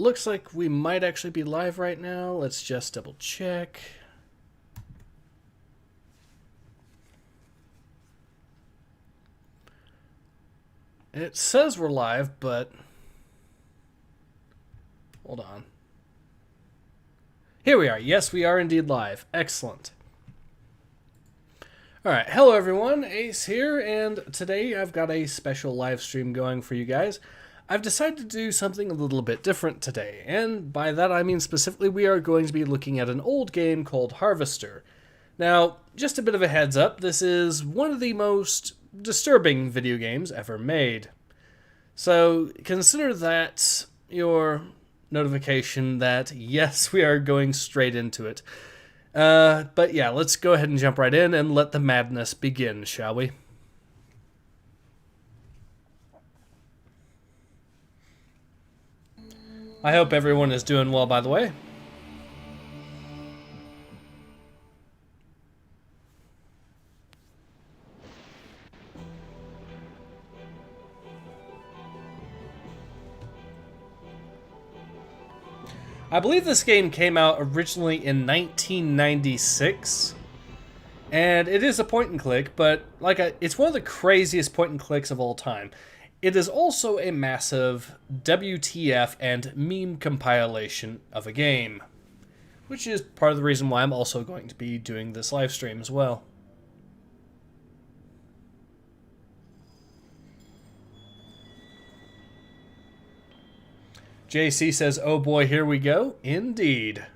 looks like we might actually be live right now. Let's just double check. It says we're live, but hold on. Here we are. Yes, we are indeed live. Excellent. Alright, hello everyone, Ace here, and today I've got a special live stream going for you guys. I've decided to do something a little bit different today, and by that I mean specifically we are going to be looking at an old game called Harvester. Now, just a bit of a heads up, this is one of the most disturbing video games ever made. So consider that your notification that yes, we are going straight into it. But yeah, let's go ahead and jump right in and let the madness begin, shall we? I hope everyone is doing well, by the way. I believe this game came out originally in 1996, and it is a point and click, but it's one of the craziest point and clicks of all time. It is also a massive WTF and meme compilation of a game, which is part of the reason why I'm also going to be doing this live stream as well. JC says, oh boy, here we go. Indeed.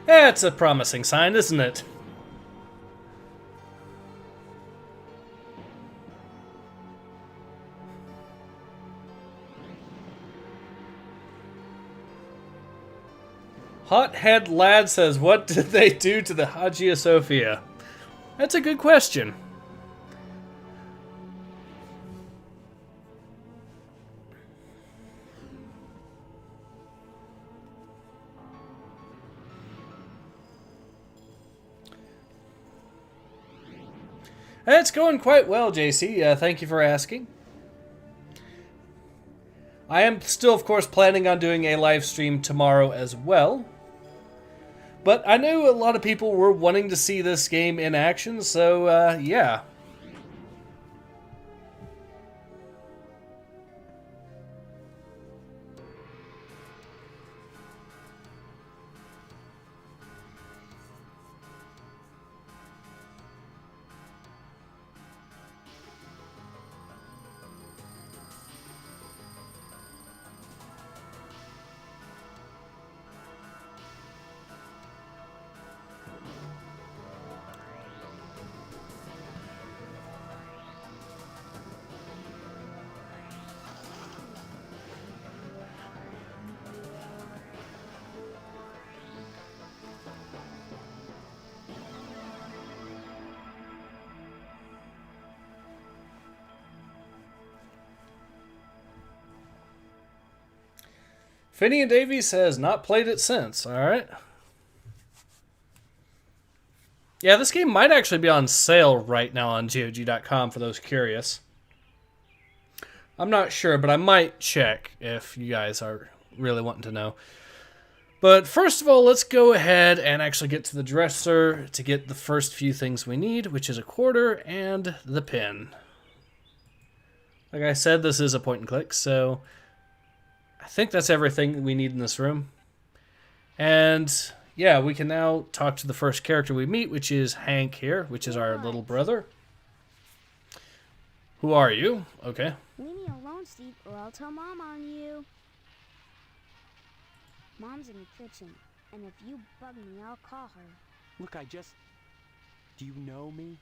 That's a promising sign, isn't it? Hothead Lad says, what did they do to the Hagia Sophia? That's a good question. It's going quite well, JC. Thank you for asking. I am still, of course, planning on doing a live stream tomorrow as well. But I know a lot of people were wanting to see this game in action, so yeah. Finney and Davey says, not played it since. Alright. Yeah, this game might actually be on sale right now on GOG.com for those curious. I'm not sure, but I might check if you guys are really wanting to know. But first of all, let's go ahead and actually get to the dresser to get the first few things we need, which is a quarter and the pin. Like I said, this is a point and click, so I think that's everything we need in this room. And yeah, we can now talk to the first character we meet, which is Hank here, which is our little brother. Who are you? Okay. Leave me alone, Steve, or I'll tell Mom on you. Mom's in the kitchen, and if you bug me, I'll call her. Look, do you know me?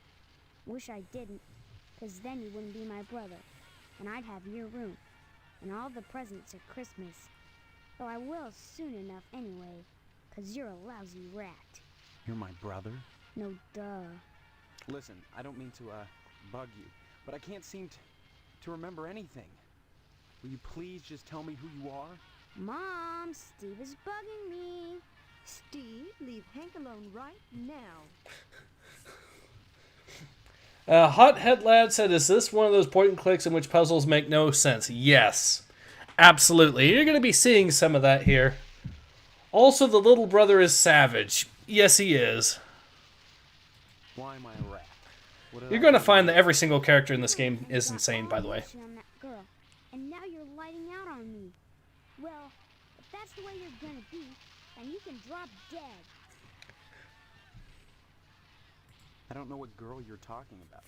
Wish I didn't, because then you wouldn't be my brother, and I'd have your room. and all the presents at Christmas. Though I will soon enough anyway, 'cause you're a lousy rat. You're my brother? No duh. Listen, I don't mean to, bug you, but I can't seem to remember anything. Will you please just tell me who you are? Mom, Steve is bugging me. Steve, leave Hank alone right now. Hot Head Lad said, is this one of those point and clicks in which puzzles make no sense? Yes, absolutely. You're going to be seeing some of that here. Also, the little brother is savage. Yes, he is. Why am I a rat? You're going to find that every single character in this game is insane, by the way. On that girl, and now you're lighting out on me. Well, if that's the way you're gonna be, then you can drop dead. I don't know what girl you're talking about.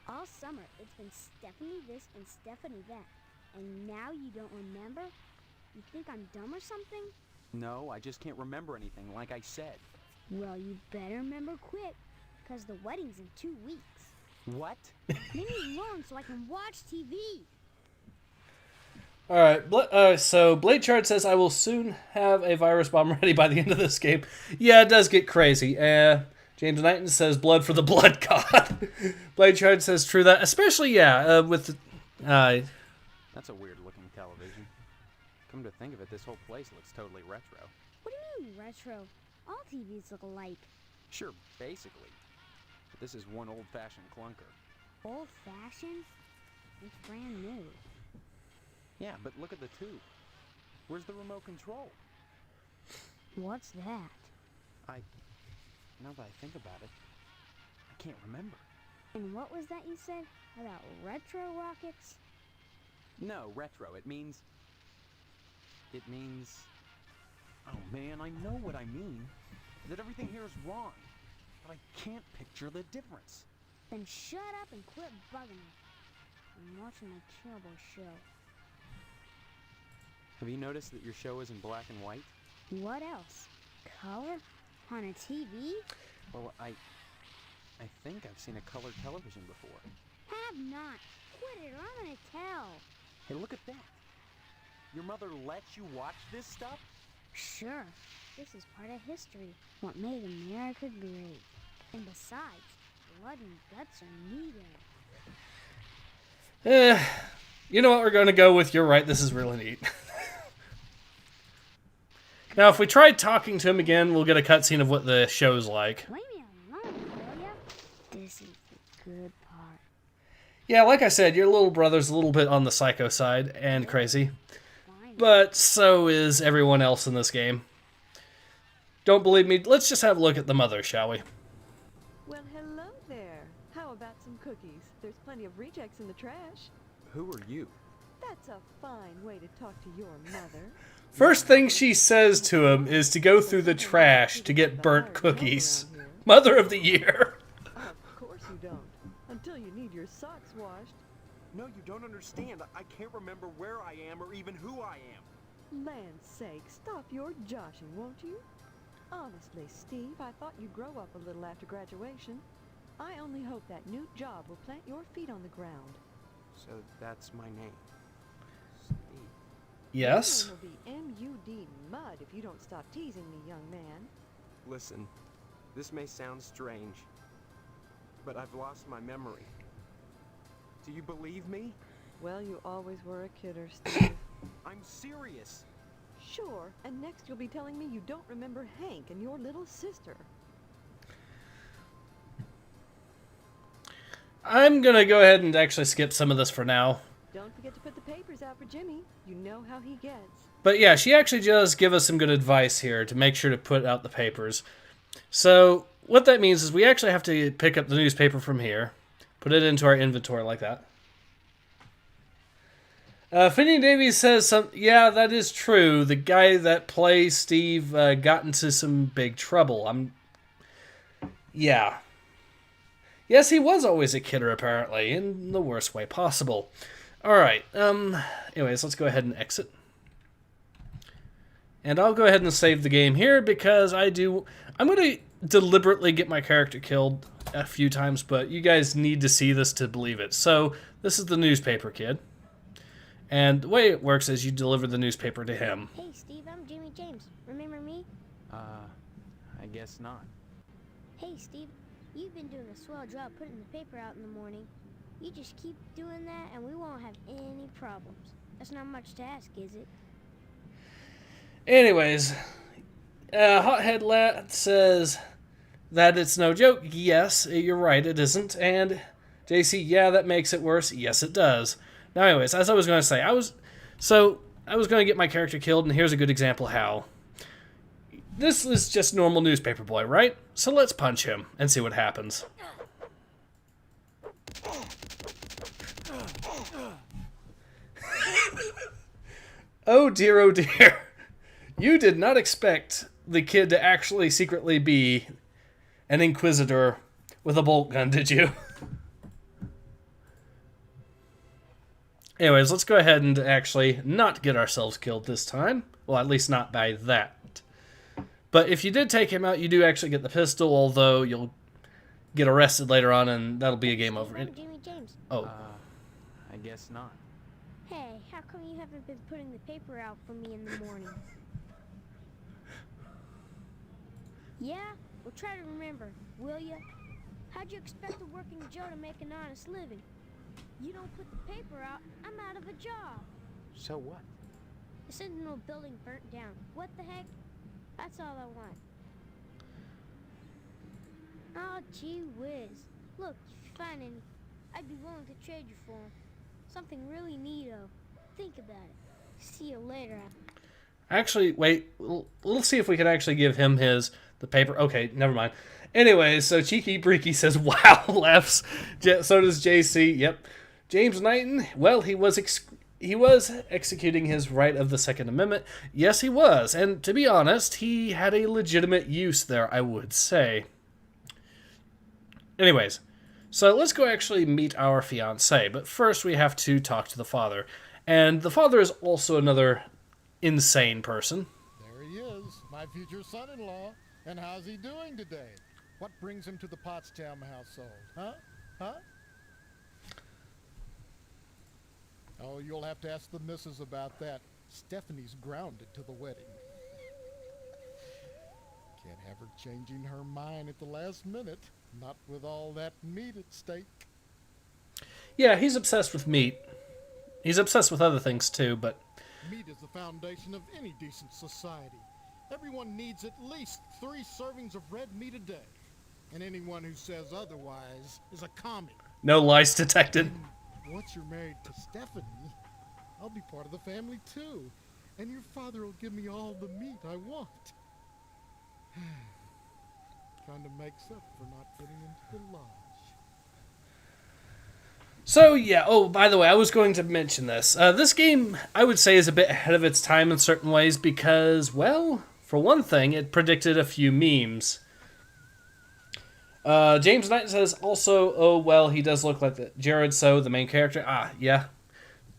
All summer, it's been Stephanie this and Stephanie that. And now you don't remember? You think I'm dumb or something? No, I just can't remember anything, like I said. Well, you better remember quick, because the wedding's in 2 weeks. What? Leave me alone so I can watch TV. Alright, so Blade Chart says, I will soon have a virus bomb ready by the end of this game. Yeah, it does get crazy. James Knighton says, blood for the blood god. Blade Chart says, true that. Especially, with... That's a weird-looking television. Come to think of it, this whole place looks totally retro. What do you mean, retro? All TVs look alike. Sure, basically. But this is one old-fashioned clunker. Old-fashioned? It's brand new. Yeah, but look at the tube. Where's the remote control? What's that? Now that I think about it, I can't remember. And what was that you said about retro rockets? No, retro. It means... Oh man, I know what I mean. That everything here is wrong. But I can't picture the difference. Then shut up and quit bugging me. I'm watching my terrible show. Have you noticed that your show is in black and white? What else? Color? On a TV? Well, I think I've seen a colored television before. Have not. Quit it or I'm gonna tell. Hey, look at that. Your mother lets you watch this stuff? Sure. This is part of history. What made America great. And besides, blood and guts are needed. You know what, we're going to go with, you're right, this is really neat. Now, if we try talking to him again, we'll get a cutscene of what the show's like. Leave me alone, will ya? This is the good part. Yeah, like I said, your little brother's a little bit on the psycho side and crazy. Fine. But so is everyone else in this game. Don't believe me? Let's just have a look at the mother, shall we? Well, hello there. How about some cookies? There's plenty of rejects in the trash. Who are you? That's a fine way to talk to your mother. First thing she says to him is to go through the trash to get burnt cookies. Mother of the year. Of course you don't. Until you need your socks washed. No, you don't understand. I can't remember where I am or even who I am. Land's sake, stop your joshing, won't you? Honestly, Steve, I thought you'd grow up a little after graduation. I only hope that new job will plant your feet on the ground. So that's my name. Steve. Yes? Your name will be M-U-D mud if you don't stop teasing me, young man. Listen, this may sound strange, but I've lost my memory. Do you believe me? Well, you always were a kidder, Steve. I'm serious. Sure, and next you'll be telling me you don't remember Hank and your little sister. I'm gonna go ahead and actually skip some of this for now. Don't forget to put the papers out for Jimmy. You know how he gets. But yeah, she actually does give us some good advice here to make sure to put out the papers. So what that means is we actually have to pick up the newspaper from here, put it into our inventory like that. Finney Davies says, yeah, that is true. The guy that plays Steve got into some big trouble. Yeah. Yes, he was always a kidder, apparently, in the worst way possible. Alright, anyways, let's go ahead and exit. And I'll go ahead and save the game here because I'm going to deliberately get my character killed a few times, but you guys need to see this to believe it. So, this is the newspaper kid. And the way it works is you deliver the newspaper to him. Hey, Steve, I'm Jimmy James. Remember me? I guess not. Hey, Steve, you've been doing a swell job putting the paper out in the morning. You just keep doing that and we won't have any problems. That's not much to ask, is it? Anyways, Hothead Lat says that it's no joke. Yes, you're right, it isn't. And JC, yeah, that makes it worse. Yes, it does. Now, anyways, as I was going to say, I was going to get my character killed, and here's a good example how. This is just normal newspaper boy, right? So let's punch him and see what happens. Oh dear, oh dear. You did not expect the kid to actually secretly be an inquisitor with a bolt gun, did you? Anyways, let's go ahead and actually not get ourselves killed this time. Well, at least not by that. But if you did take him out, you do actually get the pistol, although you'll get arrested later on, and that'll be a game over. I'm Jimmy James. Oh. I guess not. Hey, how come you haven't been putting the paper out for me in the morning? Yeah? Well, try to remember, will ya? How'd you expect a working Joe to make an honest living? You don't put the paper out, I'm out of a job. So what? The Sentinel building burnt down. What the heck? That's all I want. Oh, gee whiz. Look, if you find any, I'd be willing to trade you for 'em. Something really neato. Think about it. See you later. Actually, wait. Let's see if we can actually give him the paper. Okay, never mind. Anyways, so Cheeky Breaky says, wow, laughs. So does JC. Yep. James Knighton, well, he was executing his right of the Second Amendment. Yes, he was. And to be honest, he had a legitimate use there, I would say. Anyways, so let's go actually meet our fiancé. But first we have to talk to the father. And the father is also another insane person. There he is, my future son-in-law. And how's he doing today? What brings him to the Potsdam household? Huh? Oh, you'll have to ask the missus about that. Stephanie's grounded to the wedding. Can't have her changing her mind at the last minute. Not with all that meat at stake. Yeah, he's obsessed with meat. He's obsessed with other things too, but... Meat is the foundation of any decent society. Everyone needs at least 3 servings of red meat a day. And anyone who says otherwise is a commie. No lies detected. Once you're married to Stephanie, I'll be part of the family too. And your father will give me all the meat I want. Kind of makes up for not getting into the lodge. So, yeah. Oh, by the way, I was going to mention this. This game, I would say, is a bit ahead of its time in certain ways because, well, for one thing, it predicted a few memes. James Knight says also, oh, well, he does look like Jared So, the main character. Ah, yeah.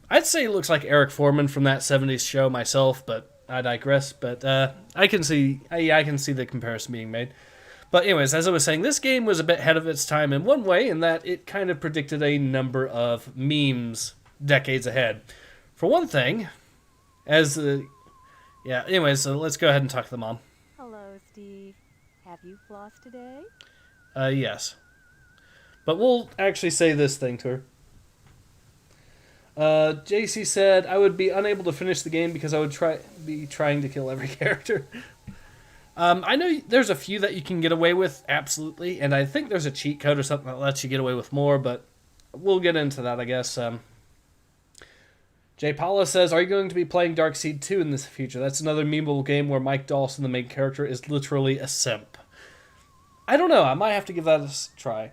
I'd say he looks like Eric Foreman from that 70s show myself, but I digress. But I can see the comparison being made. But anyways, as I was saying, this game was a bit ahead of its time in one way, in that it kind of predicted a number of memes decades ahead. For one thing, anyways, so let's go ahead and talk to the mom. Hello, Steve. Have you flossed today? Yes. But we'll actually say this thing to her. JC said, I would be unable to finish the game because I would be trying to kill every character. I know there's a few that you can get away with, absolutely, and I think there's a cheat code or something that lets you get away with more, but we'll get into that, I guess. Jay Paula says, are you going to be playing Darkseid 2 in the future? That's another memeable game where Mike Dawson, the main character, is literally a simp. I don't know, I might have to give that a try.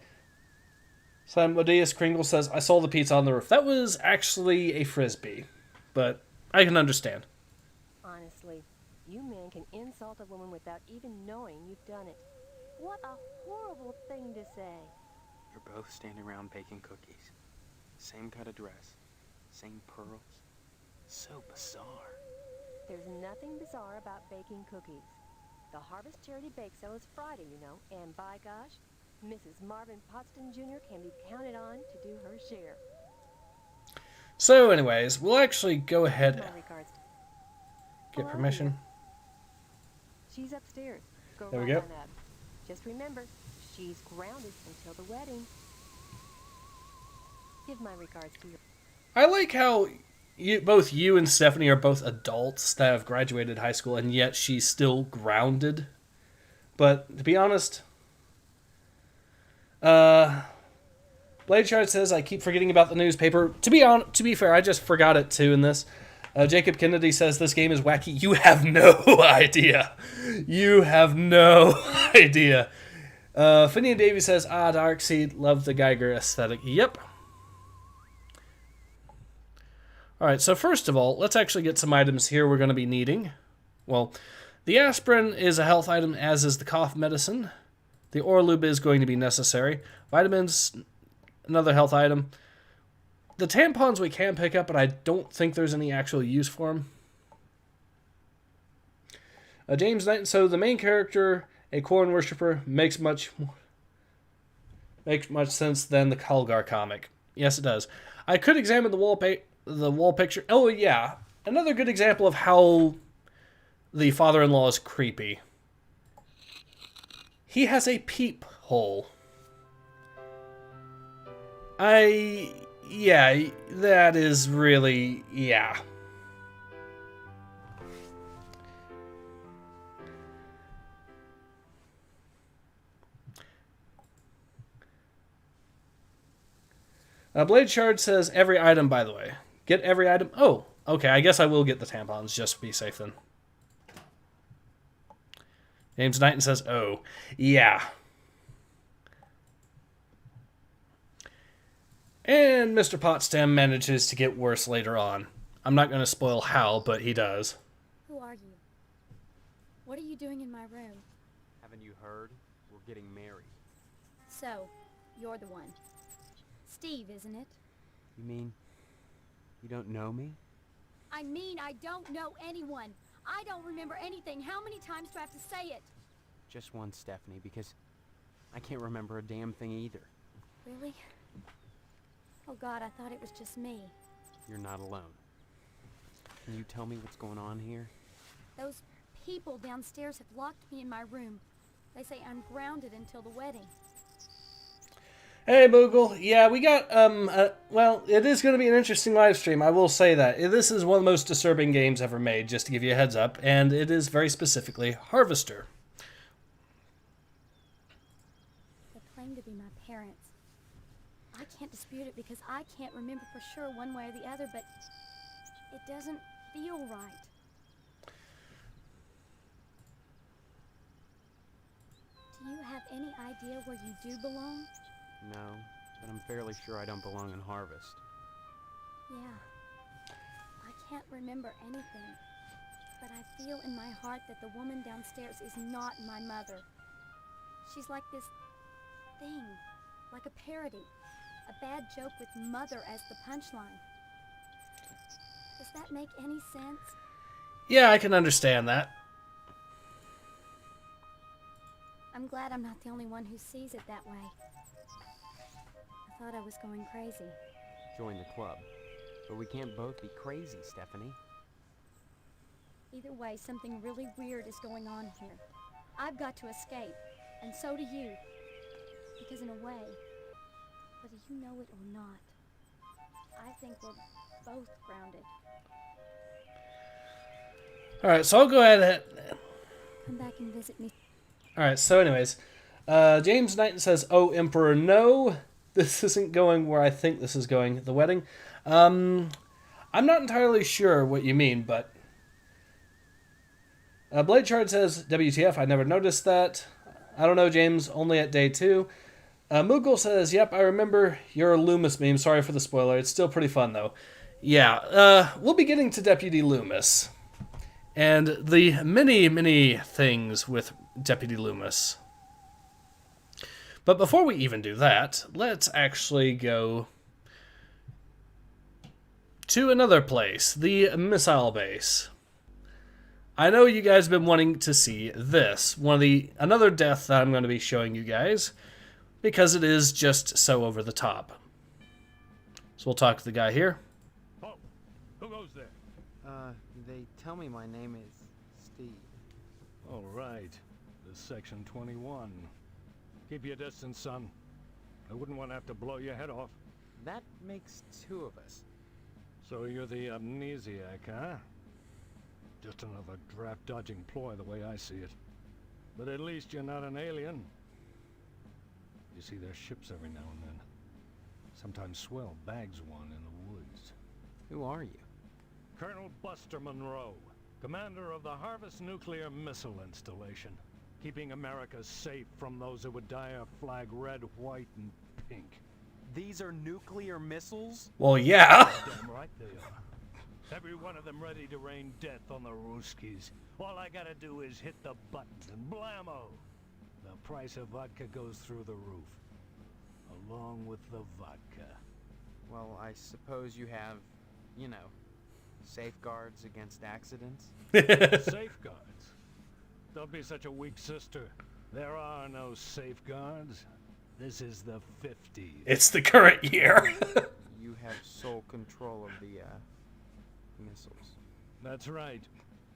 Simodius Kringle says, I saw the pizza on the roof. That was actually a Frisbee, but I can understand. Honestly, you men can insult a woman without even knowing you've done it. What a horrible thing to say. You're both standing around baking cookies. Same cut of dress. Same pearls. So bizarre. There's nothing bizarre about baking cookies. The Harvest Charity Bake Sale is Friday, you know, and by gosh, Mrs. Marvin Potsdam Jr. can be counted on to do her share. So anyways, we'll actually go ahead, My regards. get Hello, permission. Leah. She's upstairs. Go There we right go. on up. Just remember, she's grounded until the wedding. Give my regards to your... I like how both you and Stephanie are both adults that have graduated high school, and yet she's still grounded. But to be honest, Blade Shard says I keep forgetting about the newspaper. To be fair, I just forgot it too in this. Jacob Kennedy says this game is wacky. You have no idea. You have no idea. Phineas Davy says, Darkseid, love the Geiger aesthetic. Yep. Alright, so first of all, let's actually get some items here we're going to be needing. Well, the aspirin is a health item, as is the cough medicine. The Orlube is going to be necessary. Vitamins, another health item. The tampons we can pick up, but I don't think there's any actual use for them. James Knight, so the main character, a corn worshipper, makes much sense than the Kalgar comic. Yes, it does. I could examine the wall picture. Oh yeah, another good example of how the father-in-law is creepy. He has a peephole. Yeah, that is really, yeah. Blade Shard says every item, by the way. Get every item? Oh, okay, I guess I will get the tampons, just to be safe then. James Knighton says, oh, yeah. And Mr. Potsdam manages to get worse later on. I'm not going to spoil how, but he does. Who are you? What are you doing in my room? Haven't you heard? We're getting married. So, you're the one. Steve, isn't it? You mean you don't know me? I mean, I don't know anyone. I don't remember anything. How many times do I have to say it? Just one, Stephanie, because I can't remember a damn thing either. Really? Oh God, I thought it was just me. You're not alone. Can you tell me what's going on here? Those people downstairs have locked me in my room. They say I'm grounded until the wedding. Hey, Moogle. Yeah, we got, well, it is going to be an interesting live stream, I will say that. This is one of the most disturbing games ever made, just to give you a heads up, and it is very specifically Harvester. They claim to be my parents. I can't dispute it because I can't remember for sure one way or the other, but it doesn't feel right. Do you have any idea where you do belong? No, but I'm fairly sure I don't belong in Harvest. Yeah. I can't remember anything, but I feel in my heart that the woman downstairs is not my mother. She's like this thing, like a parody, a bad joke with mother as the punchline. Does that make any sense? Yeah, I can understand that. I'm glad I'm not the only one who sees it that way. I thought I was going crazy. Join the club. But we can't both be crazy, Stephanie. Either way, something really weird is going on here. I've got to escape, and so do you. Because in a way, whether you know it or not, I think we're both grounded. Alright, so I'll go ahead and... Come back and visit me. Alright, so anyways, James Knighton says, oh, Emperor, no. This isn't going where I think this is going, the wedding. I'm not entirely sure what you mean, but... Blade Shard says, WTF, I never noticed that. I don't know, James, only at day 2. Moogle says, yep, I remember your Loomis meme. Sorry for the spoiler. It's still pretty fun, though. Yeah, we'll be getting to Deputy Loomis. And the many, many things with Deputy Loomis. But before we even do that, let's actually go to another place, the missile base. I know you guys have been wanting to see this, another death that I'm going to be showing you guys, because it is just so over the top. So we'll talk to the guy here. Who goes there? They tell me my name is Steve. All right. This section 21. Keep your distance, son. I wouldn't want to have to blow your head off. That makes two of us. So you're the amnesiac, huh? Just another draft-dodging ploy the way I see it. But at least you're not an alien. You see their ships every now and then. Sometimes swell bags one in the woods. Who are you? Colonel Buster Monroe, commander of the Harvest nuclear missile installation, keeping America safe from those who would dye our flag red, white, and pink. These are nuclear missiles? Well, yeah. Damn right they are. Every one of them ready to rain death on the Ruskies. All I gotta do is hit the button and blammo! The price of vodka goes through the roof. Along with the vodka. Well, I suppose you have, you know, safeguards against accidents? Safeguards? Don't be such a weak sister. There are no safeguards. This is the 50s. It's the current year. You have sole control of the, missiles. That's right.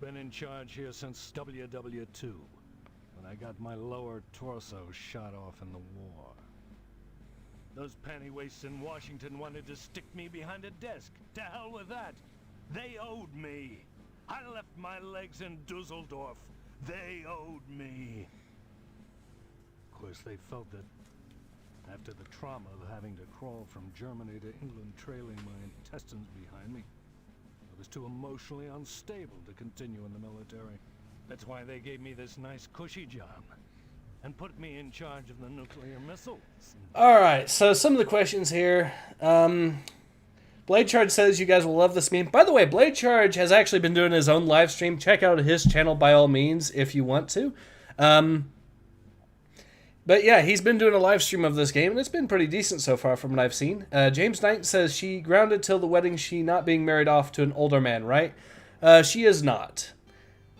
Been in charge here since WW2, when I got my lower torso shot off in the war. Those pantywaists in Washington wanted to stick me behind a desk. To hell with that. They owed me. I left my legs in Dusseldorf. They owed me. Of course, they felt that after the trauma of having to crawl from Germany to England trailing my intestines behind me, I was too emotionally unstable to continue in the military. That's why they gave me this nice cushy job and put me in charge of the nuclear missiles. All right, so some of the questions here. Blade Charge says you guys will love this meme. By the way, Blade Charge has actually been doing his own live stream. Check out his channel by all means if you want to. But yeah, he's been doing a live stream of this game, and it's been pretty decent so far from what I've seen. James Knight says she grounded till the wedding, she not being married off to an older man, right? She is not.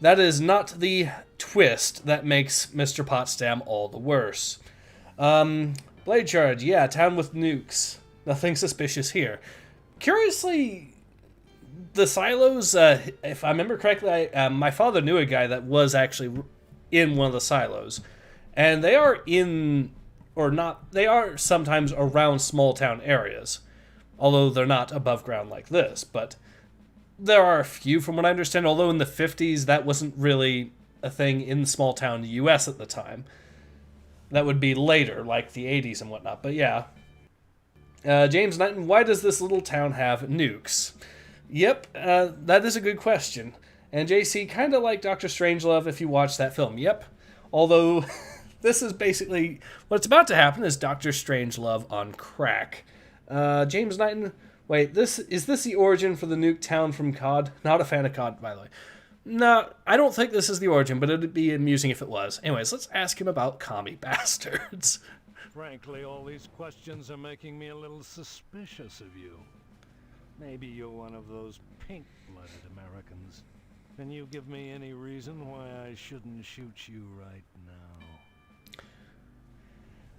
That is not the twist that makes Mr. Potsdam all the worse. Blade Charge, yeah, town with nukes. Nothing suspicious here. Curiously, the silos, if I remember correctly, my father knew a guy that was actually in one of the silos. And they are in, or not, they are sometimes around small town areas. Although they're not above ground like this. But there are a few from what I understand. Although in the 50s, that wasn't really a thing in small town US at the time. That would be later, like the 80s and whatnot. But yeah. James Knighton, why does this little town have nukes? Yep, that is a good question. And JC, kind of like Dr. Strangelove if you watch that film. Yep. Although, this is basically, what's about to happen is Dr. Strangelove on crack. James Knighton, wait, is this the origin for the nuke town from COD? Not a fan of COD, by the way. No, I don't think this is the origin, but it'd be amusing if it was. Anyways, let's ask him about commie bastards. Frankly, all these questions are making me a little suspicious of you. Maybe you're one of those pink-blooded Americans. Can you give me any reason why I shouldn't shoot you right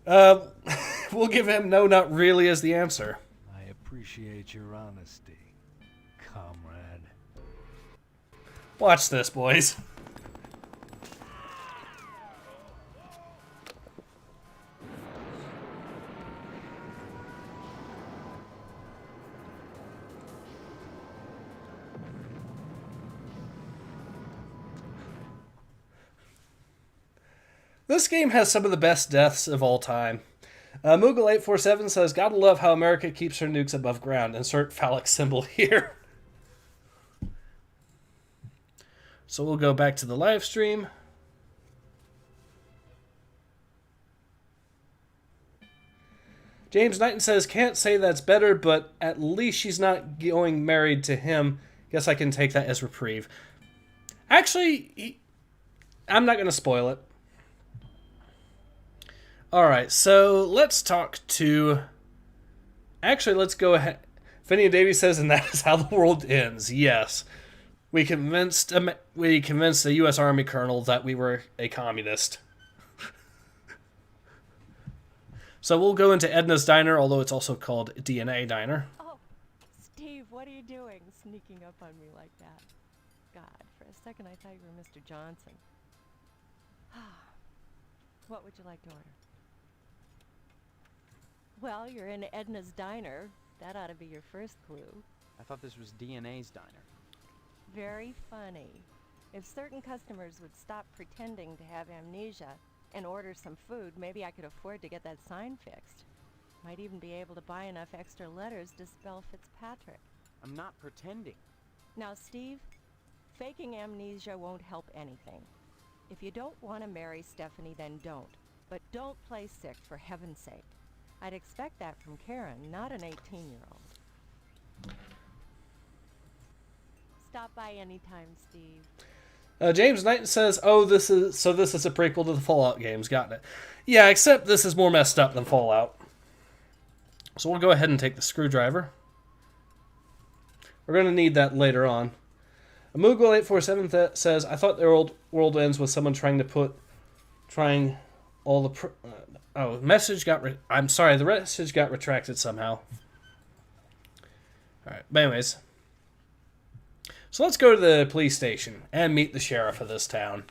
now? We'll give him no, not really as the answer. I appreciate your honesty, comrade. Watch this, boys. This game has some of the best deaths of all time. Moogle847 says, gotta love how America keeps her nukes above ground. Insert phallic symbol here. So we'll go back to the live stream. James Knighton says, can't say that's better, but at least she's not going married to him. Guess I can take that as reprieve. Actually, I'm not going to spoil it. Alright, so let's talk to... Actually, let's go ahead. Phineas Davies says, and that is how the world ends. Yes. We convinced the U.S. Army colonel that we were a communist. So we'll go into Edna's Diner, although it's also called DNA Diner. Oh, Steve, what are you doing sneaking up on me like that? God, for a second I thought you were Mr. Johnson. What would you like to order? Well, you're in Edna's Diner. That ought to be your first clue. I thought this was DNA's diner. Very funny. If certain customers would stop pretending to have amnesia and order some food, maybe I could afford to get that sign fixed. Might even be able to buy enough extra letters to spell Fitzpatrick. I'm not pretending. Now, Steve, faking amnesia won't help anything. If you don't want to marry Stephanie, then don't. But don't play sick, for heaven's sake. I'd expect that from Karen, not an 18-year-old. Stop by anytime, Steve. James Knighton says, "Oh, this is a prequel to the Fallout games." Got it. Yeah, except this is more messed up than Fallout. So we'll go ahead and take the screwdriver. We're going to need that later on. Moogle847 says, "I thought the world ends with someone trying all the message got I'm sorry, the message got retracted somehow." All right, but anyways. So let's go to the police station and meet the sheriff of this town.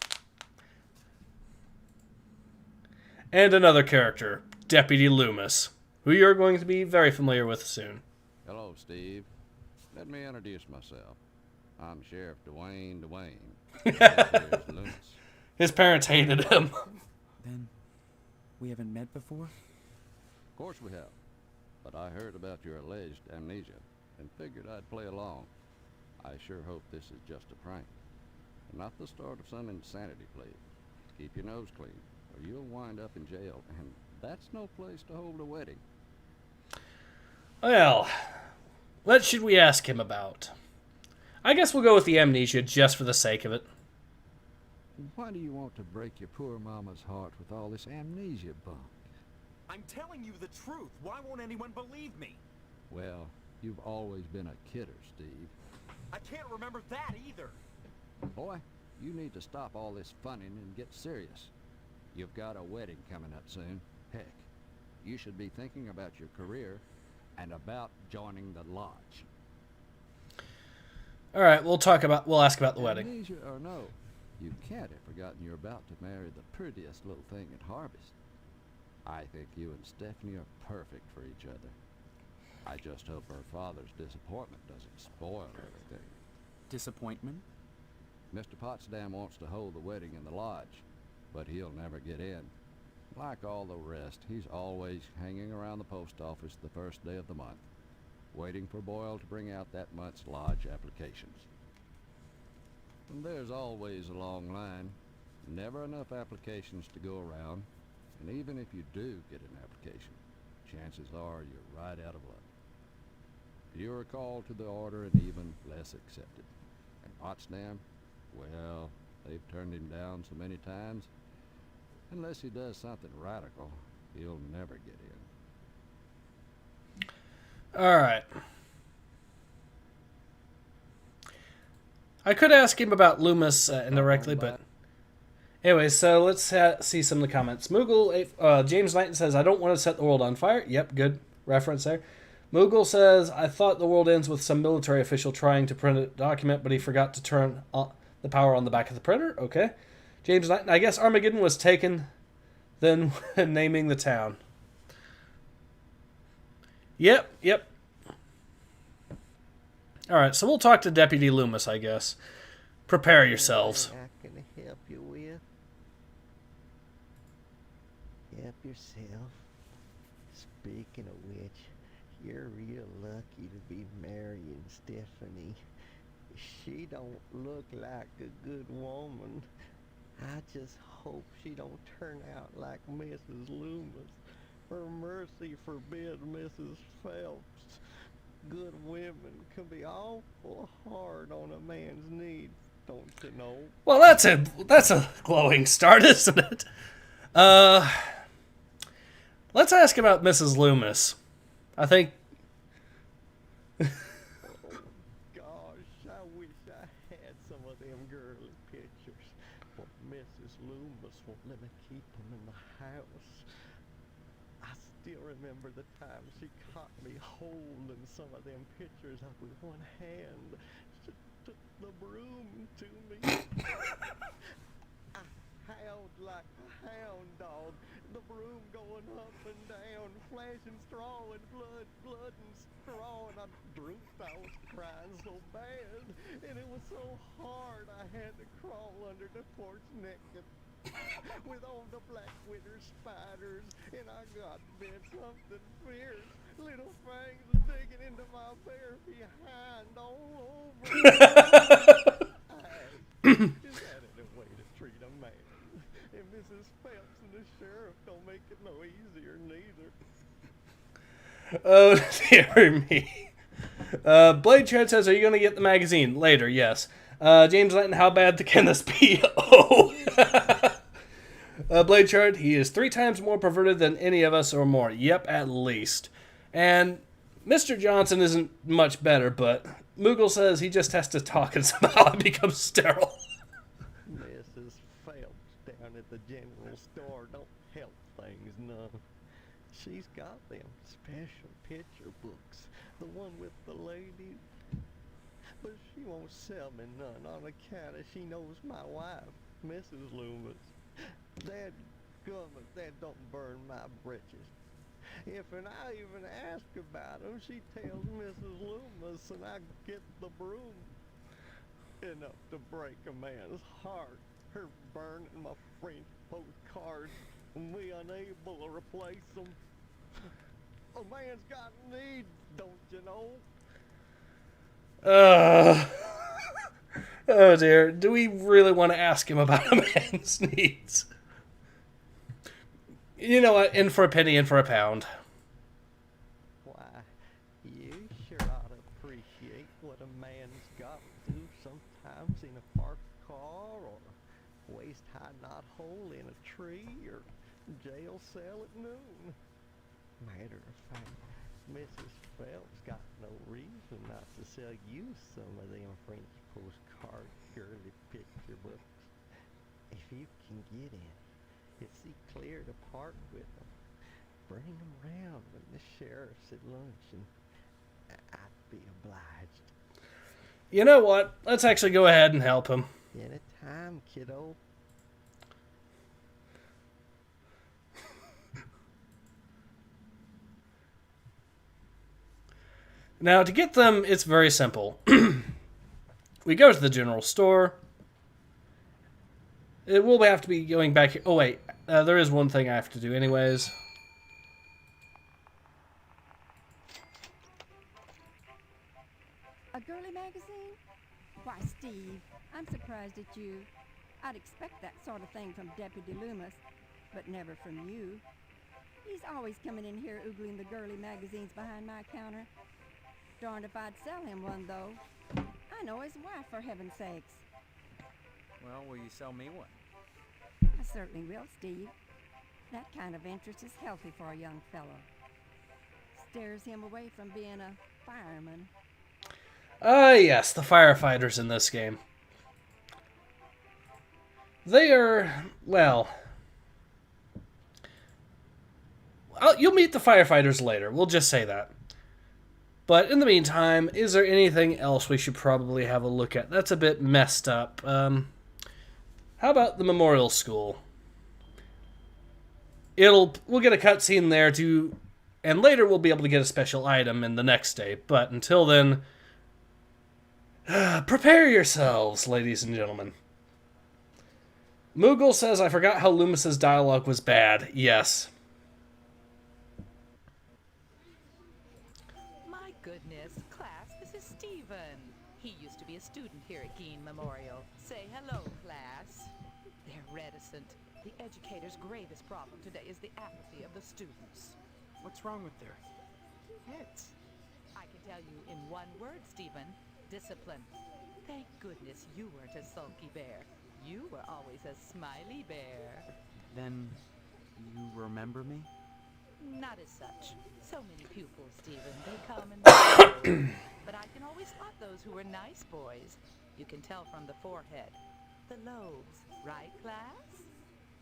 And another character, Deputy Loomis, who you're going to be very familiar with soon. Hello, Steve. Let me introduce myself. I'm Sheriff Dwayne. Here's Loomis. His parents hated him. Then, we haven't met before? Of course we have. But I heard about your alleged amnesia and figured I'd play along. I sure hope this is just a prank, and not the start of some insanity plea. Keep your nose clean, or you'll wind up in jail, and that's no place to hold a wedding. Well, what should we ask him about? I guess we'll go with the amnesia just for the sake of it. Why do you want to break your poor mama's heart with all this amnesia bunk? I'm telling you the truth. Why won't anyone believe me? Well, you've always been a kidder, Steve. I can't remember that either. Boy, you need to stop all this funning and get serious. You've got a wedding coming up soon. Heck, you should be thinking about your career and about joining the lodge. All right, we'll ask about the wedding. Amnesia or no, you can't have forgotten you're about to marry the prettiest little thing at Harvest. I think you and Stephanie are perfect for each other. I just hope her father's disappointment doesn't spoil everything. Disappointment? Mr. Potsdam wants to hold the wedding in the lodge, but he'll never get in. Like all the rest, he's always hanging around the post office the first day of the month, waiting for Boyle to bring out that month's lodge applications. And there's always a long line, never enough applications to go around, and even if you do get an application, chances are you're right out of luck. You're called to the order and even less accepted. And Potsdam, well, they've turned him down so many times. Unless he does something radical, he'll never get in. All right. I could ask him about Loomis indirectly, but anyway, so let's see some of the comments. James Knighton says, "I don't want to set the world on fire." Yep, good reference there. Moogle says, "I thought the world ends with some military official trying to print a document, but he forgot to turn the power on the back of the printer." Okay. James Knighton, "I guess Armageddon was taken then when naming the town." Yep. All right, so we'll talk to Deputy Loomis, I guess. Prepare yourselves. I can help you with. Help yourself. Speaking of which, you're real lucky to be marrying Stephanie. She don't look like a good woman. I just hope she don't turn out like Mrs. Loomis. For mercy forbid Mrs. Phelps. Good women can be awful hard on a man's needs, don't you know? Well, that's a glowing start, isn't it? Let's ask about Mrs. Loomis. I think. Oh, gosh, I wish I had some of them girly pictures. But Mrs. Loomis won't let me keep them in the house. I still remember the time she caught me holding some of them pictures up with one hand. She took the broom to me. I howled like a hound dog, the broom going up and down, flashing straw and blood, blood and straw, and I drooped. I was crying so bad, and it was so hard I had to crawl under the porch naked with all the black winter spiders, and I got bit something fierce. Little fangs digging into my bare behind all over. Is that any way to treat a man? And Mrs. Phelps and the sheriff don't make it no easier neither. Oh, dear me. Blade Chad says, are you going to get the magazine? Later, yes. James Lanton, how bad can this be? Oh. Blade Chart, he is 3 times more perverted than any of us or more. Yep, at least. And Mr. Johnson isn't much better, but Moogle says he just has to talk and somehow it becomes sterile. Mrs. Phelps down at the general store don't help things none. She's got them special picture books, the one with the ladies. But she won't sell me none on account of she knows my wife, Mrs. Loomis. That gummit, that don't burn my britches. If and I even ask about him, she tells Mrs. Loomis and I get the broom. Enough to break a man's heart. Her burning my French postcards and me unable to replace them. A man's got needs, don't you know? Oh dear. Do we really want to ask him about a man's needs? You know what? In for a penny, in for a pound. Why, you sure ought to appreciate what a man's got to do sometimes in a parked car, or waist-high knothole in a tree, or jail cell at noon. Matter of fact, Mrs. Phelps got no reason not to sell you some of them French postcard girly picture books. If you can get in, if she clear to part with them, bring them round when the sheriff's at luncheon. I'd be obliged. You know what? Let's actually go ahead and help him. Anytime, kiddo. Now, to get them, it's very simple. We go to the general store. It will have to be going back here. Oh, wait. There is one thing I have to do anyways. A girly magazine? Why, Steve, I'm surprised at you. I'd expect that sort of thing from Deputy Loomis, but never from you. He's always coming in here oogling the girly magazines behind my counter. Darned if I'd sell him one, though. I know his wife, for heaven's sakes. Well, will you sell me one? I certainly will, Steve. That kind of interest is healthy for a young fellow. Steers him away from being a fireman. Yes, the firefighters in this game. They are, well... you'll meet the firefighters later, we'll just say that. But in the meantime, is there anything else we should probably have a look at? That's a bit messed up. How about the memorial school? We'll get a cutscene there too, and later we'll be able to get a special item in the next day. But until then, prepare yourselves, ladies and gentlemen. Moogle says, I forgot how Loomis's dialogue was bad. Yes. My goodness, class, this is Stephen. He used to be a student here at Geen Memorial. Say hello, class. They're reticent. The educator's greatest problem today is the apathy of the students. What's wrong with their heads? I can tell you in one word, Stephen. Discipline. Thank goodness you weren't a sulky bear. You were always a smiley bear. Then you remember me? Not as such. So many pupils, Stephen. They come and go. But I can always spot those who were nice boys. You can tell from the forehead. The lobes. Right, class?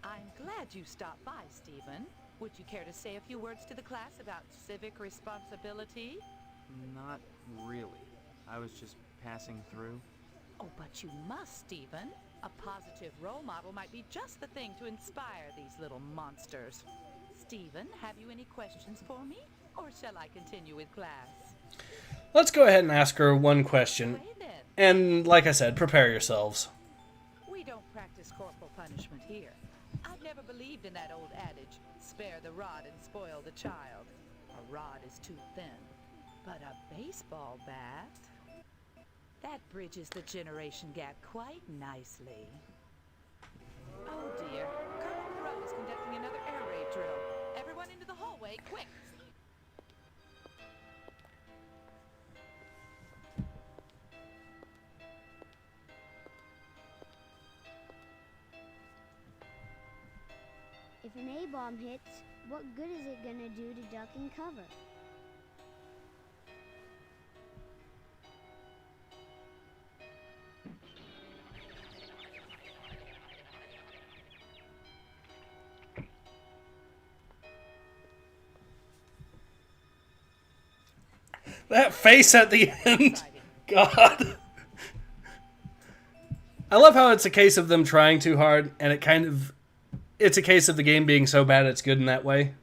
I'm glad you stopped by, Stephen. Would you care to say a few words to the class about civic responsibility? Not really. I was just passing through. Oh, but you must, Stephen. A positive role model might be just the thing to inspire these little monsters. Stephen, have you any questions for me? Or shall I continue with class? Let's go ahead and ask her one question. Okay, then. And like I said, prepare yourselves. We don't practice corporal punishment here. I've never believed in that old adage, spare the rod and spoil the child. A rod is too thin. But a baseball bat? That bridges the generation gap quite nicely. Oh dear. Colonel Perot is conducting another air raid drill. Everyone into the hallway, quick! If an A-bomb hits, what good is it gonna do to duck and cover? That face at the end. God. I love how it's a case of them trying too hard, and it's a case of the game being so bad it's good in that way.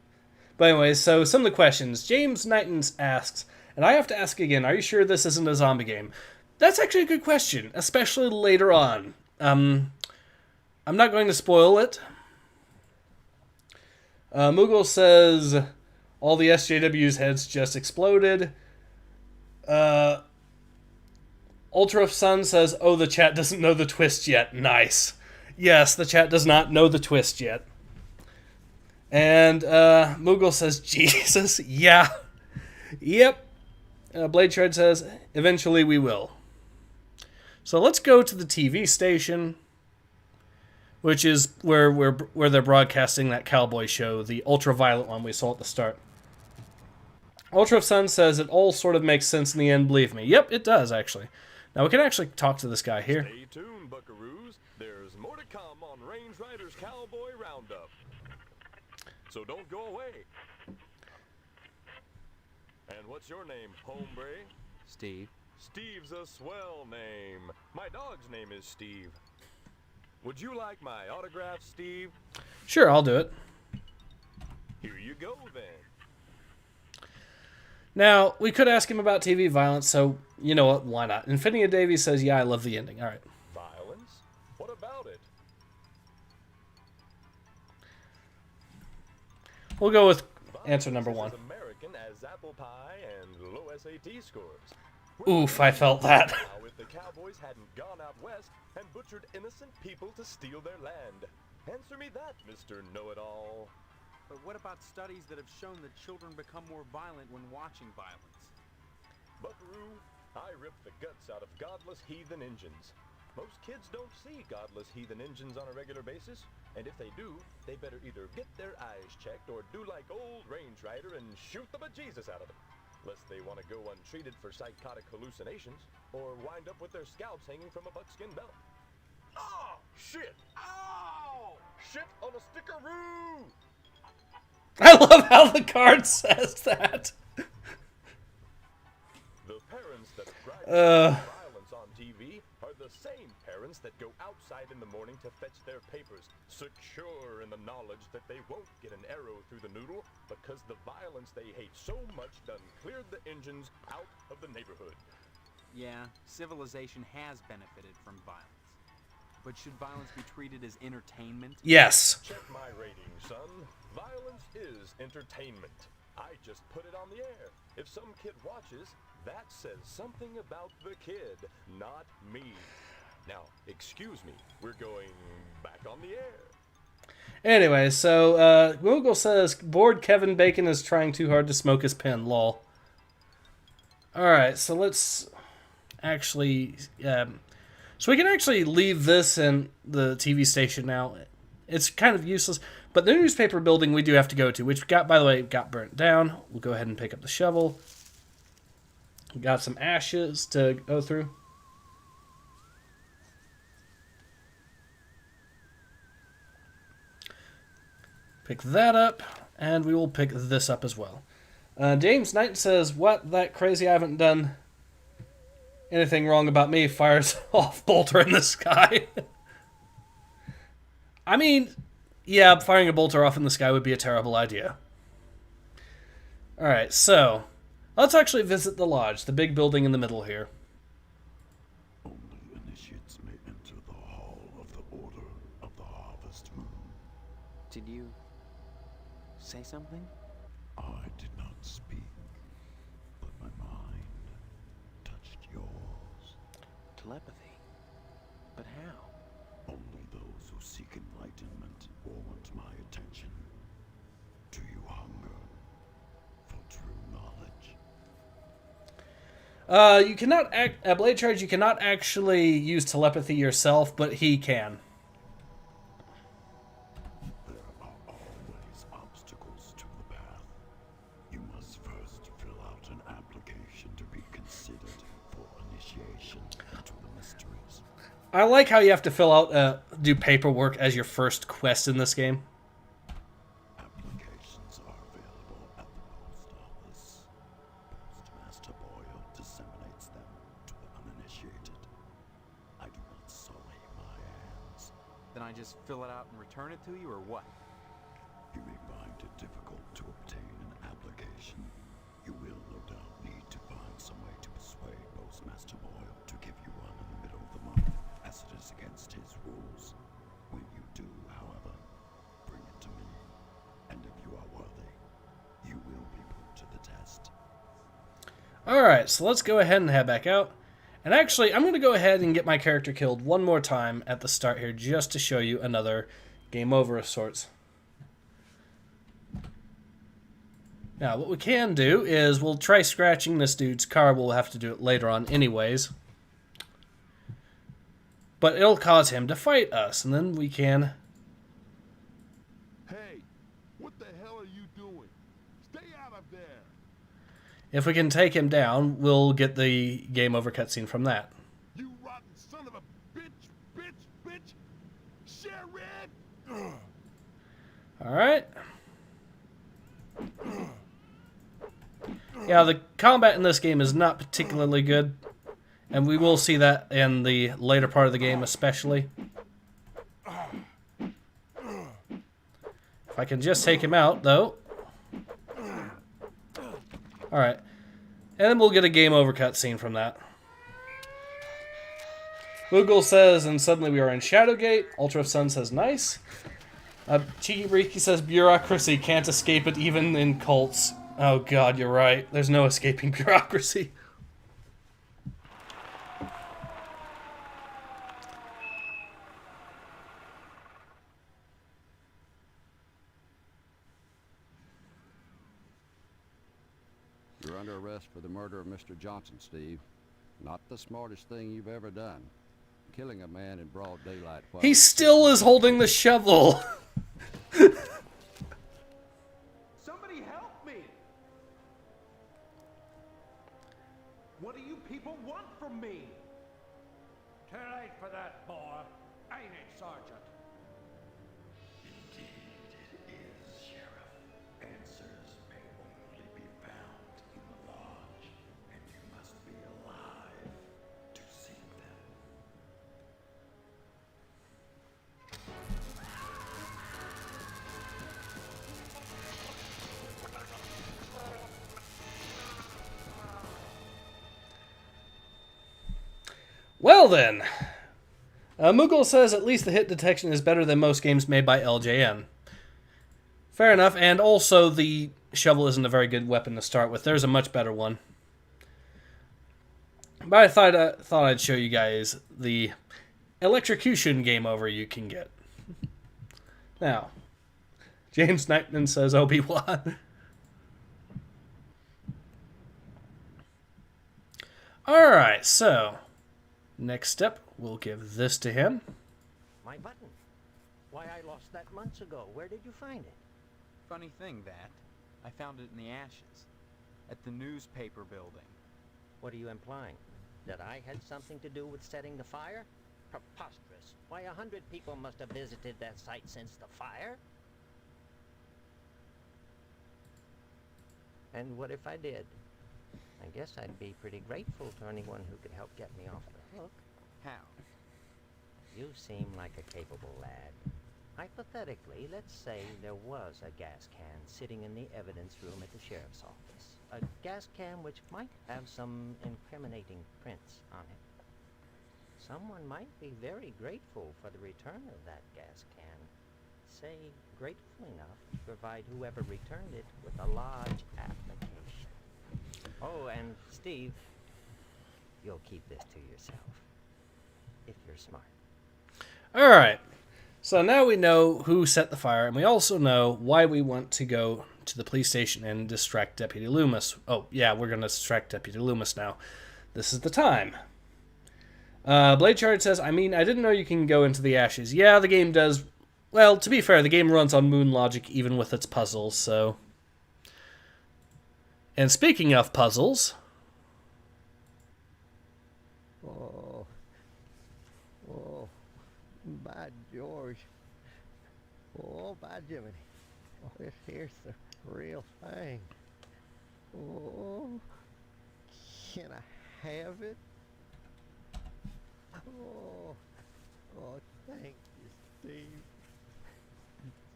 But anyways, so some of the questions. James Knighton asks, and I have to ask again, are you sure this isn't a zombie game? That's actually a good question, especially later on. I'm not going to spoil it. Moogle says, all the SJW's heads just exploded. Ultra Sun says, oh, the chat doesn't know the twist yet. Nice. Yes, the chat does not know the twist yet. And Moogle says, Jesus, yeah. Yep. Blade Shred says, eventually we will. So let's go to the TV station, which is where they're broadcasting that cowboy show, the ultraviolet one we saw at the start. Ultra Sun says it all sort of makes sense in the end, believe me. Yep, it does, actually. Now, we can actually talk to this guy here. Stay tuned, buckaroos. There's more to come on Range Rider's Cowboy Roundup. So don't go away. And what's your name, hombre? Steve. Steve's a swell name. My dog's name is Steve. Would you like my autograph, Steve? Sure, I'll do it. Here you go, then. Now, we could ask him about TV violence, so you know what, why not? Infinia Davies says, yeah, I love the ending. All right. Violence? What about it? We'll go with answer number one. As American as apple pie and low SAT scores. Oof, I felt that. Now, if the cowboys hadn't gone out west and butchered innocent people to steal their land. Answer me that, Mr. Know-It-All. But what about studies that have shown that children become more violent when watching violence? Buckaroo, I rip the guts out of godless heathen engines. Most kids don't see godless heathen engines on a regular basis, and if they do, they better either get their eyes checked or do like old Range Rider and shoot the bejesus out of them, lest they want to go untreated for psychotic hallucinations, or wind up with their scalps hanging from a buckskin belt. Oh, shit! Ow! Shit on a stickeroo! I love how the card says that. The parents that violence on TV are the same parents that go outside in the morning to fetch their papers, secure in the knowledge that they won't get an arrow through the noodle because the violence they hate so much done cleared the engines out of the neighborhood. Yeah, civilization has benefited from violence. But should violence be treated as entertainment? Yes. Check my rating, son. Violence is entertainment. I just put it on the air. If some kid watches, that says something about the kid, not me. Now, excuse me, we're going back on the air. Anyway, so Google says, bored Kevin Bacon is trying too hard to smoke his pen, lol. Alright, so let's actually... so we can actually leave this in the TV station now. It's kind of useless, but the newspaper building we do have to go to, which by the way, got burnt down. We'll go ahead and pick up the shovel. We got some ashes to go through. Pick that up, And we will pick this up as well. James Knight says, "What? That crazy? I haven't done anything wrong about me." Fires off bolter in the sky. I mean, yeah, firing a bolter off in the sky would be a terrible idea. Alright, so let's actually visit the lodge, the big building in the middle here. Only initiates may enter the hall of the Order of the Harvest Moon. Did you say something? I did not speak, but my mind touched yours. Telepathy? But how? Only those who seek enlightenment or want my attention. Do you hunger for true knowledge? You cannot Blade Charge, you cannot actually use telepathy yourself, but he can. There are always obstacles to the path. You must first fill out an application to be considered for initiation into the mysteries. I like how you have to fill out, do paperwork as your first quest in this game. Applications are available at the post office. Postmaster Boyle disseminates them to the uninitiated. I do not sully my hands. Then I just fill it out and return it to you, or what? You may find it difficult to obtain an application. You will no doubt need to find some way to persuade Postmaster Boyle to give you one in the middle of the month, as it is against his rules. When you do, however, bring it to me, and if you are worthy, you will be put to the test. Alright, so let's go ahead and head back out. And actually, I'm going to go ahead and get my character killed one more time at the start here, just to show you another game over of sorts. Now, what we can do is we'll try scratching this dude's car. We'll have to do it later on anyways. But it'll cause him to fight us, and then we can... Hey, what the hell are you doing? Stay out of there! If we can take him down, we'll get the game over cutscene from that. You rotten son of a bitch! Sheriff! Alright. Yeah, the combat in this game is not particularly good. And we will see that in the later part of the game especially. If I can just take him out, though. Alright. And then we'll get a game over cutscene from that. Google says, and suddenly we are in Shadowgate. Ultra of Sun says, nice. Cheeky Breaky says, bureaucracy, can't escape it even in cults. Oh god, you're right. There's no escaping bureaucracy. You're under arrest for the murder of Mr. Johnson, Steve. Not the smartest thing you've ever done. Killing a man in broad daylight. He still is holding the shovel. Somebody help me! What do you people want from me? Too late for that, boy. Ain't it, Sergeant? Indeed it is, Sheriff. Answers may only be found in the lodge, and you must be alive to seek them. Well then. Moogle says at least the hit detection is better than most games made by LJN. Fair enough, and also the shovel isn't a very good weapon to start with. There's a much better one. But I thought I'd show you guys the electrocution game over you can get. Now, James Knightman says Obi-Wan. Alright, so next step, we'll give this to him. My button. Why, I lost that months ago. Where did you find it? Funny thing, that. I found it in the ashes. At the newspaper building. What are you implying? That I had something to do with setting the fire? Preposterous. Why, 100 people must have visited that site since the fire. And what if I did? I guess I'd be pretty grateful to anyone who could help get me off the hook. How? You seem like a capable lad. Hypothetically, let's say there was a gas can sitting in the evidence room at the sheriff's office. A gas can which might have some incriminating prints on it. Someone might be very grateful for the return of that gas can. Say, grateful enough to provide whoever returned it with a large application. Oh, and Steve, you'll keep this to yourself. If you're smart. Alright. So now we know who set the fire, and we also know why we want to go to the police station and distract Deputy Loomis. Oh, yeah, we're going to distract Deputy Loomis now. This is the time. Blade Charge says, I didn't know you can go into the ashes. Yeah, the game does. Well, to be fair, the game runs on moon logic even with its puzzles, so. And speaking of puzzles. By George. Oh, by Jiminy. Oh, this here's the real thing. Oh, can I have it? Oh, thank you, Steve.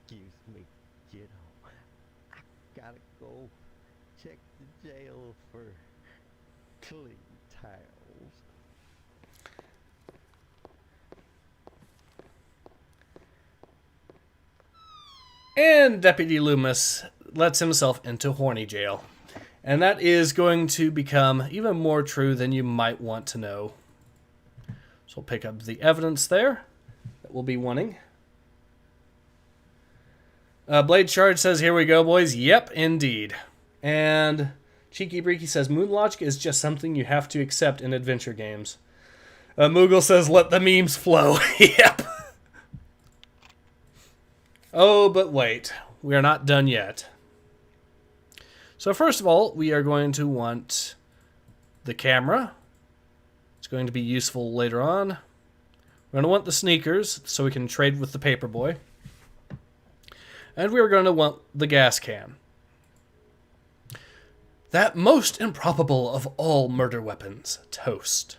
Excuse me, kiddo. I gotta go check the jail for clean towels. And Deputy Loomis lets himself into horny jail. And that is going to become even more true than you might want to know. So we'll pick up the evidence there that we'll be wanting. Blade Charge says, here we go, boys. Yep, indeed. And Cheeky Breeky says, moon logic is just something you have to accept in adventure games. Moogle says, let the memes flow. Yep. Oh, but wait. We are not done yet. So first of all, we are going to want the camera. It's going to be useful later on. We're going to want the sneakers so we can trade with the paperboy. And we're going to want the gas can. That most improbable of all murder weapons, toast.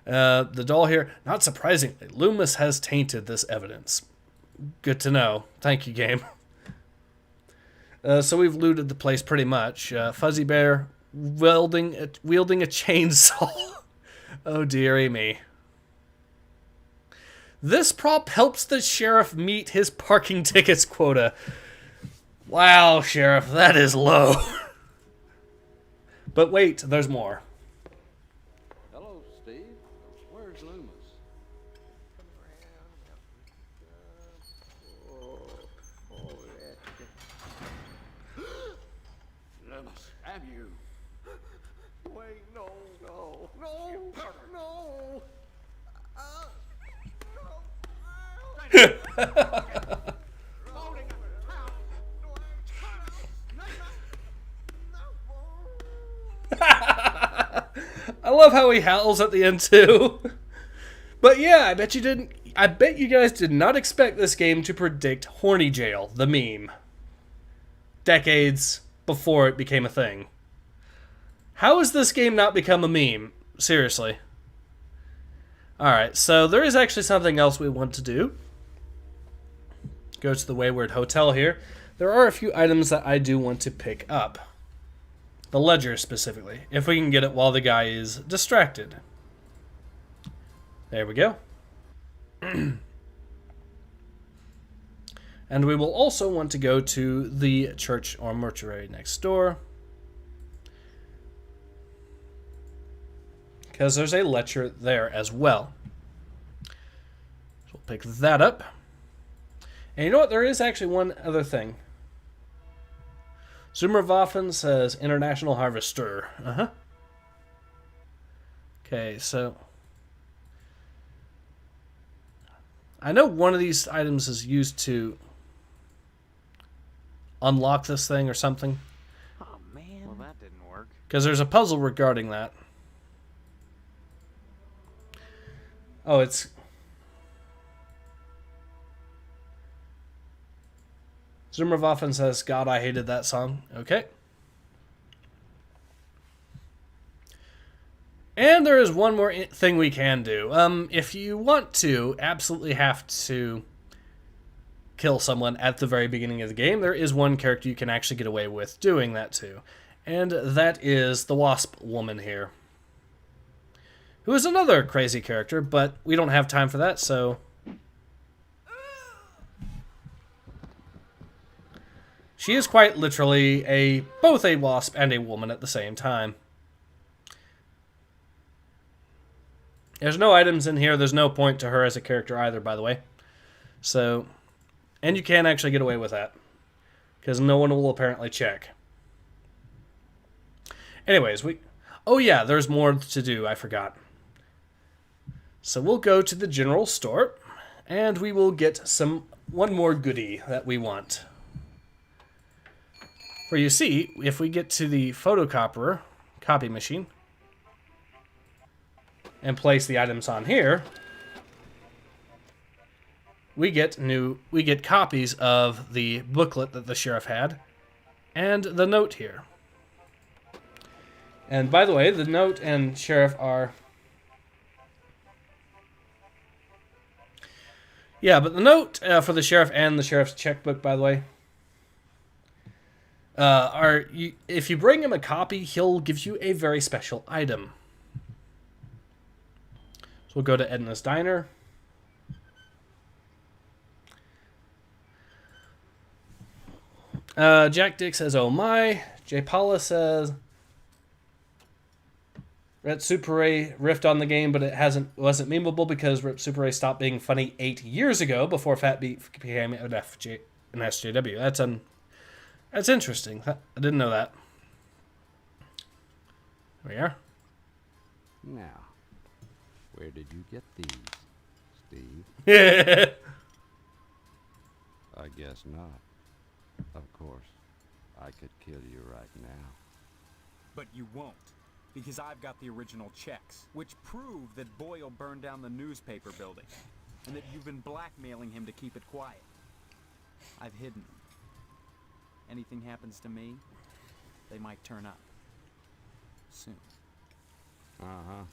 The doll here, not surprisingly, Loomis has tainted this evidence. Good to know. Thank you, game. So we've looted the place pretty much. Fuzzy Bear wielding a chainsaw. Oh, dearie me. This prop helps the sheriff meet his parking tickets quota. Wow, Sheriff, that is low. But wait, there's more. Hello, Steve. Where's Loomis? Loomis, have you? Wait, no. I love how he howls at the end too. But yeah, I bet you guys did not expect this game to predict Horny Jail, the meme. Decades before it became a thing. How has this game not become a meme? Seriously. Alright, so there is actually something else we want to do. Go to the Wayward Hotel here. There are a few items that I do want to pick up. The ledger specifically, if we can get it while the guy is distracted. There we go. And we will also want to go to the church or mortuary next door. Because there's a ledger there as well. So we'll pick that up. And you know what? There is actually one other thing. Zoomerwaffen says International Harvester. Okay, so I know one of these items is used to unlock this thing or something. Oh man. Well, that didn't work. Because there's a puzzle regarding that. Oh, it's... Zoomerwaffen says, God, I hated that song. Okay. And there is one more thing we can do. If you want to, absolutely have to kill someone at the very beginning of the game, there is one character you can actually get away with doing that to. And that is the Wasp woman here. Who is another crazy character, but we don't have time for that, so... She is quite literally both a wasp and a woman at the same time. There's no items in here. There's no point to her as a character either, by the way. So, and you can actually get away with that, because no one will apparently check. Anyways, oh yeah, there's more to do. I forgot. So we'll go to the general store, and we will get one more goodie that we want. For you see, if we get to the photocopier, copy machine, and place the items on here, we get copies of the booklet that the sheriff had, and the note here. And by the way, the note and sheriff are... Yeah, but the note for the sheriff and the sheriff's checkbook, by the way, if you bring him a copy, he'll give you a very special item. So we'll go to Edna's Diner. Jack Dick says, "Oh my." Jay Paula says, Ret Super Ray riffed on the game, but it wasn't memeable because Ret Super Ray stopped being funny 8 years ago before Fat Beat became an SJW. That's interesting. I didn't know that. There we are. Now, where did you get these, Steve? I guess not. Of course, I could kill you right now. But you won't, because I've got the original checks, which prove that Boyle burned down the newspaper building, and that you've been blackmailing him to keep it quiet. I've hidden them. Anything happens to me, they might turn up. Soon. Uh-huh.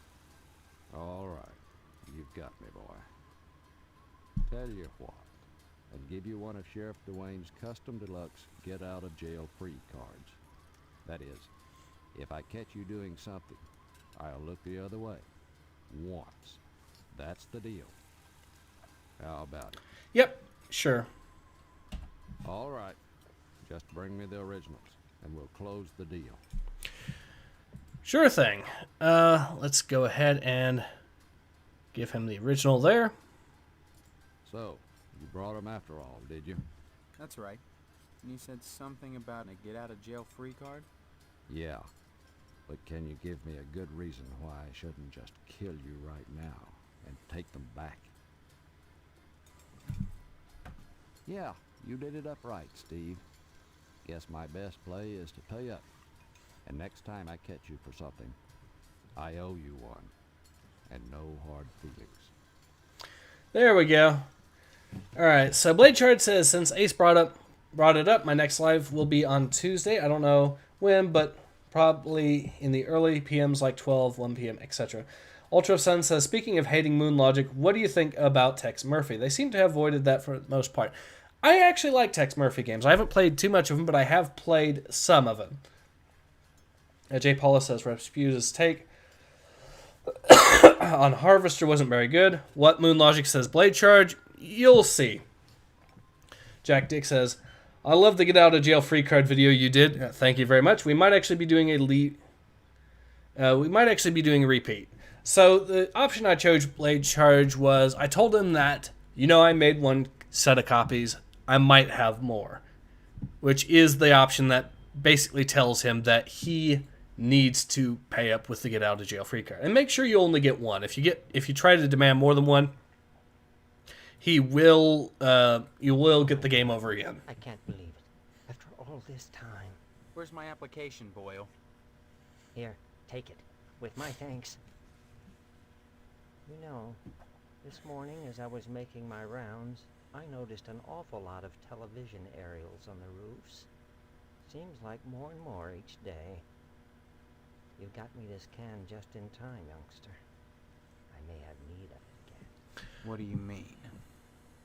All right. You've got me, boy. Tell you what, I'd give you one of Sheriff Dwayne's custom deluxe get-out-of-jail-free cards. That is, if I catch you doing something, I'll look the other way. Once. That's the deal. How about it? Yep, sure. All right. Just bring me the originals, and we'll close the deal. Sure thing. Let's go ahead and give him the original there. So, you brought him after all, did you? That's right. And you said something about a get-out-of-jail-free card? Yeah. But can you give me a good reason why I shouldn't just kill you right now and take them back? Yeah, you did it up right, Steve. Guess my best play is to pay up. And next time I catch you for something, I owe you one. And no hard feelings. There we go. Alright, so Blade Charge says, since Ace brought it up, my next live will be on Tuesday. I don't know when, but probably in the early PMs like 12, 1 p.m., etc. Ultra Sun says, speaking of hating Moon Logic, what do you think about Tex Murphy? They seem to have avoided that for the most part. I actually like Tex Murphy games. I haven't played too much of them, but I have played some of them. Jay Paula says, Rasputin's take on Harvester wasn't very good. What Moon Logic says, Blade Charge, you'll see. Jack Dick says, I love the get out of jail free card video you did. Thank you very much. We might actually be doing a repeat. So the option I chose, Blade Charge, was I told him that, I made one set of copies. I might have more, which is the option that basically tells him that he needs to pay up with the get out of jail free card. And make sure you only get one. If you try to demand more than one, you will get the game over again. I can't believe it. After all this time. Where's my application, Boyle? Here, take it. With my thanks. This morning as I was making my rounds, I noticed an awful lot of television aerials on the roofs. Seems like more and more each day. You got me this can just in time, youngster. I may have need of it again. What do you mean?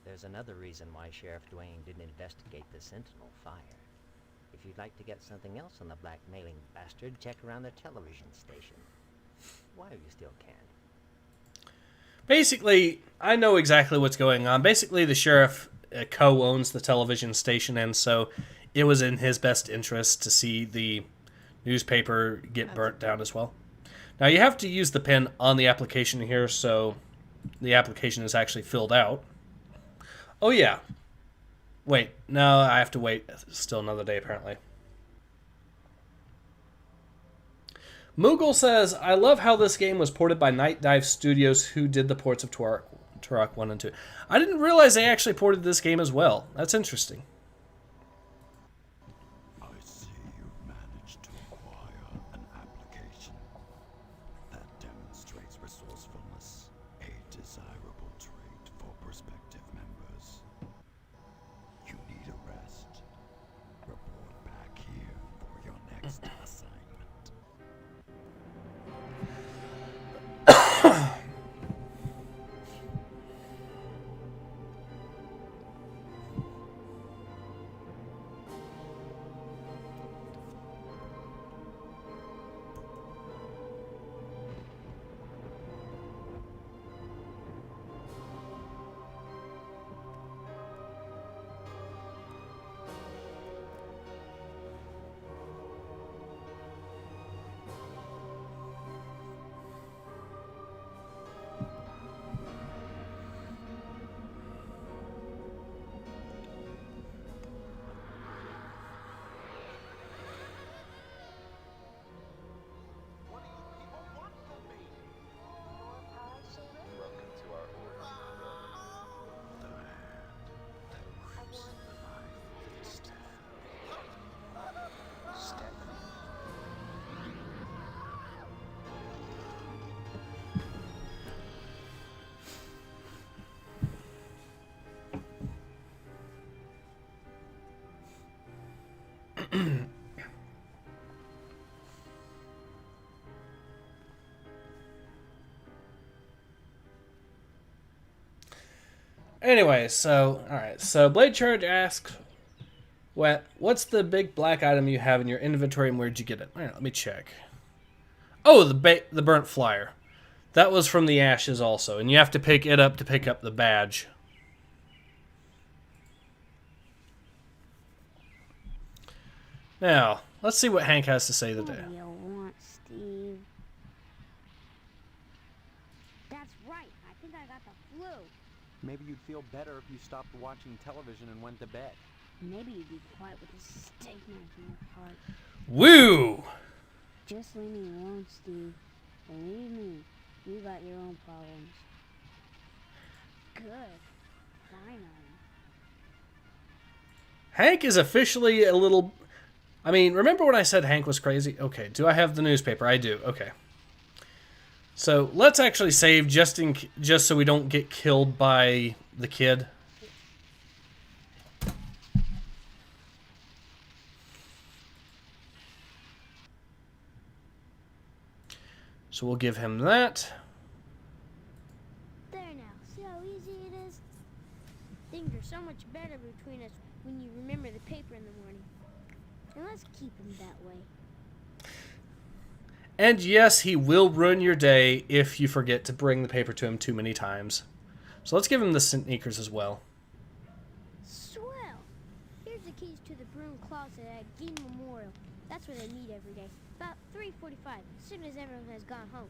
There's another reason why Sheriff Dwayne didn't investigate the Sentinel fire. If you'd like to get something else on the blackmailing bastard, check around the television station. Why are you still canned? Basically, I know exactly what's going on. Basically, the sheriff co-owns the television station, and so it was in his best interest to see the newspaper get burnt down as well. Now, you have to use the pen on the application here, so the application is actually filled out. Oh, yeah. Wait, no, I have to wait still another day, apparently. Moogle says, I love how this game was ported by Night Dive Studios, who did the ports of Turok 1 and 2. I didn't realize they actually ported this game as well. That's interesting. I see you've managed to acquire an application. That demonstrates resourcefulness, a desirable trait for prospective members. You need a rest. Report back here for your next assignment. Anyway, so, alright. So, Blade Charge asks, what's the big black item you have in your inventory and where'd you get it? Alright, let me check. Oh, the burnt flyer. That was from the ashes also, and you have to pick it up to pick up the badge. Now, let's see what Hank has to say today. What do you want, Steve? That's right. I think I got the flu. Maybe you'd feel better if you stopped watching television and went to bed. Maybe you'd be quiet with a steak knife in your heart. Woo! Just leave me alone, Steve. Believe me, you got your own problems. Good. Finally. Hank is officially a little... I mean, remember when I said Hank was crazy? Okay, do I have the newspaper? I do. Okay. So, let's actually save just so we don't get killed by the kid. So we'll give him that. There now. See how easy it is? Things are so much better between us when you remember the paper in the morning. And let's keep him that way. And yes, he will ruin your day if you forget to bring the paper to him too many times. So let's give him the sneakers as well. Swell! Here's the keys to the broom closet at Gein Memorial. That's where they meet every day. About 3:45, as soon as everyone has gone home.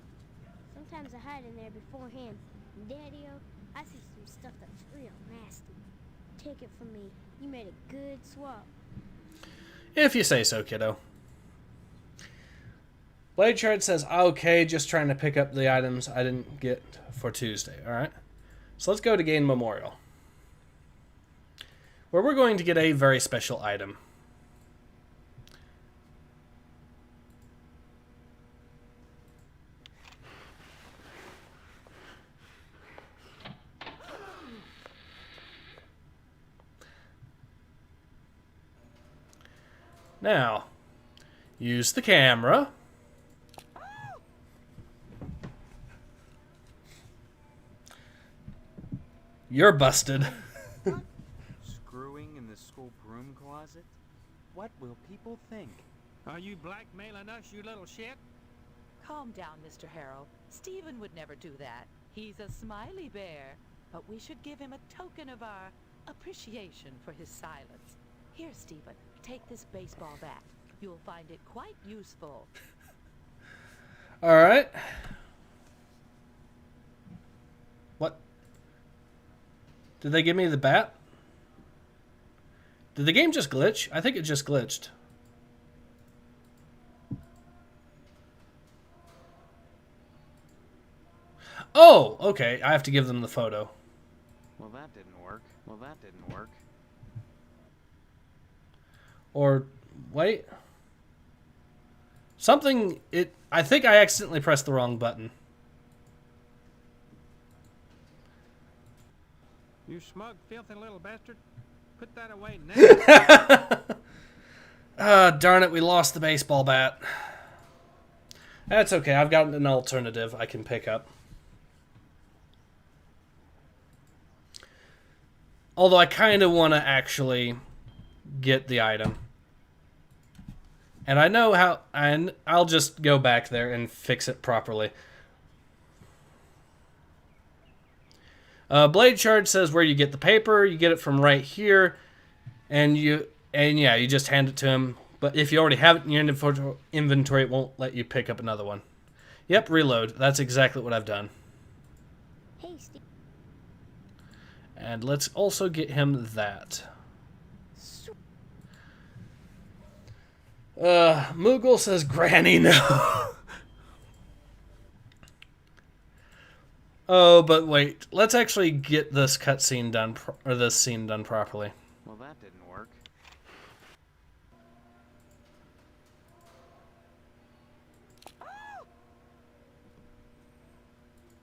Sometimes I hide in there beforehand. And Daddy-o, I see some stuff that's real nasty. Take it from me. You made a good swap. If you say so, kiddo. Blade Shard says, okay, just trying to pick up the items I didn't get for Tuesday. Alright. So let's go to Gein Memorial, where we're going to get a very special item. Now, use the camera. You're busted. Screwing in the school broom closet? What will people think? Are you blackmailing us, you little shit? Calm down, Mr. Harrow. Stephen would never do that. He's a smiley bear. But we should give him a token of our appreciation for his silence. Here, Stephen, take this baseball bat. You'll find it quite useful. All right. What? Did they give me the bat? Did the game just glitch? I think it just glitched. Oh, okay. I have to give them the photo. Well, that didn't work. Well, that didn't work. Or, wait. Something, I think I accidentally pressed the wrong button. You smug, filthy little bastard. Put that away now. Darn it, we lost the baseball bat. That's okay, I've got an alternative I can pick up. Although I kind of want to actually get the item. And I know how, and I'll just go back there and fix it properly. Blade Charge says where you get the paper. You get it from right here. And yeah, you just hand it to him. But if you already have it in your inventory, it won't let you pick up another one. Yep, reload. That's exactly what I've done. Hey, Steve. And let's also get him that. Moogle says Granny no. Oh, but wait. Let's actually get this cutscene done, or this scene done properly. Well, that didn't work.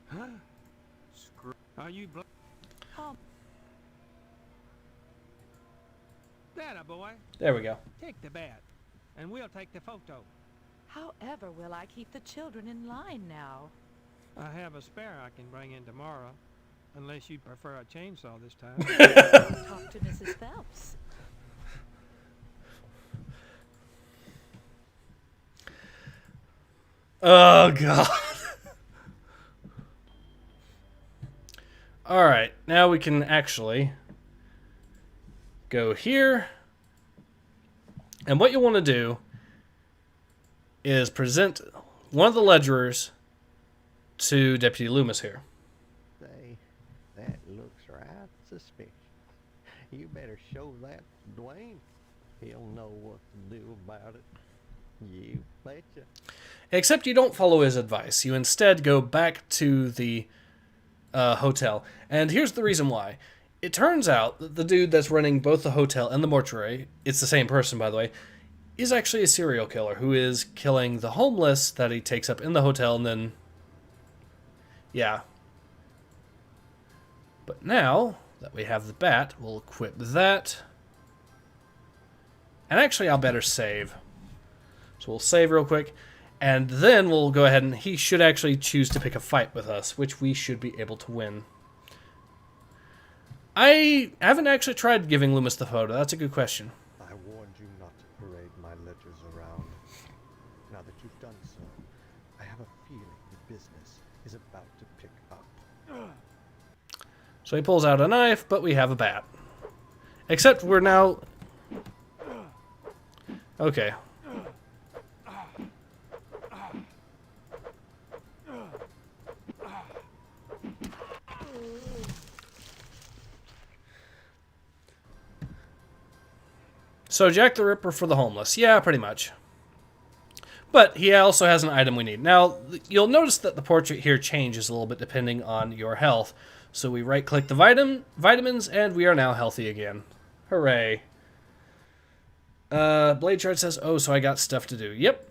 Huh? Screw. Are you That a boy. There we go. Take the bat, and we'll take the photo. However will I keep the children in line now? I have a spare I can bring in tomorrow, unless you'd prefer a chainsaw this time. Talk to Mrs. Phelps. Oh, God. Alright, now we can actually go here. And what you want to do is present one of the ledgerers to Deputy Loomis here. Say, that looks right suspicious. You better show that to Dwayne. He'll know what to do about it. You betcha. Except you don't follow his advice. You instead go back to the hotel. And here's the reason why. It turns out that the dude that's running both the hotel and the mortuary, it's the same person, by the way, is actually a serial killer who is killing the homeless that he takes up in the hotel and then... yeah. But now that we have the bat, we'll equip that. And actually, I'll better save. So we'll save real quick. And then we'll go ahead and he should actually choose to pick a fight with us, which we should be able to win. I haven't actually tried giving Loomis the photo. That's a good question. I warned you not to parade my ledgers around. Now that you've done so, I have a feeling the business is about to pick up. So he pulls out a knife, but we have a bat. Except we're now... okay. So Jack the Ripper for the homeless. Yeah, pretty much. But he also has an item we need. Now, you'll notice that the portrait here changes a little bit depending on your health. So we right-click the vitamins, and we are now healthy again. Hooray. Blade Chart says, oh, so I got stuff to do. Yep.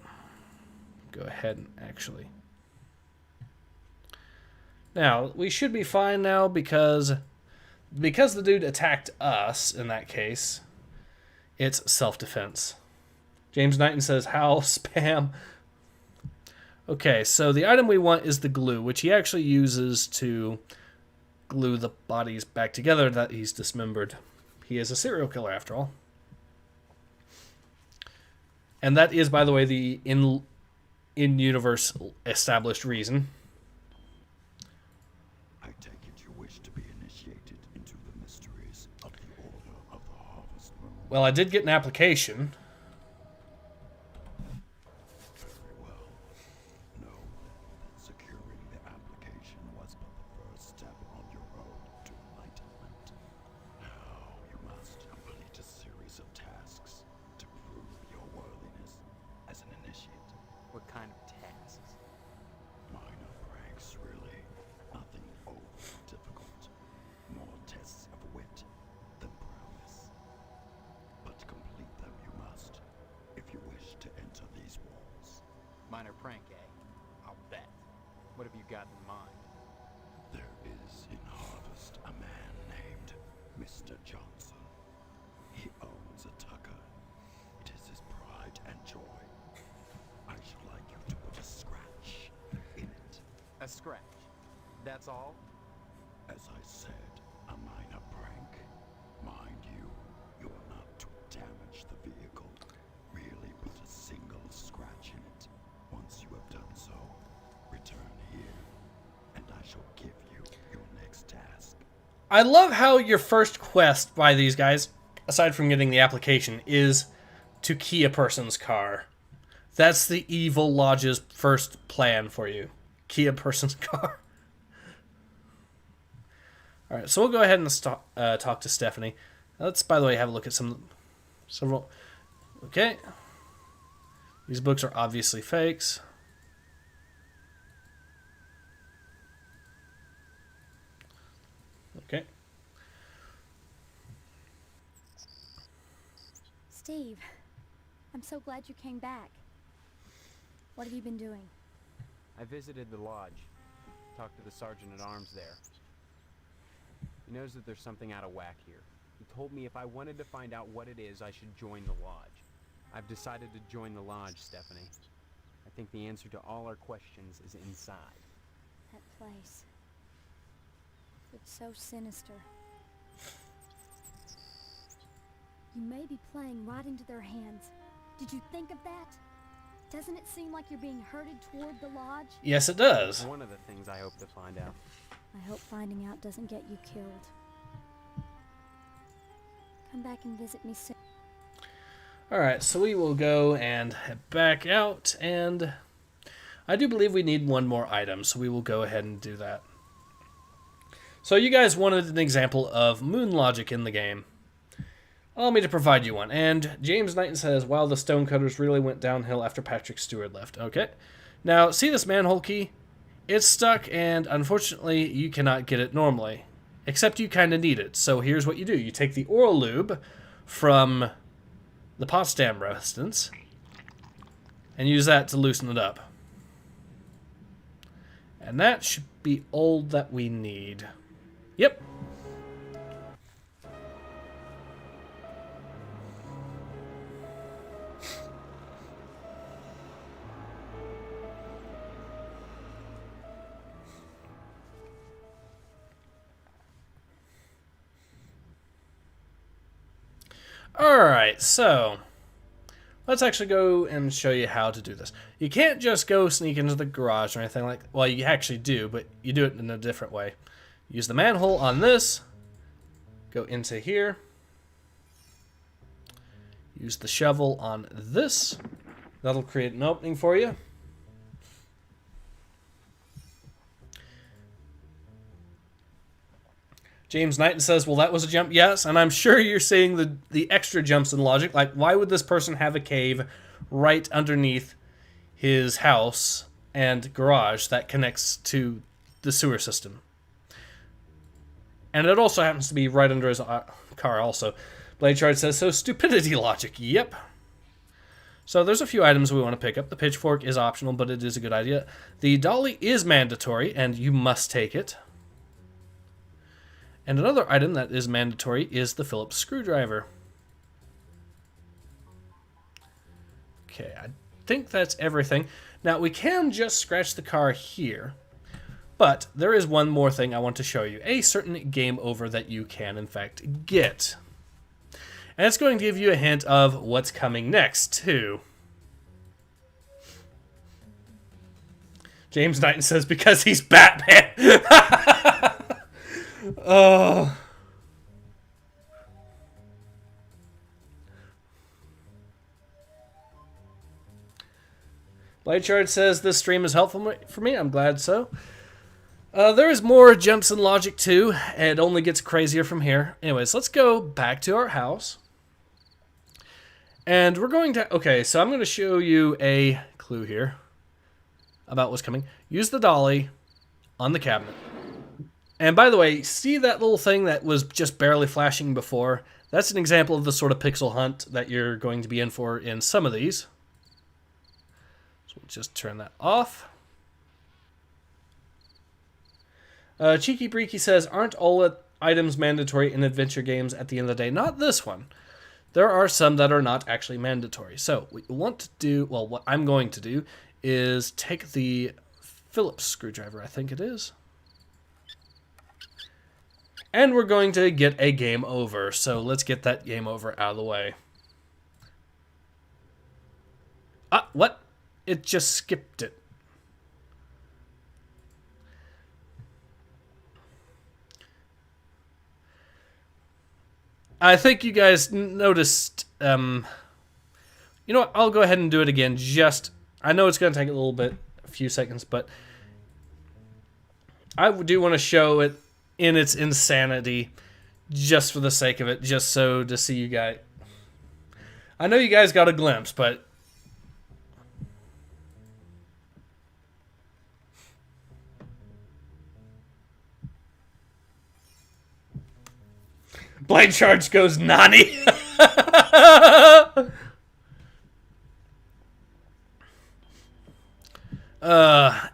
Go ahead and actually... now, we should be fine now because the dude attacked us in that case. It's self-defense. James Knighton says, how spam? Okay, so the item we want is the glue, which he actually uses to glue the bodies back together that he's dismembered. He is a serial killer, after all. And that is, by the way, the in-universe established reason. I take it you wish to be initiated into the mysteries of the Order of the Harvest Moon. Well, I did get an application. Very well. Know that securing the application was but the first step on your road to enlightenment. Now you must complete a series of tasks to prove your worthiness as an initiate. What kind of tasks? Minor pranks, really. Nothing overly difficult. More tests of wit than prowess. But complete them you must, if you wish to enter these walls. Minor prank, eh? I'll bet. What have you got in mind? There is in Harvest a man named Mr. Johnson. He owns a Tucker. It is his pride and joy. I should like you to put a scratch in it. A scratch? That's all? As I said, a minor prank. Mind you, you're not to damage the vehicle. Really put a single scratch in it. Once you have done so, return here, and I shall give you your next task. I love how your first quest by these guys, aside from getting the application, is to key a person's car. That's the evil lodge's first plan for you. Key a person's car. Alright, so we'll go ahead and talk to Stephanie. Let's, by the way, have a look at several... Okay. These books are obviously fakes. Okay. Steve, I'm so glad you came back. What have you been doing? I visited the lodge. Talked to the sergeant-at-arms there. He knows that there's something out of whack here. He told me if I wanted to find out what it is, I should join the lodge. I've decided to join the lodge, Stephanie. I think the answer to all our questions is inside. That place. It's so sinister. You may be playing right into their hands. Did you think of that? Doesn't it seem like you're being herded toward the lodge? Yes, it does. One of the things I hope to find out. I hope finding out doesn't get you killed. Come back and visit me soon. Alright, so we will go and head back out, and I do believe we need one more item, so we will go ahead and do that. So you guys wanted an example of moon logic in the game. Allow me to provide you one. And James Knighton says, wow, the stonecutters really went downhill after Patrick Stewart left. Okay. Now, see this manhole key? It's stuck, and unfortunately, you cannot get it normally. Except you kind of need it. So here's what you do. You take the oil lube from the Potsdam residence and use that to loosen it up. And that should be all that we need. Yep. Alright, so let's actually go and show you how to do this. You can't just go sneak into the garage or anything like that. Well, you actually do, but you do it in a different way. Use the manhole on this. Go into here. Use the shovel on this. That'll create an opening for you. James Knighton says, well, that was a jump. Yes, and I'm sure you're seeing the extra jumps in logic. Like, why would this person have a cave right underneath his house and garage that connects to the sewer system? And it also happens to be right under his car also. Blade Shard says, so stupidity logic. Yep. So there's a few items we want to pick up. The pitchfork is optional, but it is a good idea. The dolly is mandatory, and you must take it. And another item that is mandatory is the Phillips screwdriver. Okay, I think that's everything. Now, we can just scratch the car here, But there is one more thing I want to show you. A certain game over that you can, in fact, get. And it's going to give you a hint of what's coming next, too. James Knighton says, because he's Batman. Oh. Blightshard says, this stream is helpful for me. I'm glad so. There is more jumps in logic, too. It only gets crazier from here. Anyways, let's go back to our house. And we're going to... Okay, so I'm going to show you a clue here about what's coming. Use the dolly on the cabinet. And by the way, see that little thing that was just barely flashing before? That's an example of the sort of pixel hunt that you're going to be in for in some of these. So we'll just turn that off. Cheeky Breeky says, aren't all items mandatory in adventure games at the end of the day? Not this one. There are some that are not actually mandatory. So what you want to do, well, what I'm going to do is take the Phillips screwdriver, I think it is. And we're going to get a game over. So let's get that game over out of the way. Ah, what? It just skipped it. I think you guys noticed, you know what, I'll go ahead and do it again, I know it's going to take a few seconds, but I do want to show it in its insanity, just for the sake of it, just so to see you guys. I know you guys got a glimpse, but... Blind Charge goes Nani.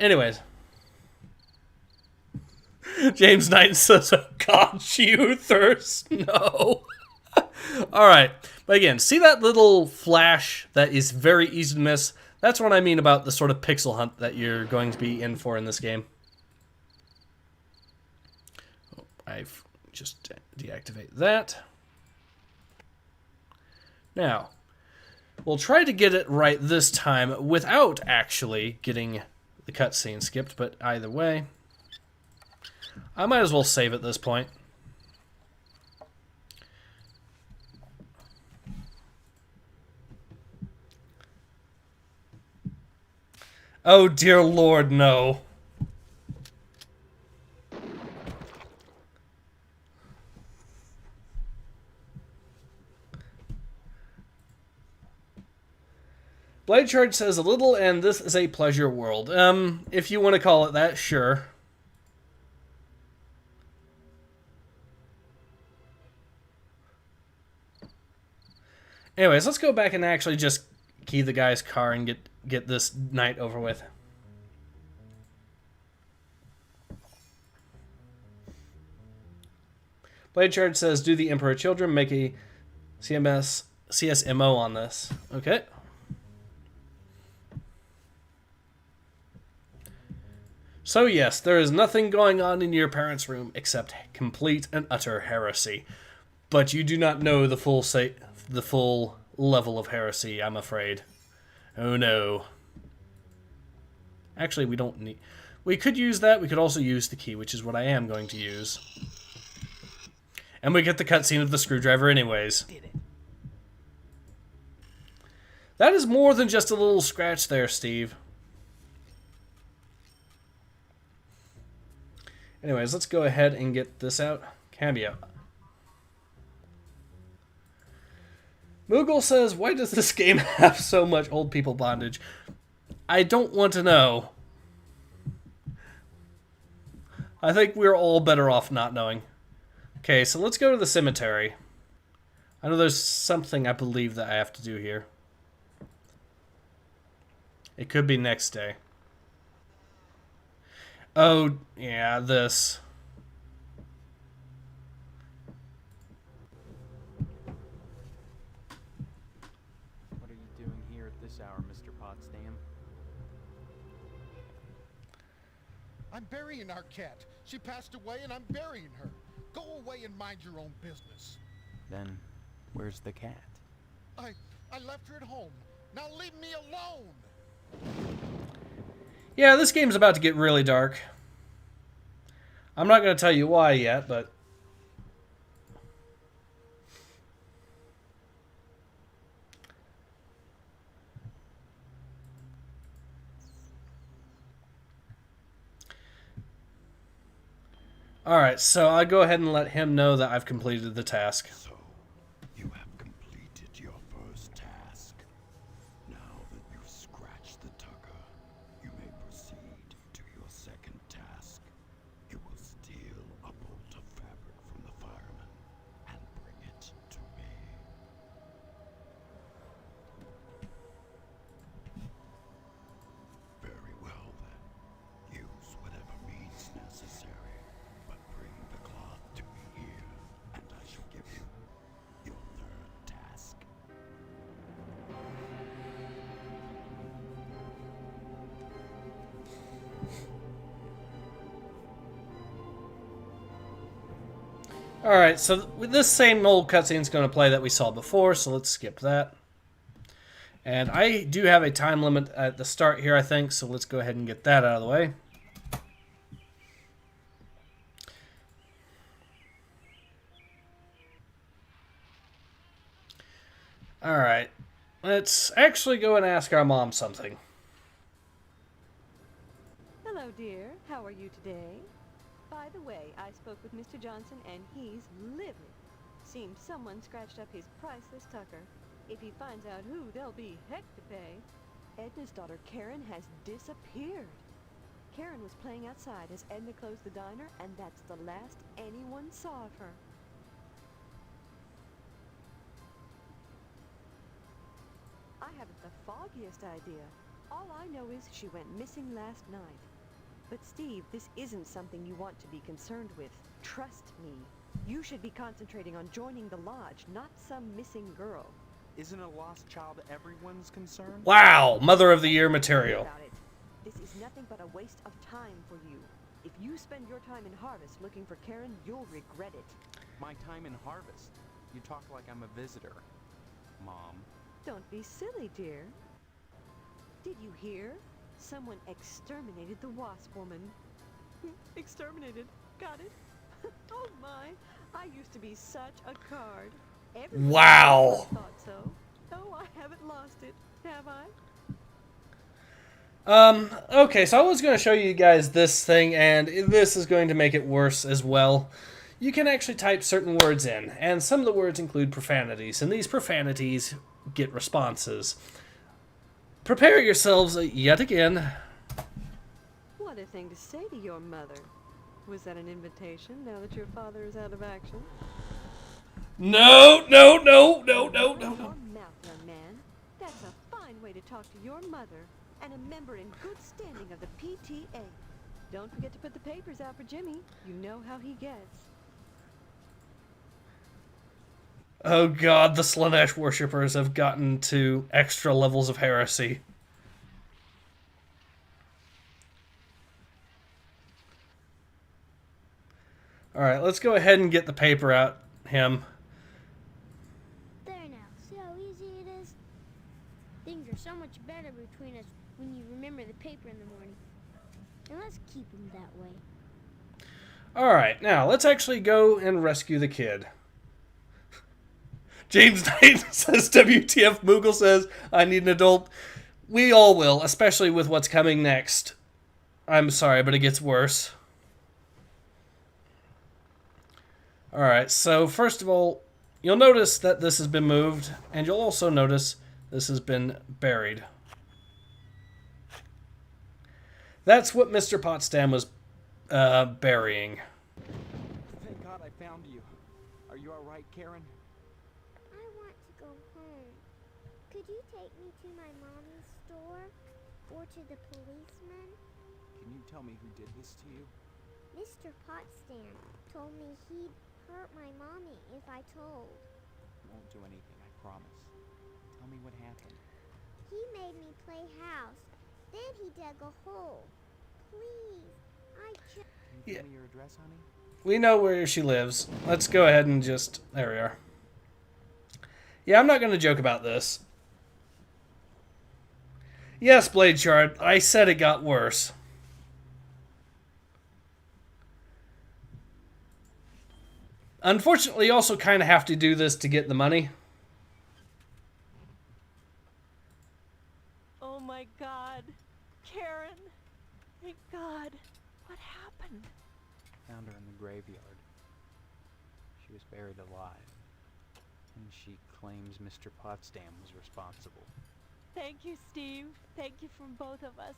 Anyways. James Knight says, oh God, you thirst. No. Alright. But again, see that little flash that is very easy to miss? That's what I mean about the sort of pixel hunt that you're going to be in for in this game. Oh, I've just deactivate that. Now, we'll try to get it right this time without actually getting the cutscene skipped, but either way, I might as well save at this point. Oh dear Lord, no. Blade Charge says a little, and this is a pleasure world. If you want to call it that, sure. Anyways, let's go back and actually just key the guy's car and get this night over with. Blade Charge says, do the Emperor Children make a CSMO on this? Okay. So yes, there is nothing going on in your parents' room except complete and utter heresy. But you do not know the full level of heresy, I'm afraid. Oh no. Actually, we don't need... We could use that. We could also use the key, which is what I am going to use. And we get the cutscene of the screwdriver anyways. That is more than just a little scratch there, Steve. Anyways, let's go ahead and get this out. Cambio. Moogle says, why does this game have so much old people bondage? I don't want to know. I think we're all better off not knowing. Okay, so let's go to the cemetery. I know there's something I believe that I have to do here. It could be next day. Oh, yeah, this. What are you doing here at this hour, Mr. Potsdam? I'm burying our cat. She passed away and I'm burying her. Go away and mind your own business. Then, where's the cat? I left her at home. Now leave me alone! Yeah, this game's about to get really dark. I'm not going to tell you why yet, but... Alright, so I'll go ahead and let him know that I've completed the task. So, you have completed your first task. Now that you've scratched the tucker, you may proceed to your second task. You will steal a bolt of fabric from the fireman and bring it to me. Very well then. Use whatever means necessary. But bring the cloth to me here, and I shall give you your third task. Alright, so this same old cutscene's going to play that we saw before, so let's skip that. And I do have a time limit at the start here, I think, so let's go ahead and get that out of the way. Alright, let's actually go and ask our mom something. Hello, dear. How are you today? By the way, I spoke with Mr. Johnson and he's livid. Seems someone scratched up his priceless tucker. If he finds out who, there'll be heck to pay. Edna's daughter Karen has disappeared. Karen was playing outside as Edna closed the diner, and that's the last anyone saw of her. I haven't the foggiest idea. All I know is she went missing last night. But Steve, this isn't something you want to be concerned with. Trust me. You should be concentrating on joining the lodge, not some missing girl. Isn't a lost child everyone's concern? Wow, Mother of the Year material. This is nothing but a waste of time for you. If you spend your time in Harvest looking for Karen, you'll regret it. My time in Harvest? You talk like I'm a visitor, Mom. Don't be silly, dear. Did you hear? Someone exterminated the wasp woman. Exterminated. Got it? Oh my. I used to be such a card. Everyone Wow. thought so. Oh, I haven't lost it, have I? Okay, so I was going to show you guys this thing, and this is going to make it worse as well. You can actually type certain words in, and some of the words include profanities, and these profanities get responses. Prepare yourselves yet again. What a thing to say to your mother. Was that an invitation now that your father is out of action? No. Your mouth, young man. That's a fine way to talk to your mother, and a member in good standing of the PTA. Don't forget to put the papers out for Jimmy. You know how he gets. Oh god, the Slanesh worshippers have gotten to extra levels of heresy. Alright, let's go ahead and get the paper out, him. There now. See how easy it is? Things are so much better between us when you remember the paper in the morning. And let's keep them that way. Alright, now let's actually go and rescue the kid. James Knight says, WTF Moogle says, I need an adult. We all will, especially with what's coming next. I'm sorry, but it gets worse. Alright, so first of all, you'll notice that this has been moved, and you'll also notice this has been buried. That's what Mr. Potsdam was burying. Thank God I found you. Are you alright, Karen? I want to go home. Could you take me to my mommy's store? Or to the policeman? Can you tell me who did this to you? Mr. Potsdam told me he'd hurt my mommy if I told. I won't do anything, I promise. Tell me what happened. He made me play house. Then he dug a hole. Please, Can you give me your address, honey? We know where she lives. Let's go ahead and just... There we are. Yeah, I'm not going to joke about this. Yes, Blade Shard, I said it got worse. Unfortunately, you also kind of have to do this to get the money. Oh my God. Karen. Thank God. What happened? Found her in the graveyard. She was buried alive. And she claims Mr. Potsdam was responsible. Thank you, Steve. Thank you from both of us.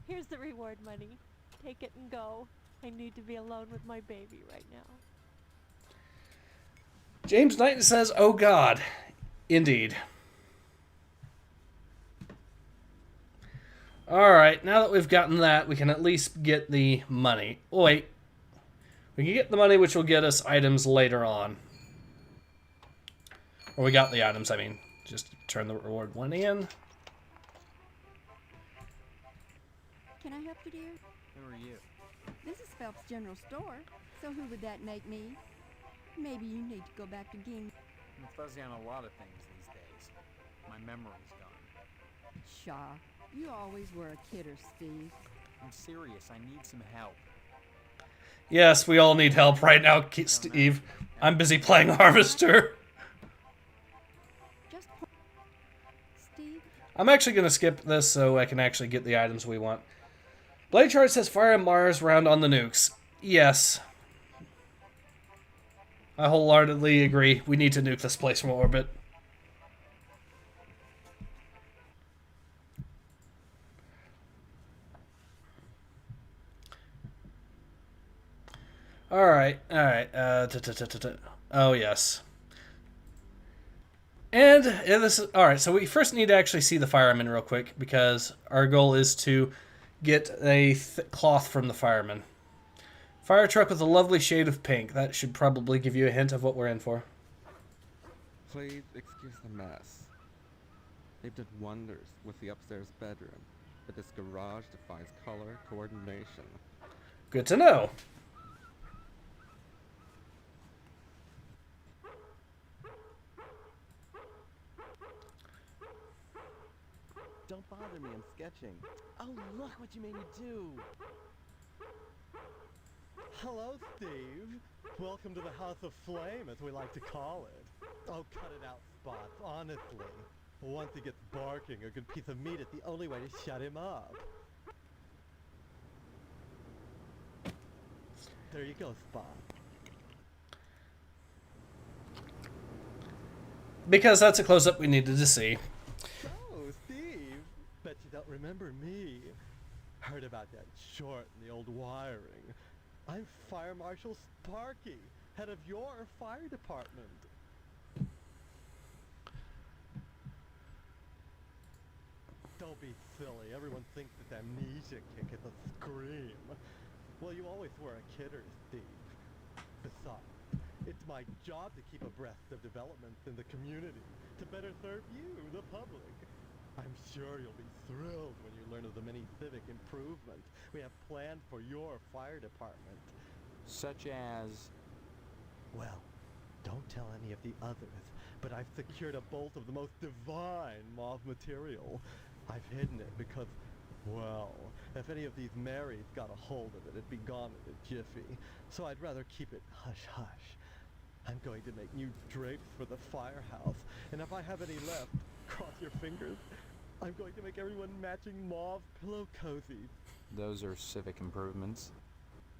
Here's the reward money. Take it and go. I need to be alone with my baby right now. James Knighton says, oh God. Indeed. Alright, now that we've gotten that, we can at least get the money. Oh, wait. We can get the money, which will get us items later on. Or we got the items, I mean. Just turn the reward one in. Can I help you, dear? Who are you? This is Phelps General Store, so who would that make me? Maybe you need to go back to Ging. I'm fuzzy on a lot of things these days. My memory's gone. Shaw, you always were a kidder, Steve. I'm serious. I need some help. Yes, we all need help right now, Steve. I'm busy playing Harvester. Steve? I'm actually going to skip this so I can actually get the items we want. Blade Chart says fire Mars round on the nukes. Yes. I wholeheartedly agree. We need to nuke this place from orbit. Alright. Oh, yes. And this is... Alright, so we first need to actually see the fireman real quick, because our goal is to get a cloth from the fireman. Fire truck with a lovely shade of pink. That should probably give you a hint of what we're in for. Please excuse the mess. They've done wonders with the upstairs bedroom, but this garage defies color coordination. Good to know. Don't bother me, I'm sketching. Oh, look what you made me do! Hello, Steve. Welcome to the House of Flame, as we like to call it. Oh, cut it out, Spots, honestly. Once he gets barking, a good piece of meat is the only way to shut him up. There you go, Spot. Because that's a close-up we needed to see. Oh, Steve. Bet you don't remember me. Heard about that short in the old wiring. I'm Fire Marshal Sparky, head of your fire department. Don't be silly. Everyone thinks that amnesia kick is a scream. Well, you always were a kidder, Steve. Besides, it's my job to keep abreast of developments in the community, to better serve you, the public. I'm sure you'll be thrilled when you learn of the many civic improvements we have planned for your fire department. Such as... Well, don't tell any of the others, but I've secured a bolt of the most divine mauve material. I've hidden it because, well, if any of these Marys got a hold of it, it'd be gone in a jiffy. So I'd rather keep it hush-hush. I'm going to make new drapes for the firehouse, and if I have any left, cross your fingers, I'm going to make everyone matching mauve pillow cozies. Those are civic improvements.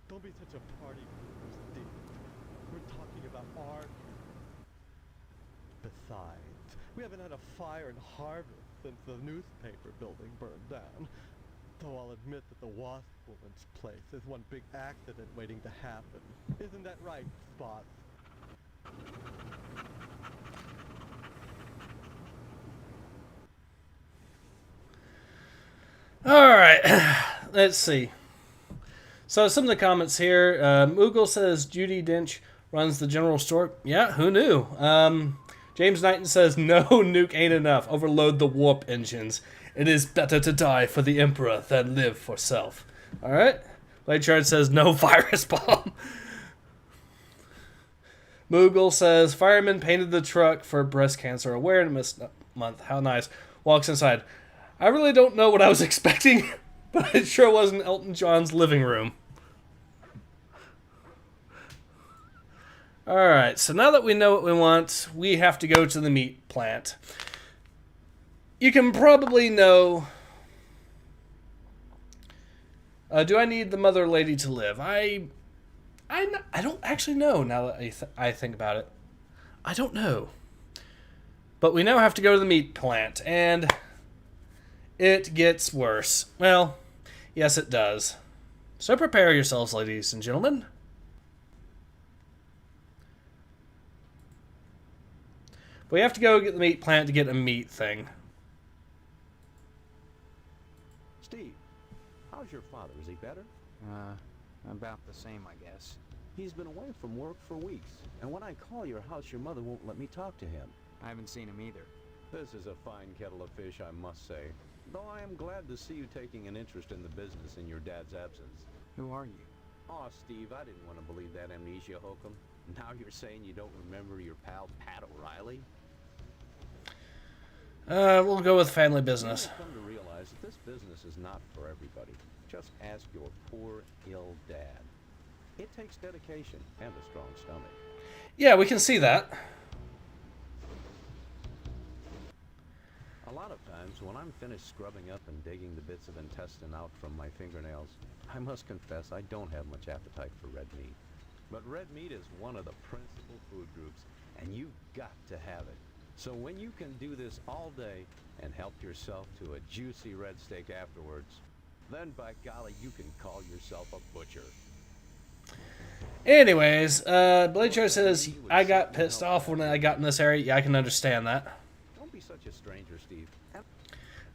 Don't be such a party pooper, Steve. We're talking about art. Besides, we haven't had a fire in Harvest since the newspaper building burned down. Though I'll admit that the Wasp Woman's place is one big accident waiting to happen. Isn't that right, Spots? Alright, let's see. So some of the comments here. Moogle says Judi Dench runs the general store. Yeah, who knew? James Knighton says, no, nuke ain't enough. Overload the warp engines. It is better to die for the Emperor than live for self. Alright. Blade Charge says no virus bomb. Moogle says fireman painted the truck for breast cancer awareness month. How nice. Walks inside. I really don't know what I was expecting, but it sure wasn't Elton John's living room. Alright, so now that we know what we want, we have to go to the meat plant. You can probably know... do I need the mother lady to live? I don't actually know now that I think about it. I don't know. But we now have to go to the meat plant, and it gets worse. Well, yes it does. So prepare yourselves, ladies and gentlemen. We have to go get the meat plant to get a meat thing. Steve, how's your father? Is he better? About the same, I guess. He's been away from work for weeks, and when I call your house, your mother won't let me talk to him. I haven't seen him either. This is a fine kettle of fish, I must say. Though I am glad to see you taking an interest in the business in your dad's absence. Who are you? Aw, Steve, I didn't want to believe that amnesia hokum. Now you're saying you don't remember your pal Pat O'Reilly? We'll go with family business. You've come to realize that this business is not for everybody. Just ask your poor, ill dad. It takes dedication and a strong stomach. Yeah, we can see that. A lot of times, when I'm finished scrubbing up and digging the bits of intestine out from my fingernails, I must confess I don't have much appetite for red meat. But red meat is one of the principal food groups, and you've got to have it. So when you can do this all day and help yourself to a juicy red steak afterwards, then by golly, you can call yourself a butcher. Anyways, Blade Charge says, I got pissed off when I got in this area. Yeah, I can understand that. Don't be such a stranger, Steve.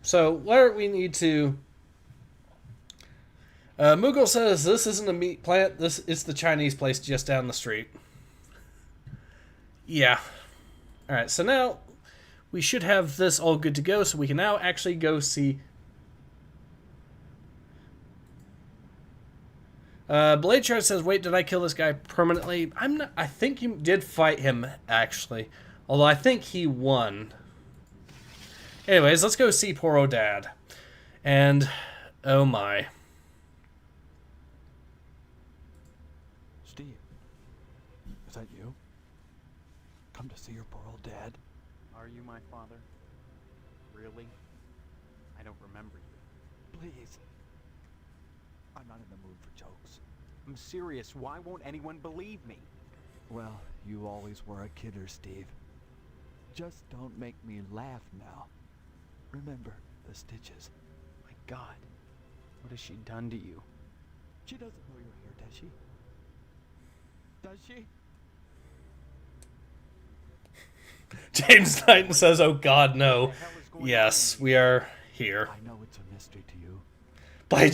So, where we need to... Moogle says, this isn't a meat plant. This is the Chinese place just down the street. Yeah. Alright, so now we should have this all good to go, so we can now actually go see... Blade Charge says, wait, did I kill this guy permanently? I think you did fight him, actually. Although I think he won. Anyways, let's go see poor old dad. And, oh my. Steve, is that you? Come to see your poor old dad? Are you my father? Really? I don't remember you. Please. I'm not in the mood for jokes. I'm serious. Why won't anyone believe me? Well, you always were a kidder, Steve. Just don't make me laugh now. Remember the stitches. My God. What has she done to you? She doesn't know you're here, does she? Does she? James Knighton says, oh God, no. Yes, we are here. I know it's a mystery to you. By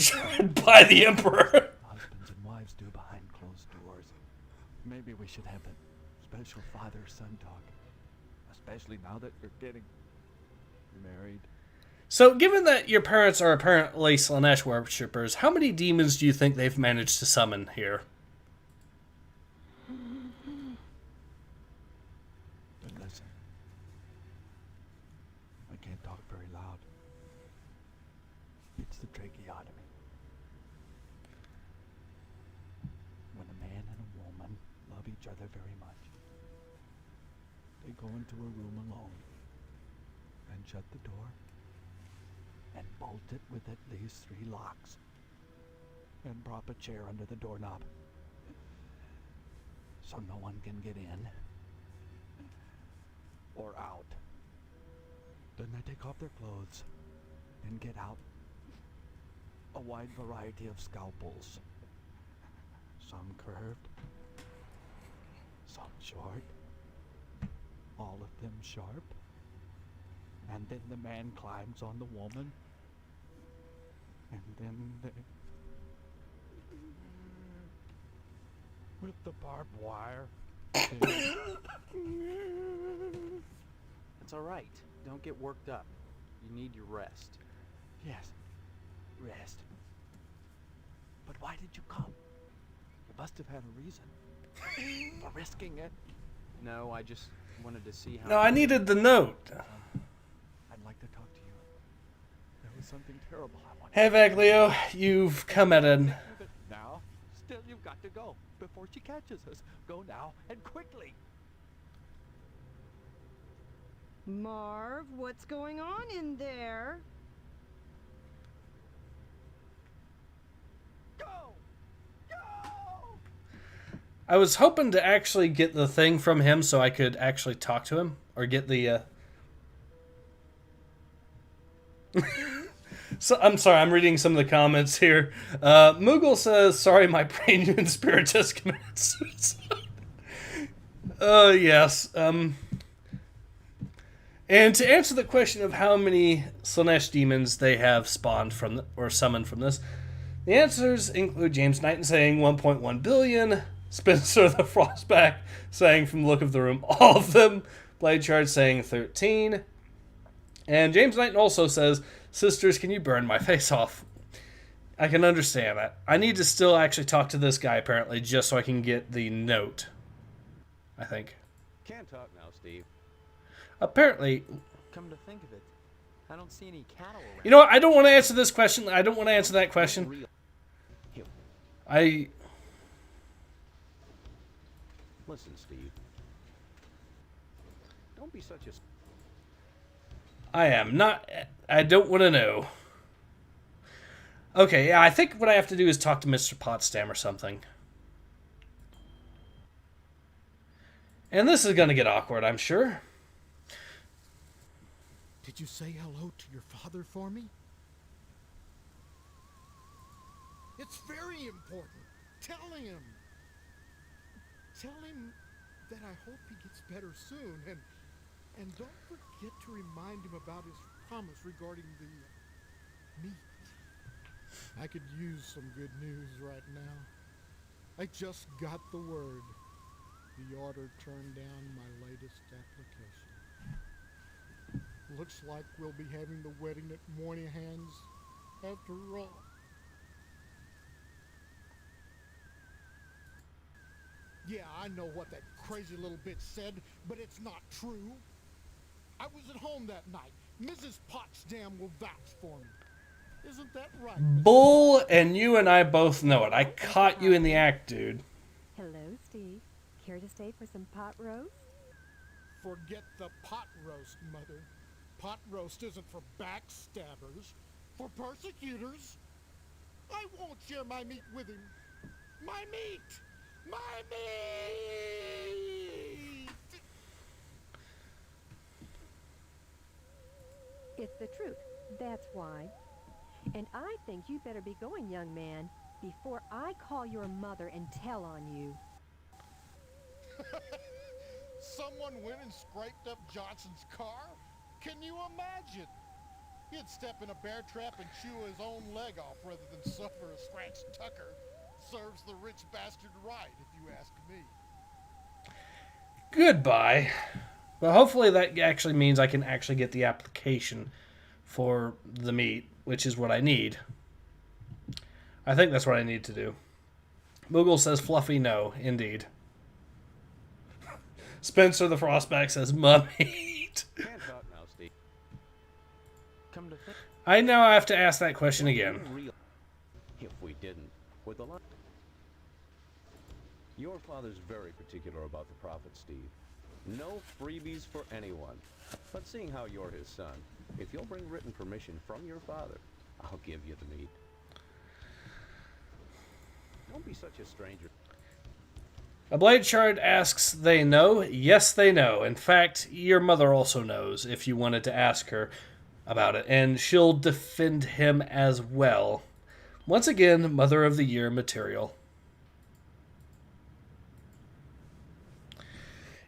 the Emperor. Husbands and wives do behind closed doors. Maybe we should have that special father-son talk. Especially now that you're getting married. So, given that your parents are apparently Slanesh worshippers, how many demons do you think they've managed to summon here? But listen. I can't talk very loud. It's the tracheotomy. When a man and a woman love each other very much, they go into a room alone and shut the door and bolt it with at least 3 locks and prop a chair under the doorknob so no one can get in or out. Then they take off their clothes and get out a wide variety of scalpels. Some curved, some short, all of them sharp. And then the man climbs on the woman. And then they... with the barbed wire. It's all right. Don't get worked up. You need your rest. Yes. Rest. But why did you come? You must have had a reason for risking it. No, I just wanted to see how... No, I needed the note. I'd like to talk to you. There was something terrible I wanted. Hey, Vaglio, you've come at an... Now, still you've got to go before she catches us. Go now and quickly. Marv, what's going on in there? I was hoping to actually get the thing from him so I could actually talk to him. Or get the... So, I'm sorry, I'm reading some of the comments here. Moogle says, sorry, my brain and spirit just committed suicide. Yes. And to answer the question of how many Slanesh demons they have spawned from, or summoned from this, the answers include James Knighton saying 1.1 billion, Spencer the Frostback saying from the look of the room, all of them, Blade Charge saying 13, and James Knighton also says, sisters, can you burn my face off? I can understand that. I need to still actually talk to this guy, apparently, just so I can get the note. I think. Can't talk now, Steve. Apparently. Come to think of it, I don't see any cattle around. You know what? I don't want to answer this question. I don't want to answer that question. Listen, Steve. Don't be such a... I am not... I don't want to know. Okay, yeah, I think what I have to do is talk to Mr. Potsdam or something. And this is going to get awkward, I'm sure. Did you say hello to your father for me? It's very important. Tell him. Tell him that I hope he gets better soon, and don't forget to remind him about his promise regarding the meat. I could use some good news right now. I just got the word. The order turned down my latest application. Looks like we'll be having the wedding at Moynihan's after all. Yeah, I know what that crazy little bitch said, but it's not true. I was at home that night. Mrs. Potsdam will vouch for me. Isn't that right? Bull, and you and I both know it. I caught you in the act, dude. Hello, Steve. Care to stay for some pot roast? Forget the pot roast, Mother. Pot roast isn't for backstabbers, for persecutors. I won't share my meat with him. My meat! My meat! It's the truth. That's why. And I think you better be going, young man, before I call your mother and tell on you. Someone went and scraped up Johnson's car? Can you imagine? He'd step in a bear trap and chew his own leg off rather than suffer a scratched tucker. Serves the rich bastard right, if you ask me. Goodbye. Well, hopefully that actually means I can actually get the application for the meat, which is what I need. I think that's what I need to do. Moogle says fluffy no, indeed. Spencer the Frostback says mummy. Can't talk now, Steve. Come to think. I now have to ask that question again. If we didn't, with the line. Your father's very particular about the profit, Steve. No freebies for anyone. But seeing how you're his son, if you'll bring written permission from your father, I'll give you the meat. Don't be such a stranger. A Blade Shard asks, they know? Yes, they know. In fact, your mother also knows, if you wanted to ask her about it. And she'll defend him as well. Once again, Mother of the Year material.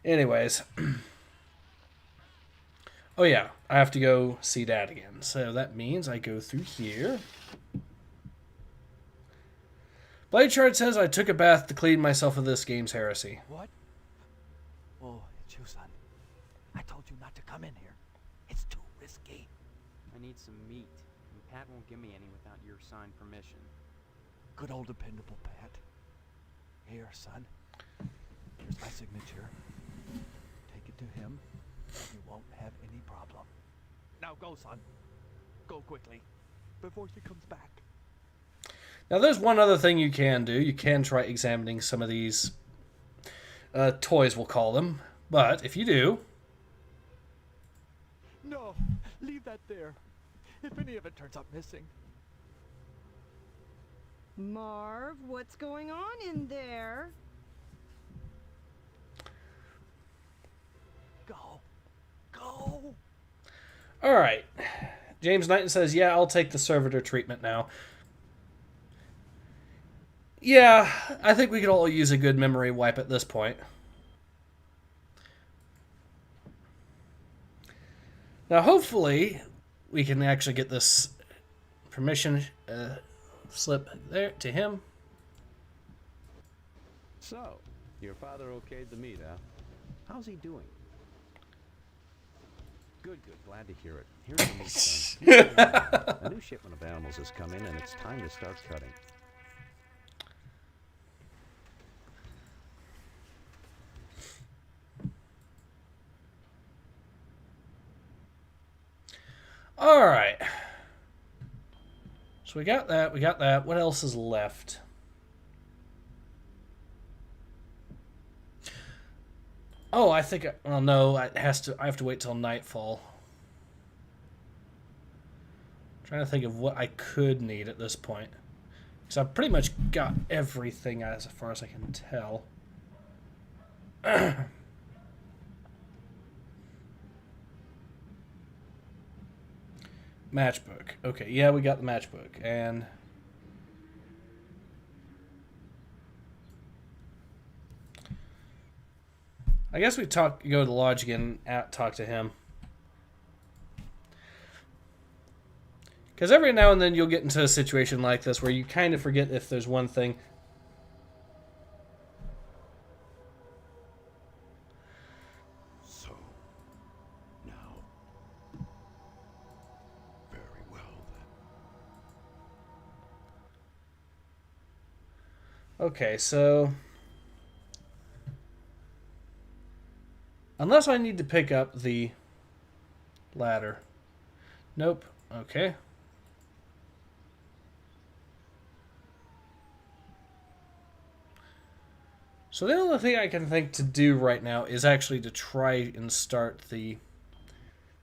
Anyways. Oh yeah, I have to go see Dad again. So that means I go through here. Blade Shard says I took a bath to clean myself of this game's heresy. What? Oh, it's you, son. I told you not to come in here. It's too risky. I need some meat, and Pat won't give me any without your signed permission. Good old dependable Pat. Here, son. Here's my signature. Take it to him. You won't have any problem. Now go, son. Go quickly, before she comes back. Now, there's one other thing you can do. You can try examining some of these toys, we'll call them. But if you do... No, leave that there. If any of it turns up missing. Marv, what's going on in there? Go. Go. All right. James Knighton says, yeah, I'll take the servitor treatment now. Yeah, I think we could all use a good memory wipe at this point. Now, hopefully, we can actually get this permission slip there to him. So, your father okayed the meet, huh? How's he doing? Good, good. Glad to hear it. Here's the meat, son. A new shipment of animals has come in, and it's time to start cutting. All right. So we got that. We got that. What else is left? Oh, I think. Well, no. I have to wait till nightfall. I'm trying to think of what I could need at this point, because I've pretty much got everything as far as I can tell. Matchbook. Okay, yeah, we got the matchbook. And I guess we go to the lodge again and talk to him. Because every now and then you'll get into a situation like this where you kind of forget if there's one thing. So, now, very well then. Okay, so unless I need to pick up the ladder. Nope. Okay. So the only thing I can think to do right now is actually to try and start the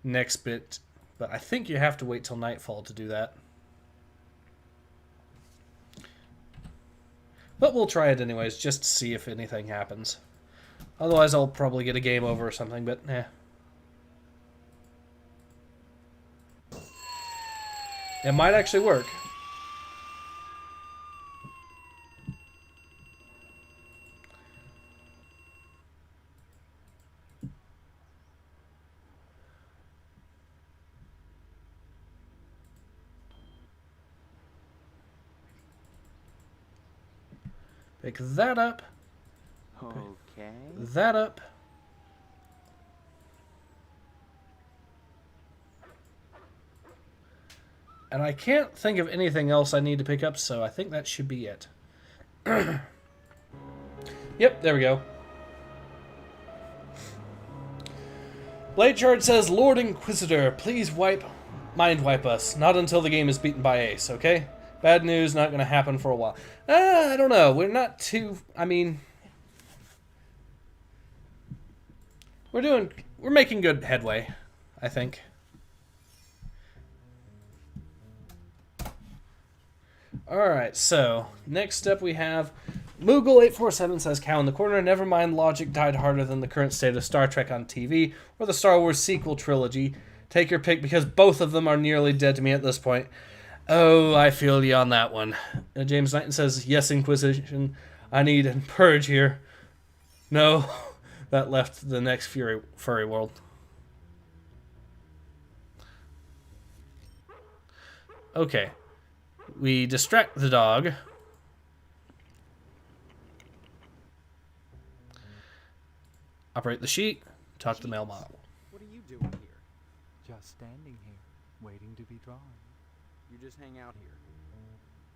next bit. But I think you have to wait till nightfall to do that. But we'll try it anyways, just to see if anything happens. Otherwise, I'll probably get a game over or something, but eh. It might actually work. Pick that up. Okay. That up. And I can't think of anything else I need to pick up, so I think that should be it. Yep, there we go. Blade Charge says, Lord Inquisitor, please mind wipe us. Not until the game is beaten by Ace, okay? Bad news, not going to happen for a while. I don't know. We're not too... I mean... We're making good headway, I think. Alright, so, next up we have... Moogle847 says, Cow in the corner, never mind logic died harder than the current state of Star Trek on TV, or the Star Wars sequel trilogy. Take your pick, because both of them are nearly dead to me at this point. Oh, I feel you on that one. James Knighton says, yes, Inquisition, I need a purge here. No, that left the next furry world. Okay. We distract the dog. Operate the sheet. Talk to the male model. What are you doing here? Just standing here, waiting to be drawn. You just hang out here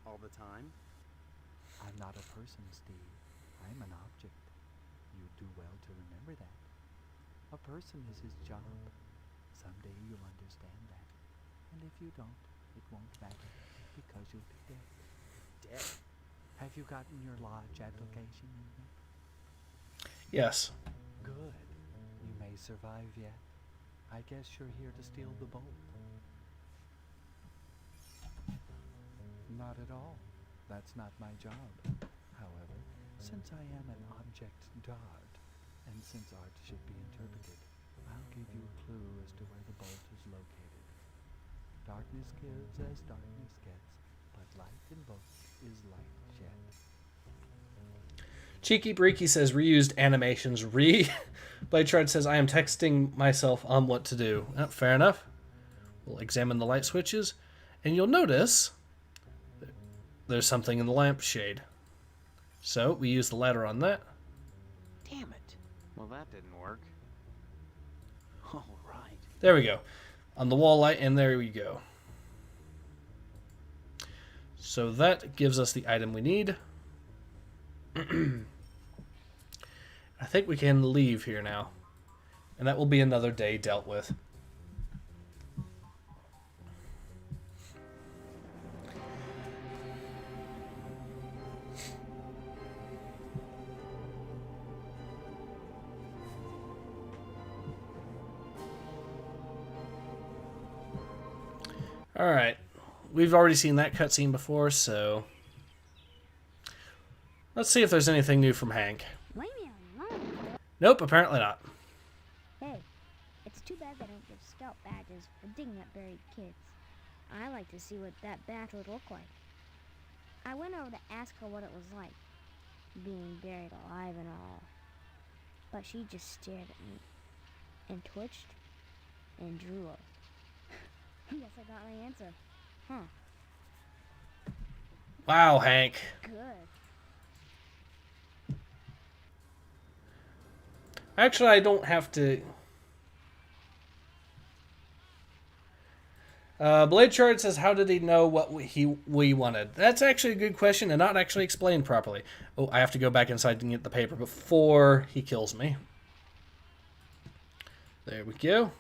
all the time? I'm not a person, Steve. I'm an object. You do well to remember that. A person is his job. Someday you'll understand that. And if you don't, it won't matter, because you'll be dead. Dead? Have you gotten your lodge application in yet? Yes. Good. You may survive yet. I guess you're here to steal the bolt. Not at all. That's not my job. However, since I am an object d'art, and since art should be interpreted, I'll give you a clue as to where the bolt is located. Darkness gives as darkness gets, but light invoked is light shed. Cheeky Breaky says reused animations. Blade says I am texting myself on what to do. Fair enough. We'll examine the light switches, and you'll notice there's something in the lampshade. So we use the ladder on that. Damn it. Well, that didn't work. All right. There we go. On the wall light, and there we go. So that gives us the item we need. I think we can leave here now. And that will be another day dealt with. Alright. We've already seen that cutscene before, so let's see if there's anything new from Hank. Leave me alone. Nope, apparently not. Hey, it's too bad they don't give scout badges for digging up buried kids. I like to see what that badge would look like. I went over to ask her what it was like, being buried alive and all. But she just stared at me, and twitched, and drooled. Guess I got my answer. Huh. Wow, Hank. Good. Actually, I don't have to. Blade Shard says, how did he know what we wanted? That's actually a good question and not actually explained properly. Oh, I have to go back inside and get the paper before he kills me. There we go.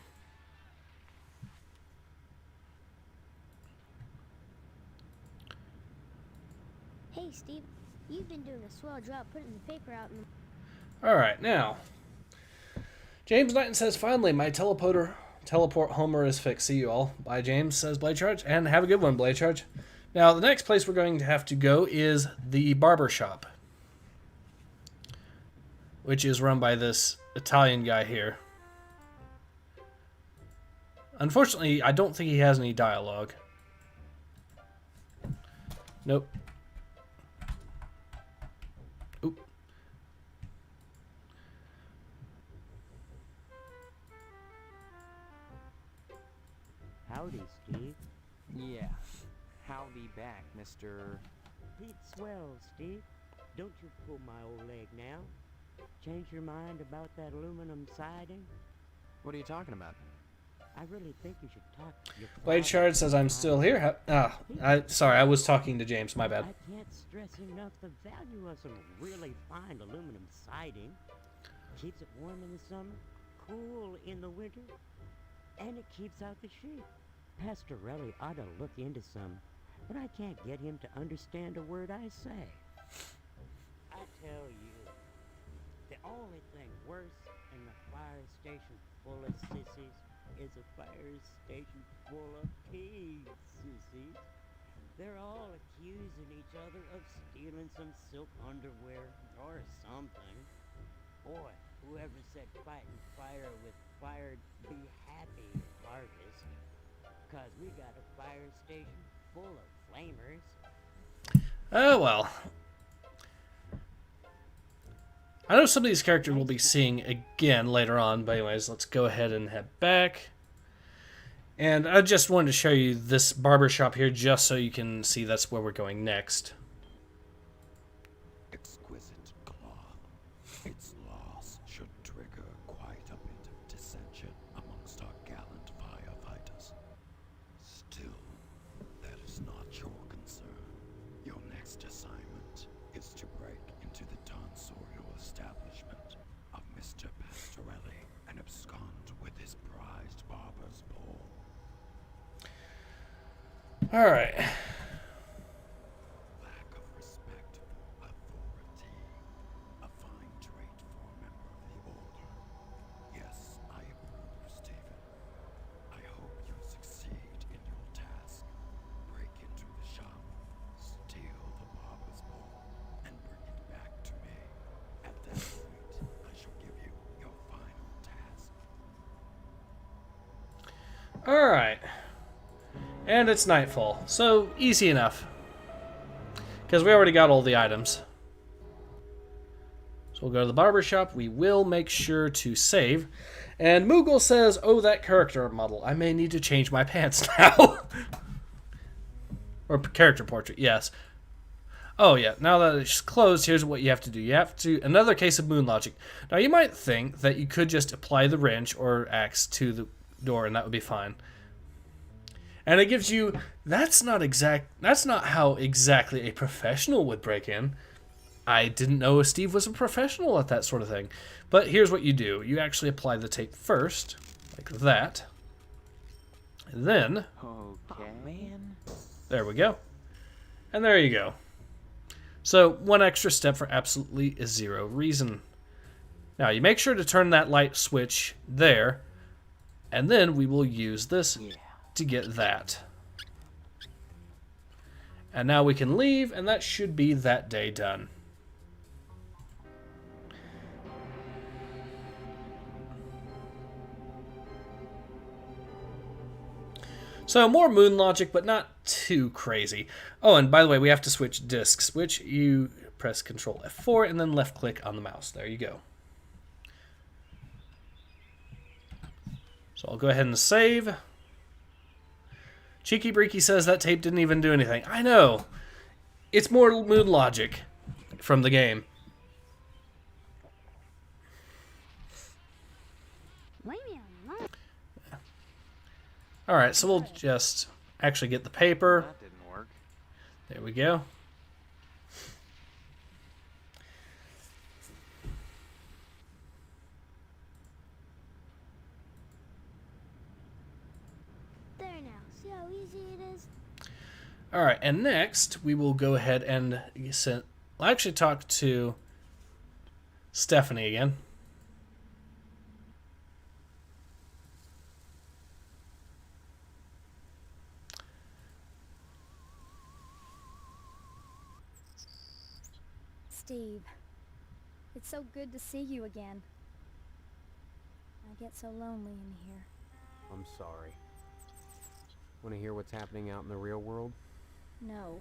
Hey, Steve, you've been doing a swell job putting the paper out in the... Alright, now. James Knighton says, finally, my teleport Homer is fixed. See you all. Bye, James, says Blade Charge. And have a good one, Blade Charge. Now, the next place we're going to have to go is the barber shop, which is run by this Italian guy here. Unfortunately, I don't think he has any dialogue. Nope. Oop. Howdy, Steve. Yeah. Howdy back, Mr. Pete swell, Steve. Don't you pull my old leg now. Change your mind about that aluminum siding? What are you talking about? I really think you should talk to your Blade Shard says I'm still here. Sorry, I was talking to James. My bad. I can't stress enough the value of some really fine aluminum siding. Keeps it warm in the summer, cool in the winter, and it keeps out the sheep. Pastorelli ought to look into some, but I can't get him to understand a word I say. I tell you, the only thing worse than a fire station full of sissies is a fire station full of pigs, sissies. They're all accusing each other of stealing some silk underwear or something. Boy, whoever said fighting fire with fire'd be happy, Harvest. 'Cause we got a fire station full of flamers. Oh, well. I know some of these characters we'll be seeing again later on, but anyways, let's go ahead and head back. And I just wanted to show you this barbershop here just so you can see that's where we're going next. Exquisite cloth. Its loss should trigger quite a bit of dissension amongst our gallant firefighters. Still, that is not your concern. Your next assignment All right. Lack of respect for authority. A fine trait for a member of the Order. Yes, I approve, Stephen. I hope you succeed in your task. Break into the shop, steal the barber's ball, and bring it back to me. At that point, I shall give you your final task. All right. And it's nightfall, so easy enough. Because we already got all the items. So we'll go to the barber shop. We will make sure to save. And Moogle says, oh, that character model. I may need to change my pants now. Or character portrait, yes. Oh, yeah. Now that it's closed, here's what you have to do. You have to... Another case of moon logic. Now, you might think that you could just apply the wrench or axe to the door, and that would be fine. And it gives you... That's not how exactly a professional would break in. I didn't know Steve was a professional at that sort of thing. But here's what you do. You actually apply the tape first, like that. And then... Okay. Man. There we go. And there you go. So, one extra step for absolutely zero reason. Now, you make sure to turn that light switch there. And then we will use this to get that. And now we can leave, and that should be that day done. So more moon logic, but not too crazy. Oh, and by the way, we have to switch discs, which you press Control F4 and then left click on the mouse. There you go. So I'll go ahead and save. Cheeky Breaky says that tape didn't even do anything. I know. It's more moon logic from the game. Alright, so we'll just actually get the paper. That didn't work. There we go. There now. See how easy it is? Alright, and next we will go ahead and I'll actually talk to Stephanie again. Steve, it's so good to see you again. I get so lonely in here. I'm sorry. Want to hear what's happening out in the real world? No.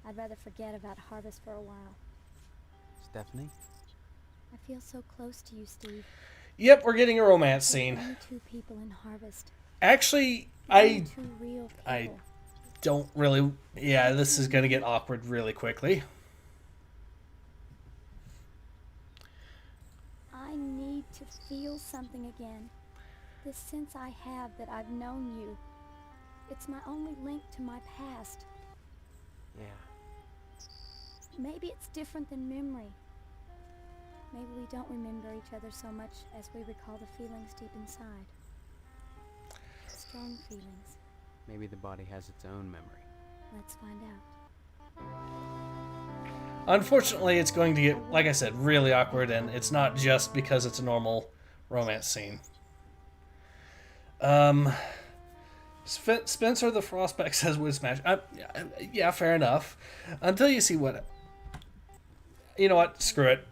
I'd rather forget about Harvest for a while. Stephanie? I feel so close to you, Steve. Yep, we're getting a romance scene. There's only 2 people in Harvest. Actually, Only 2 real people. I don't really... Yeah, this is going to get awkward really quickly. I need to feel something again. This sense I have that I've known you. It's my only link to my past. Yeah. Maybe it's different than memory. Maybe we don't remember each other so much as we recall the feelings deep inside. Strong feelings. Maybe the body has its own memory. Let's find out. Unfortunately, it's going to get, like I said, really awkward, and it's not just because it's a normal romance scene. Spencer the Frostback says would smash. Yeah, fair enough. Until you see what... You know what? Screw it.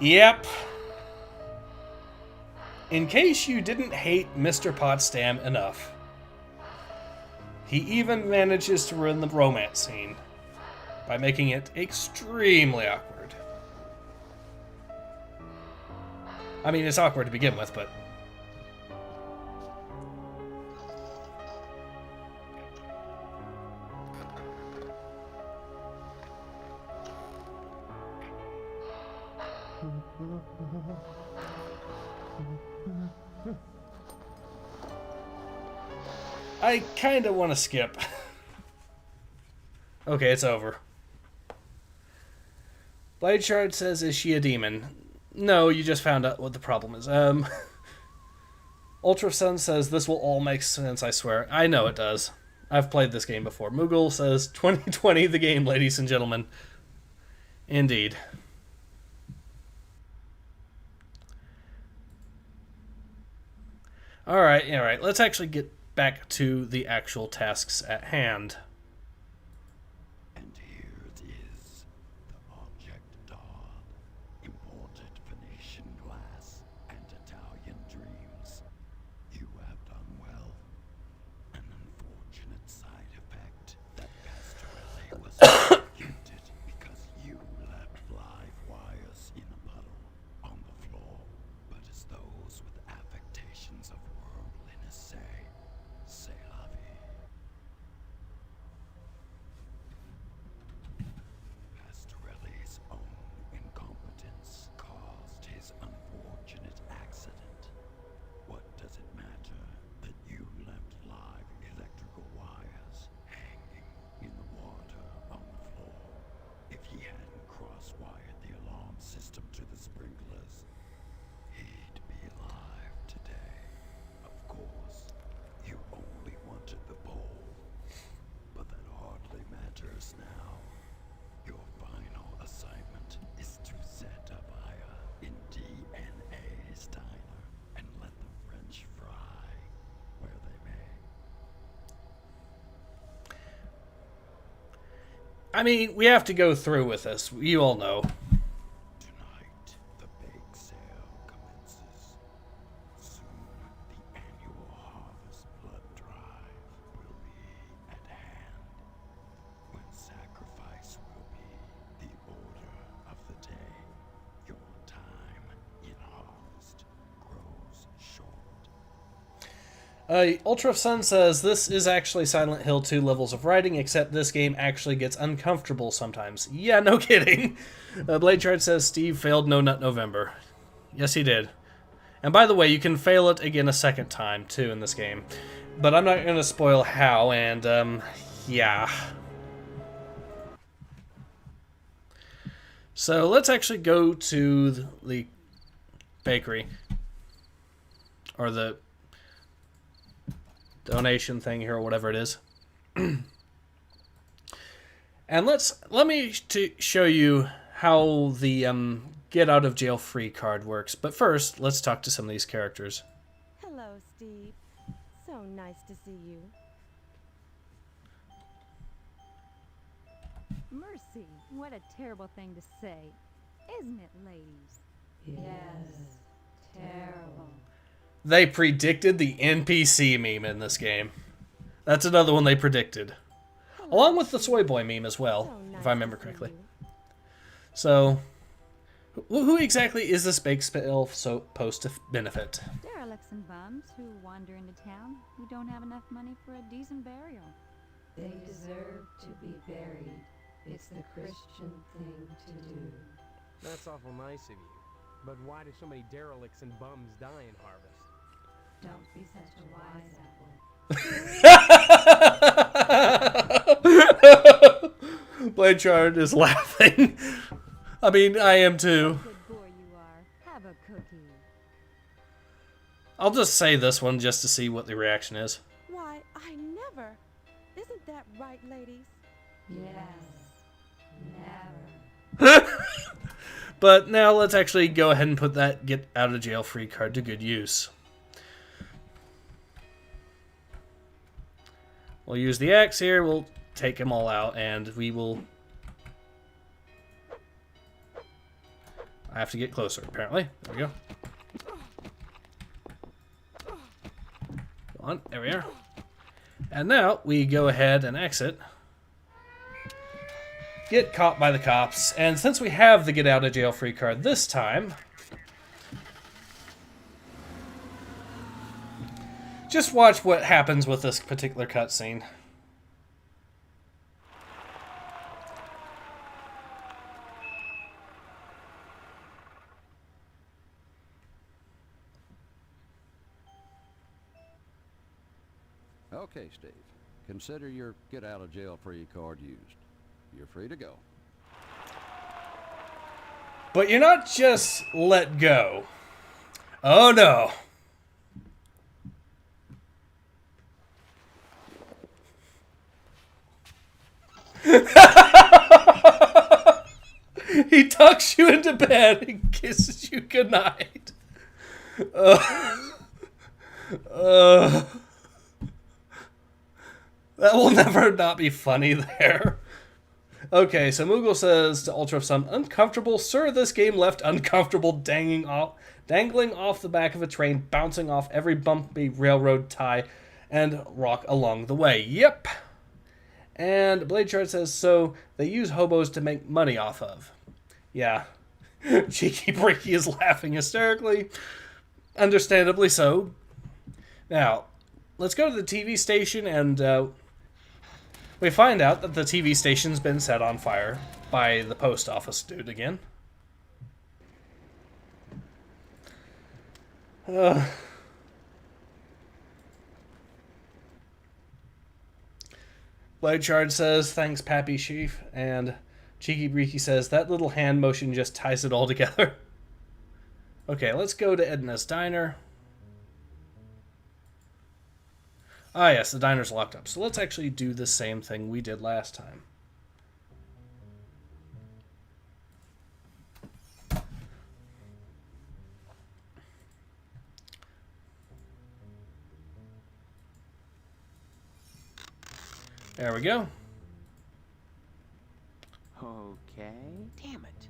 Yep. In case you didn't hate Mr. Potsdam enough, he even manages to ruin the romance scene by making it extremely awkward. I mean, it's awkward to begin with, but... I kind of want to skip. Okay, it's over. Blade Shard says, is she a demon? No, you just found out what the problem is. Ultra Sun says, this will all make sense, I swear. I know it does. I've played this game before. Moogle says, 2020 the game, ladies and gentlemen. Indeed. Alright. Let's actually get back to the actual tasks at hand. And here it is, the object dawn, imported Venetian glass and Italian dreams. You have done well. An unfortunate side effect that Pastorelli was executed because you left live wires in a puddle on the floor. But as those with affectations of worldliness say, c'est la vie. Pastorelli's own incompetence caused his unfortunate accident. What does it matter that you left live electrical wires hanging in the water on the floor? If he hadn't cross-wired the alarm system to the sprinklers, he'd be alive today. Of course, you only wanted the bowl, but that hardly matters now. Your final assignment is to set a fire in DNA's diner and let the French fry where they may. I mean, we have to go through with this. You all know. Tonight, the bake sale commences. Soon, the annual harvest blood drive will be at hand. When sacrifice will be the order of the day, your time in harvest grows short. Ultra Sun says, this is actually Silent Hill 2 levels of writing, except this game actually gets uncomfortable sometimes. Yeah, no kidding. Blade Chart says, Steve failed No Nut November. Yes, he did. And by the way, you can fail it again a second time, too, in this game. But I'm not going to spoil how, and, yeah. So let's actually go to the bakery. Or the donation thing here, or whatever it is. And let me show you how the get out of jail free card works. But first, let's talk to some of these characters. Hello, Steve. So nice to see you. Mercy, what a terrible thing to say. Isn't it, ladies? Yes. Terrible. They predicted the NPC meme in this game. That's another one they predicted. Along with the Soy Boy meme as well, if I remember correctly. So, who exactly is this bake sale supposed to benefit? Derelicts and bums who wander into town who don't have enough money for a decent burial. They deserve to be buried. It's the Christian thing to do. That's awful nice of you. But why do so many derelicts and bums die in Harvest? Don't be such a wise apple. Blade Chard is laughing. I mean, I am too. Good boy you are. Have a cookie. I'll just say this one just to see what the reaction is. Why, I never. Isn't that right, ladies? Yes. Never. But now let's actually go ahead and put that get out of jail free card to good use. We'll use the axe here, we'll take them all out, and we will... I have to get closer, apparently. There we go. Go on, there we are. And now we go ahead and exit. Get caught by the cops, and since we have the get out of jail free card this time, just watch what happens with this particular cutscene. Okay, Steve. Consider your get out of jail free card used. you're free to go. But you're not just let go. Oh no. He tucks you into bed and kisses you goodnight. That will never not be funny there. Okay, so Moogle says to Ultra of Sun, uncomfortable? Sir, this game left uncomfortable dangling off the back of a train, bouncing off every bumpy railroad tie and rock along the way. Yep. And Blade Chart says, so they use hobos to make money off of. Yeah. Cheeky Bricky is laughing hysterically. Understandably so. Now, let's go to the TV station and we find out that the TV station's been set on fire by the post office dude again. Blade Shard says, thanks, Pappy Chief. And Cheeky Breeky says, that little hand motion just ties it all together. Okay, let's go to Edna's Diner. Ah, yes, the diner's locked up. So let's actually do the same thing we did last time. There we go. Okay. Damn it.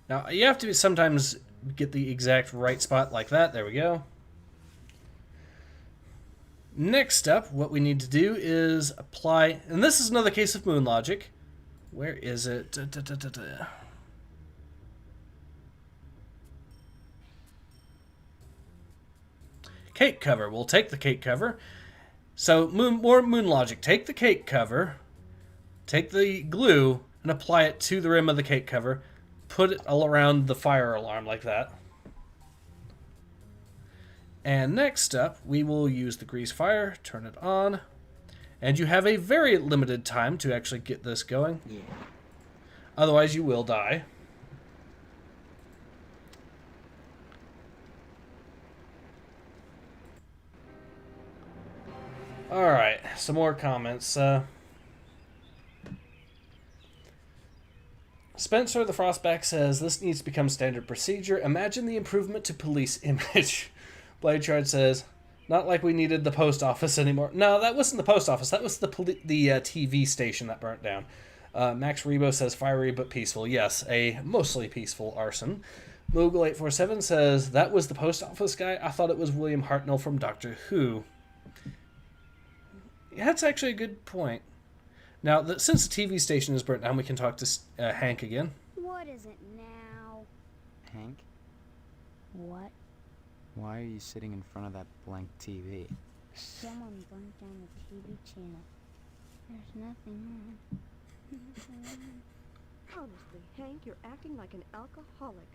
Now, you have to sometimes get the exact right spot like that. There we go. Next up, what we need to do is apply, and this is another case of moon logic. Where is it? Cake cover. We'll take the cake cover. So, more moon logic. Take the cake cover, take the glue, and apply it to the rim of the cake cover. Put it all around the fire alarm like that. And next up, we will use the grease fire, turn it on, and you have a very limited time to actually get this going. Yeah. Otherwise, you will die. Alright, some more comments. Spencer the Frostback says, this needs to become standard procedure. Imagine the improvement to police image. Blade Shard says, not like we needed the post office anymore. No, that wasn't the post office. That was the TV station that burnt down. Max Rebo says, fiery but peaceful. Yes, a mostly peaceful arson. Moogle847 says, that was the post office guy? I thought it was William Hartnell from Doctor Who. Yeah, that's actually a good point. Now, since the TV station is burnt down, we can talk to Hank again. What is it now? Hank? What? Why are you sitting in front of that blank TV? Someone burnt down the TV channel. There's nothing on. Honestly, Hank, you're acting like an alcoholic.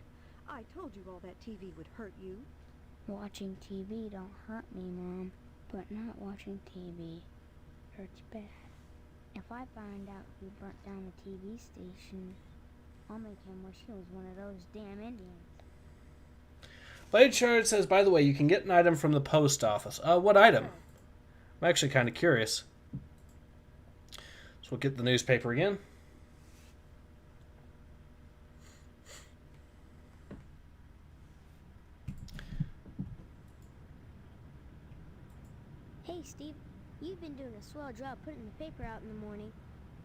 I told you all that TV would hurt you. Watching TV don't hurt me, Mom. But not watching TV hurts bad. If I find out who burnt down the TV station, I'll make him wish he was one of those damn Indians. Blade Shard says, by the way, you can get an item from the post office. What item? I'm actually kind of curious. So we'll get the newspaper again. Hey, Steve, you've been doing a swell job putting the paper out in the morning.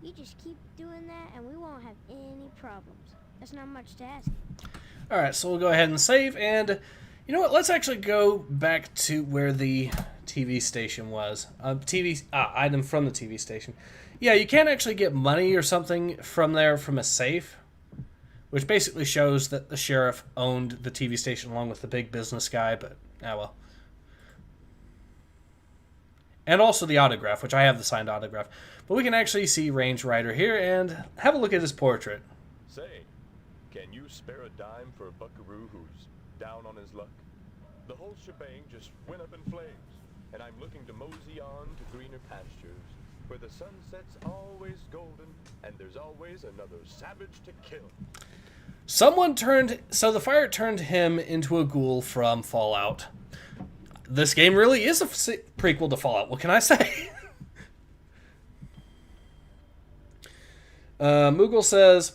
You just keep doing that and we won't have any problems. That's not much to ask. Alright, so we'll go ahead and save, and you know what, let's actually go back to where the TV station was. Item from the TV station. Yeah, you can actually get money or something from there from a safe, which basically shows that the sheriff owned the TV station along with the big business guy, but, well. And also the autograph, which I have the signed autograph. But we can actually see Range Rider here and have a look at his portrait. Say, can you spare a dime for a buckaroo who's down on his luck? The whole shebang just went up in flames, and I'm looking to mosey on to greener pastures. where the sunset's always golden, and there's always another savage to kill. So the fire turned him into a ghoul from Fallout. This game really is a prequel to Fallout. What can I say? Moogle says,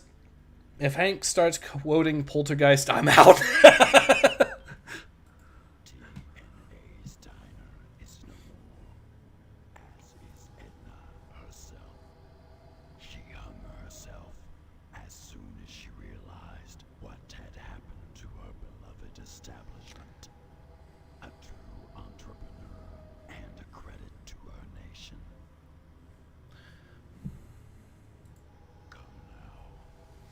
if Hank starts quoting Poltergeist, I'm out. DNA's diner is no more, as is Edna herself. She hung herself as soon as she realized what had happened to her beloved establishment. A true entrepreneur and a credit to her nation. Come now.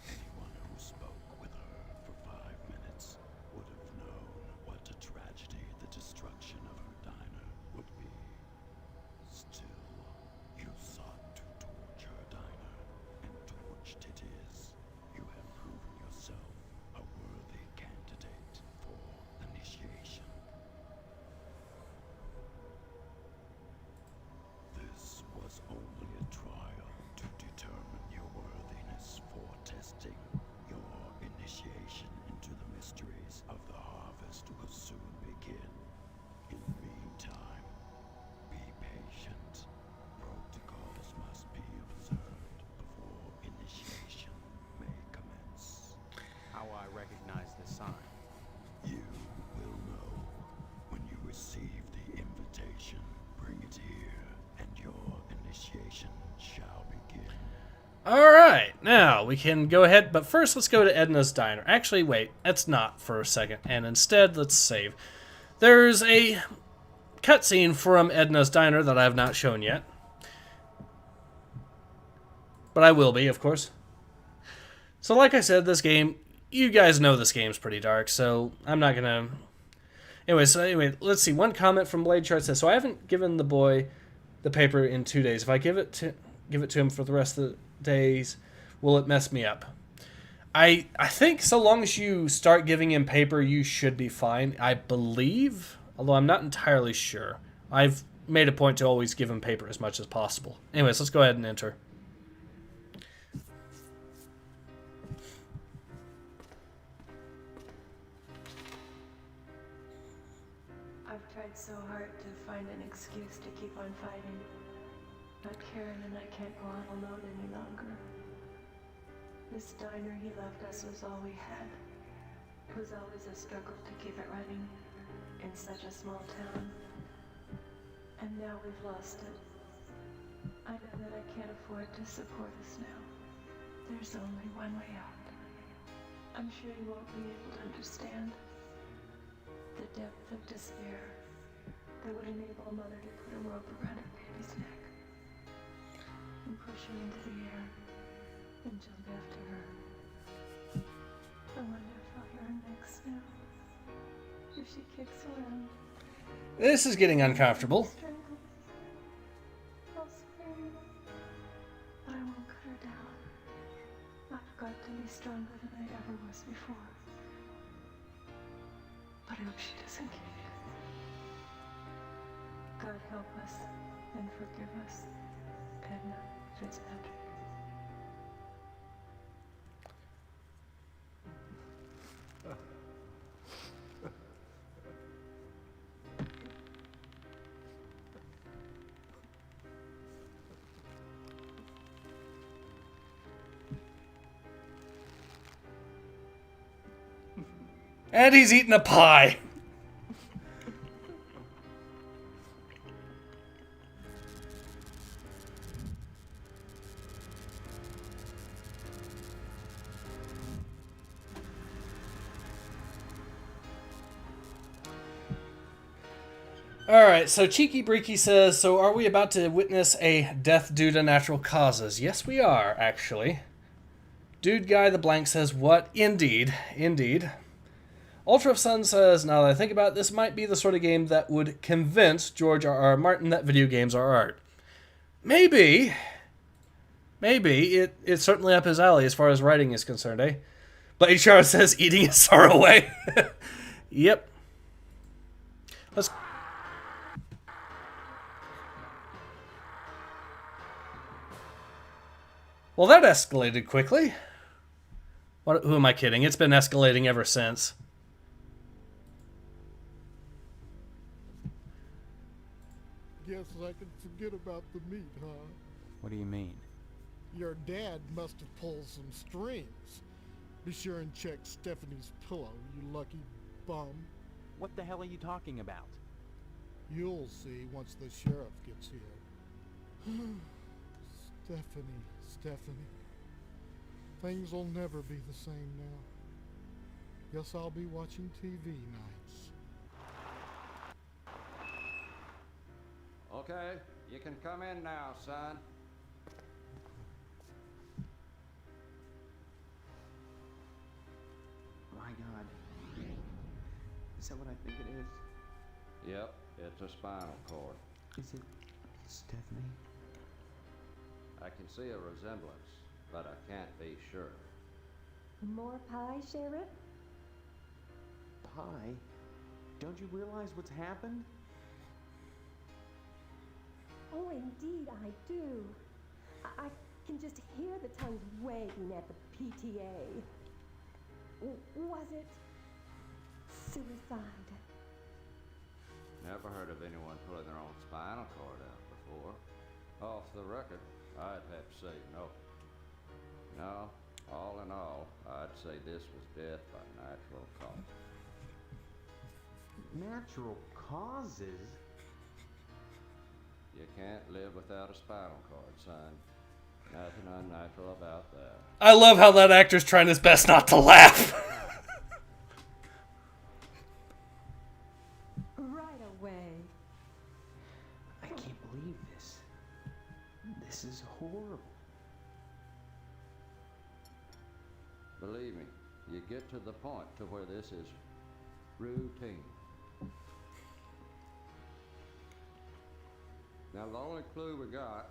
Anyone who spoke with her for 5 minutes would have known what a tragedy the destruction of her diner would be. Still, you sought to torch her diner, and torched it is. You have proven yourself a worthy candidate for initiation. This was only a trial to determine your worthiness for testing. Your initiation into the mysteries of the harvest will soon begin. In the meantime, be patient. Protocols must be observed before initiation may commence. How will I recognize the sign? You will know when you receive the invitation. Bring it here, and your initiation shall begin. Alright, now we can go ahead, but first let's go to Edna's Diner. Actually, wait, that's not for a second, and instead let's save. There's a cutscene from Edna's Diner that I have not shown yet. But I will be, of course. So like I said, this game, you guys know this game's pretty dark, so I'm not gonna... Anyway, let's see. One comment from Blade Chart says, so I haven't given the boy the paper in 2 days. If I give it to him for the rest of the days, will it mess me up? I think so long as you start giving him paper, you should be fine. I believe, although I'm not entirely sure. I've made a point to always give him paper as much as possible. Anyways, let's go ahead and enter. I've tried so hard to find an excuse to keep on fighting. But Karen and I can't go on alone any longer. This diner he left us was all we had. It was always a struggle to keep it running in such a small town. And now we've lost it. I know that I can't afford to support us now. There's only one way out. I'm sure you won't be able to understand the depth of despair that would enable a mother to put a rope around her baby's neck and push her into the air and jump after her. I wonder if I'll hear her next now. If she kicks around. This is getting uncomfortable. I'll scream, but I won't cut her down. I've got to be stronger than I ever was before. But I hope she doesn't get it. God help us and forgive us, Edna Fitzpatrick. And he's eating a pie. Alright, so Cheeky Breaky says, so are we about to witness a death due to natural causes? Yes, we are, actually. Dude Guy the Blank says, what? Indeed. Indeed. Ultra Sun says, now that I think about it, this might be the sort of game that would convince George R.R. Martin that video games are art. Maybe. Maybe. It's certainly up his alley as far as writing is concerned, eh? But HR says, eating his sorrow away. Yep. Well, that escalated quickly. Who am I kidding? It's been escalating ever since. Guess I can forget about the meat, huh? What do you mean? Your dad must have pulled some strings. Be sure and check Stephanie's pillow, you lucky bum. What the hell are you talking about? You'll see once the sheriff gets here. Stephanie. Things will never be the same now. Guess I'll be watching TV nights. Okay, you can come in now, son. My God. Is that what I think it is? Yep, it's a spinal cord. Is it Stephanie? I can see a resemblance, but I can't be sure. More pie, Sheriff? Pie? Don't you realize what's happened? Oh, indeed I do. I can just hear the tongues wagging at the PTA. Was it suicide? Never heard of anyone pulling their own spinal cord out before. Off the record, I'd have to say no. No, all in all, I'd say this was death by natural causes. Natural causes? You can't live without a spinal cord, son. Nothing unnatural about that. I love how that actor's trying his best not to laugh. Right away. I can't believe this. This is horrible. Believe me, you get to the point to where this is routine. Now the only clue we got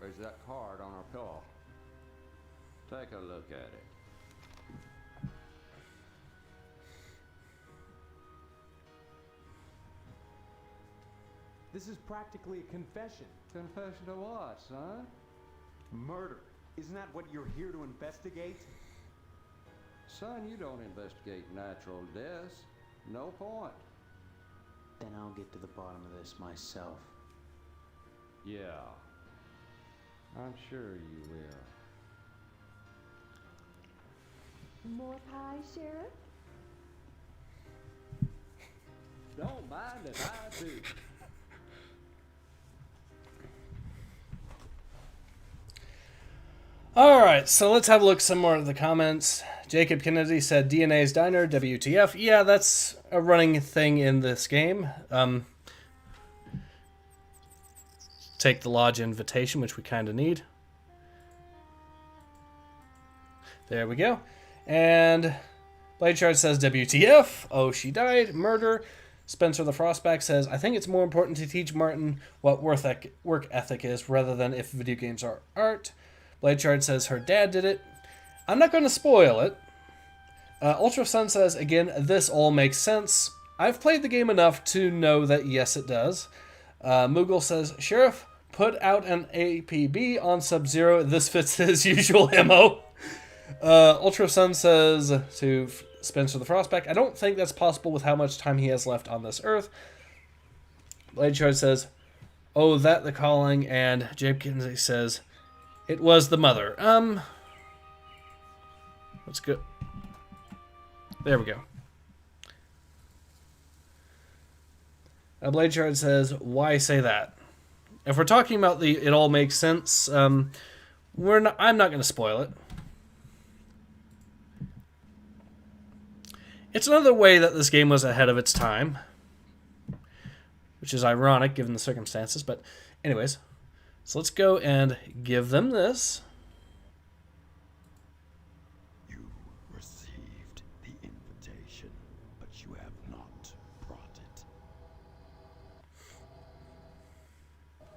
is that card on our pillow. Take a look at it. This is practically a confession. Confession to what, son? Murder. Isn't that what you're here to investigate? Son, you don't investigate natural deaths. No point. Then I'll get to the bottom of this myself. Yeah. I'm sure you will. More pie, Sheriff? Don't mind if I do. Alright, so let's have a look some more at the comments. Jacob Kennedy said DNA's Diner, WTF. Yeah, that's a running thing in this game. Take the lodge invitation, which we kind of need. There we go. And Bladeshard says WTF. Oh, she died. Murder. Spencer the Frostback says, I think it's more important to teach Martin what work ethic is rather than if video games are art. Bladeshard says her dad did it. I'm not going to spoil it. Ultra Sun says, again, this all makes sense. I've played the game enough to know that yes, it does. Moogle says, Sheriff, put out an APB on Sub-Zero. This fits his usual MO. Ultra Sun says to Spencer the Frostback, I don't think that's possible with how much time he has left on this Earth. Bladeshard says, oh, that the calling. And Jabe Kinsey says, it was the mother. Let's go. There we go. Bladeshard says, why say that? If we're talking about the it all makes sense, I'm not going to spoil it. It's another way that this game was ahead of its time, which is ironic given the circumstances, but anyways. So let's go and give them this. You received the invitation, but you have not brought it.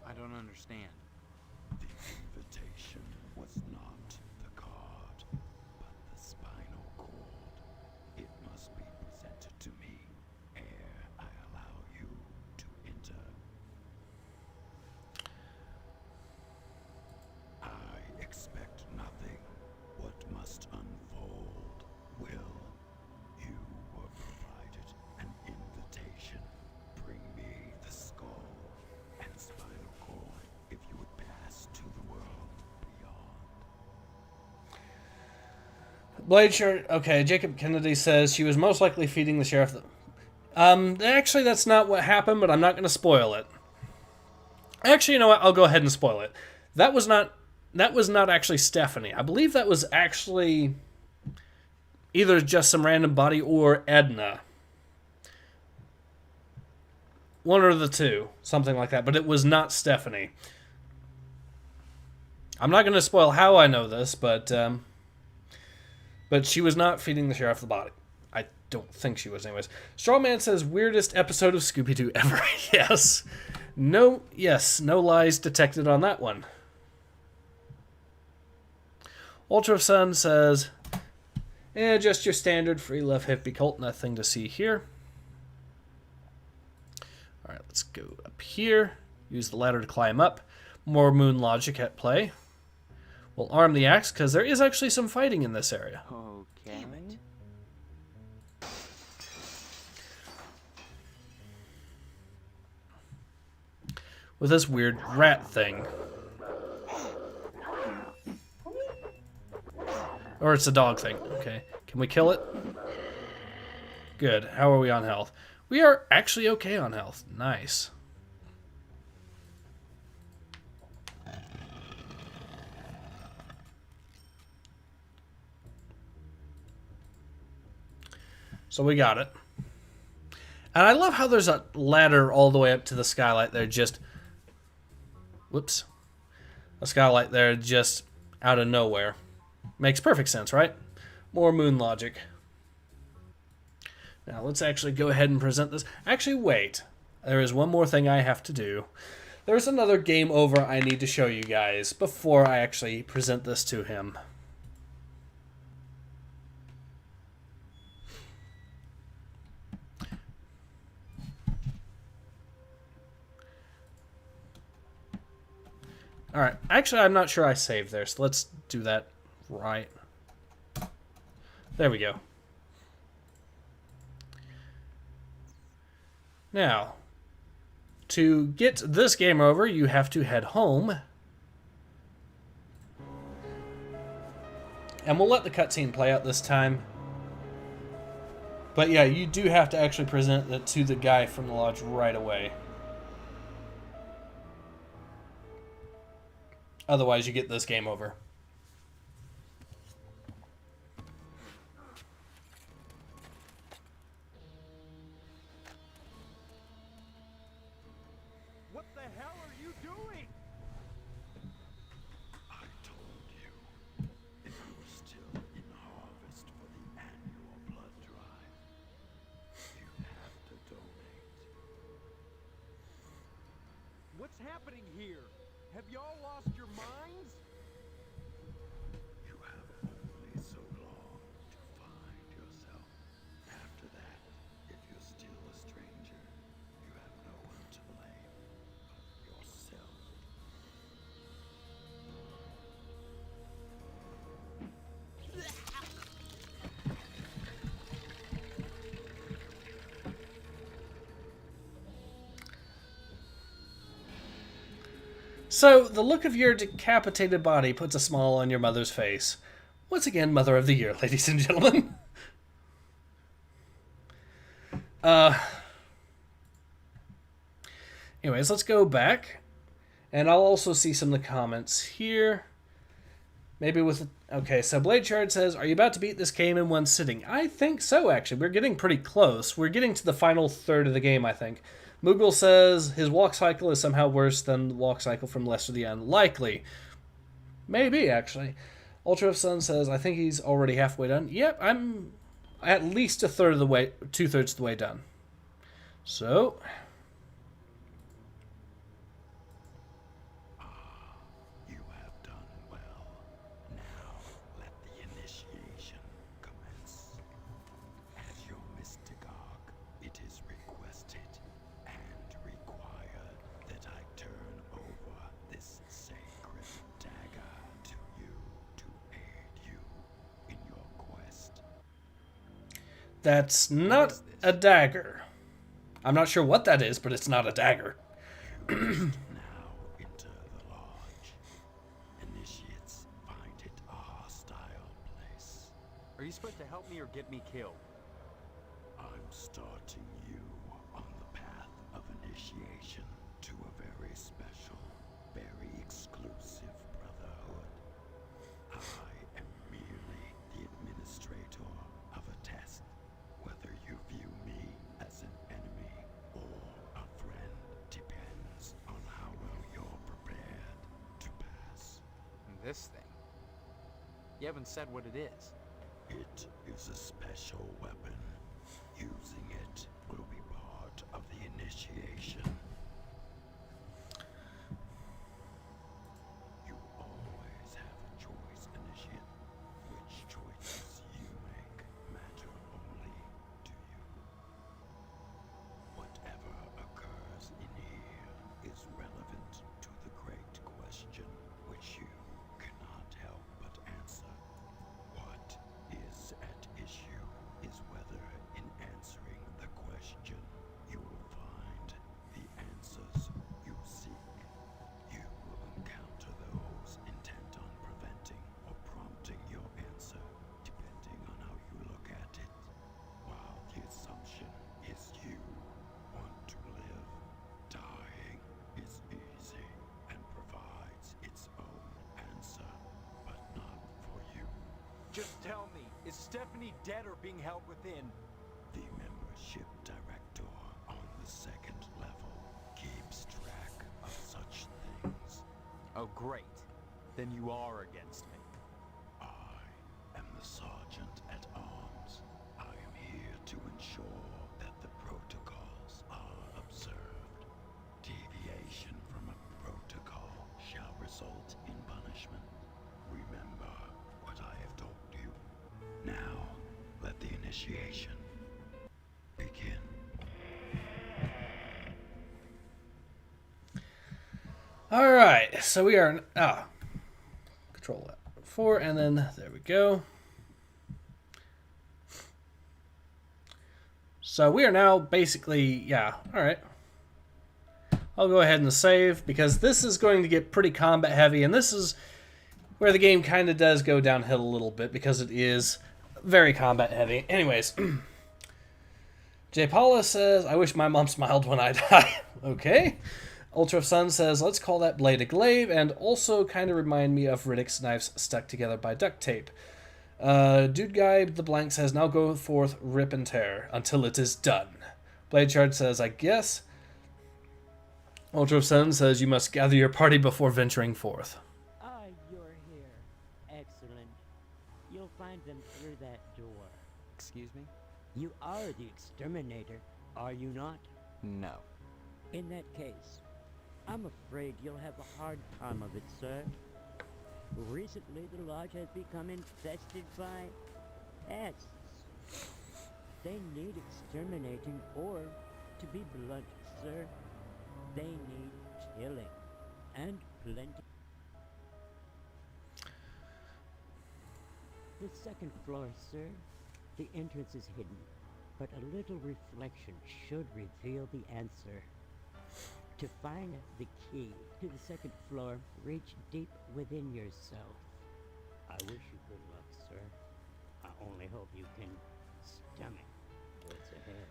I don't understand. The invitation was not the card, but the spinal cord. It must be presented to me ere I allow you to enter. I expect Blade shirt. Okay, Jacob Kennedy says she was most likely feeding the sheriff. Actually, that's not what happened, but I'm not going to spoil it. Actually, you know what? I'll go ahead and spoil it. That was not actually Stephanie. I believe that was actually either just some random body or Edna. One or the two, something like that. But it was not Stephanie. I'm not going to spoil how I know this, but she was not feeding the sheriff the body. I don't think she was, anyways. Strawman says weirdest episode of Scooby-Doo ever. Yes. No lies detected on that one. Ultra Sun says, just your standard free love hippie cult. Nothing to see here. All right, let's go up here. Use the ladder to climb up. More moon logic at play. We'll arm the axe because there is actually some fighting in this area. Okay. Damn it. With this weird rat thing. Or it's a dog thing. Okay. Can we kill it? Good. How are we on health? We are actually okay on health. Nice. So we got it. And I love how there's a ladder all the way up to the skylight there, just... Whoops. A skylight there just out of nowhere. Makes perfect sense, right? More moon logic. Now, let's actually go ahead and present this. Actually, wait. There is one more thing I have to do. There's another game over I need to show you guys before I actually present this to him. Alright, actually I'm not sure I saved there, so let's do that right. There we go. Now, to get this game over, you have to head home. And we'll let the cutscene play out this time. But yeah, you do have to actually present it to the guy from the lodge right away. Otherwise, you get this game over. What the hell are you doing? I told you, if you were still in Harvest for the annual blood drive, you'd have to donate. What's happening here? Have y'all lost your minds? You have only so long to find yourself. After that, if you're still a stranger, you have no one to blame but yourself. So, the look of your decapitated body puts a smile on your mother's face. Once again, Mother of the Year, ladies and gentlemen. Anyways, let's go back. And I'll also see some of the comments here. Maybe with... Okay, so Blade Shard says, are you about to beat this game in one sitting? I think so, actually. We're getting pretty close. We're getting to the final third of the game, I think. Moogle says his walk cycle is somehow worse than the walk cycle from Lester the Unlikely. Maybe, actually. Ultra of Sun says, I think he's already halfway done. Yep, I'm at least two-thirds of the way done. So... You have done well. Now let the initiation commence. As your mystagogue, it is requested and required that I turn over this sacred dagger to you to aid you in your quest. That's not a dagger. I'm not sure what that is, but it's not a dagger. Now enter the lodge. Initiates find it a hostile place. Are you or get me killed. I'm starting you on the path of initiation to a very special, very exclusive brotherhood. I am merely the administrator of a test. Whether you view me as an enemy or a friend depends on how well you're prepared to pass. This thing? You haven't said what it is. It is a special weapon. Using it will be part of the initiation. You always have a choice, Initiate. Which choices you make matter only to you. Whatever occurs in here is relevant to the great question which you cannot help but answer. What is at issue is whether in answering the question you will find the answers you seek. You will encounter those intent on preventing or prompting your answer, depending on how you look at it. While the assumption is you want to live, dying is easy and provides its own answer, but not for you. Just tell me, is Stephanie dead or being held within? The membership director on the second level keeps track of such things. Oh, great. Then you are against me. I am the Sergeant at Arms. I am here to ensure that the protocols are observed. Deviation from a protocol shall result in punishment. Remember what I have told you. Now, let the initiation begin. All right, so we are Control F4, and then there we go. So we are now basically, all right. I'll go ahead and save because this is going to get pretty combat heavy, and this is where the game kind of does go downhill a little bit because it is very combat heavy. Anyways, J. Paula says, I wish my mom smiled when I die. Okay. Ultra Sun says, let's call that blade a glaive, and also kind of remind me of Riddick's knives stuck together by duct tape. Dude Guy the Blank says, now go forth, rip and tear, until it is done. Blade Shard says, I guess. Ultra Sun says, you must gather your party before venturing forth. Ah, you're here. Excellent. You'll find them through that door. Excuse me? You are the exterminator, are you not? No. In that case, I'm afraid you'll have a hard time of it, sir. Recently, the lodge has become infested by pests. They need exterminating, or, to be blunt, sir, they need killing. And plenty. The second floor, sir. The entrance is hidden, but a little reflection should reveal the answer. To find the key to the second floor, reach deep within yourself. I wish you good luck, sir. I only hope you can stomach what's ahead.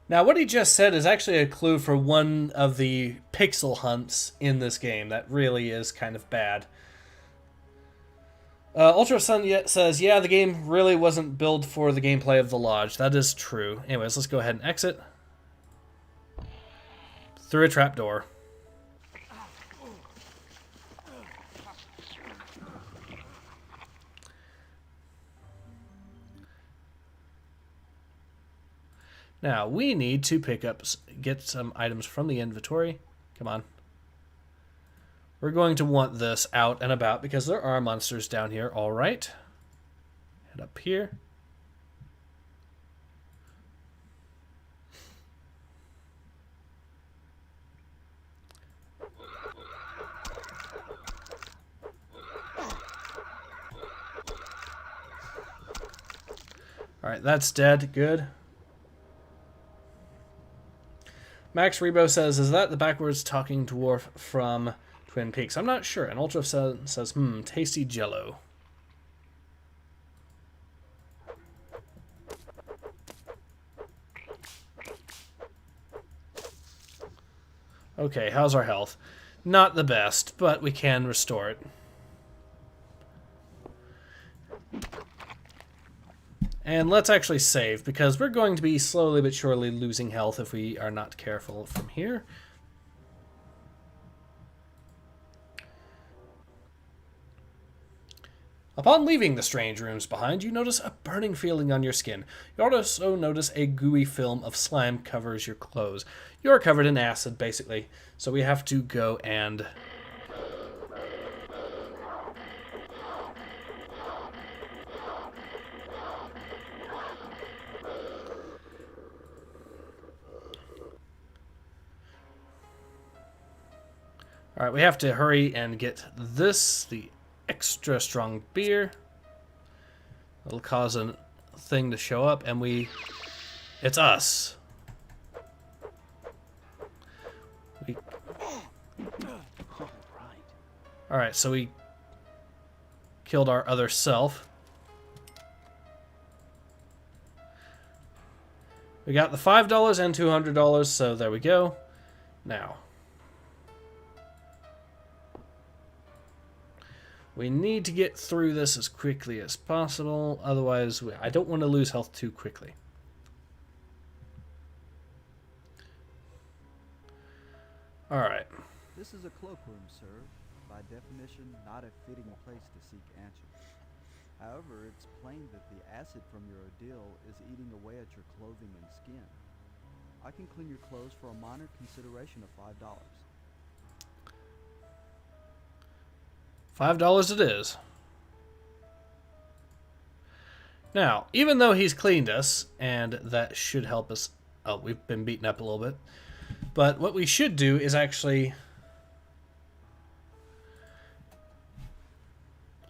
Now, what he just said is actually a clue for one of the pixel hunts in this game that really is kind of bad. Ultra Sun says, yeah, the game really wasn't built for the gameplay of the Lodge. That is true. Anyways, let's go ahead and exit. Through a trapdoor. Now, we need to get some items from the inventory. Come on. We're going to want this out and about because there are monsters down here. All right. Head up here. All right, that's dead. Good. Max Rebo says, is that the backwards talking dwarf from Twin Peaks? I'm not sure. And Ultra says, tasty jello. Okay, how's our health? Not the best, but we can restore it. And let's actually save, because we're going to be slowly but surely losing health if we are not careful from here. Upon leaving the strange rooms behind, you notice a burning feeling on your skin. You also notice a gooey film of slime covers your clothes. You're covered in acid, basically, so we have to go and... Alright, we have to hurry and get this, the extra strong beer. It'll cause a thing to show up, and it's us. Alright, so we killed our other self. We got the $5 and $200, so there we go. Now, we need to get through this as quickly as possible, otherwise I don't want to lose health too quickly. Alright. This is a cloakroom, sir. By definition, not a fitting place to seek answers. However, it's plain that the acid from your ordeal is eating away at your clothing and skin. I can clean your clothes for a minor consideration of $5. $5 it is. Now, even though he's cleaned us, and that should help us... Oh, we've been beaten up a little bit. But what we should do is actually...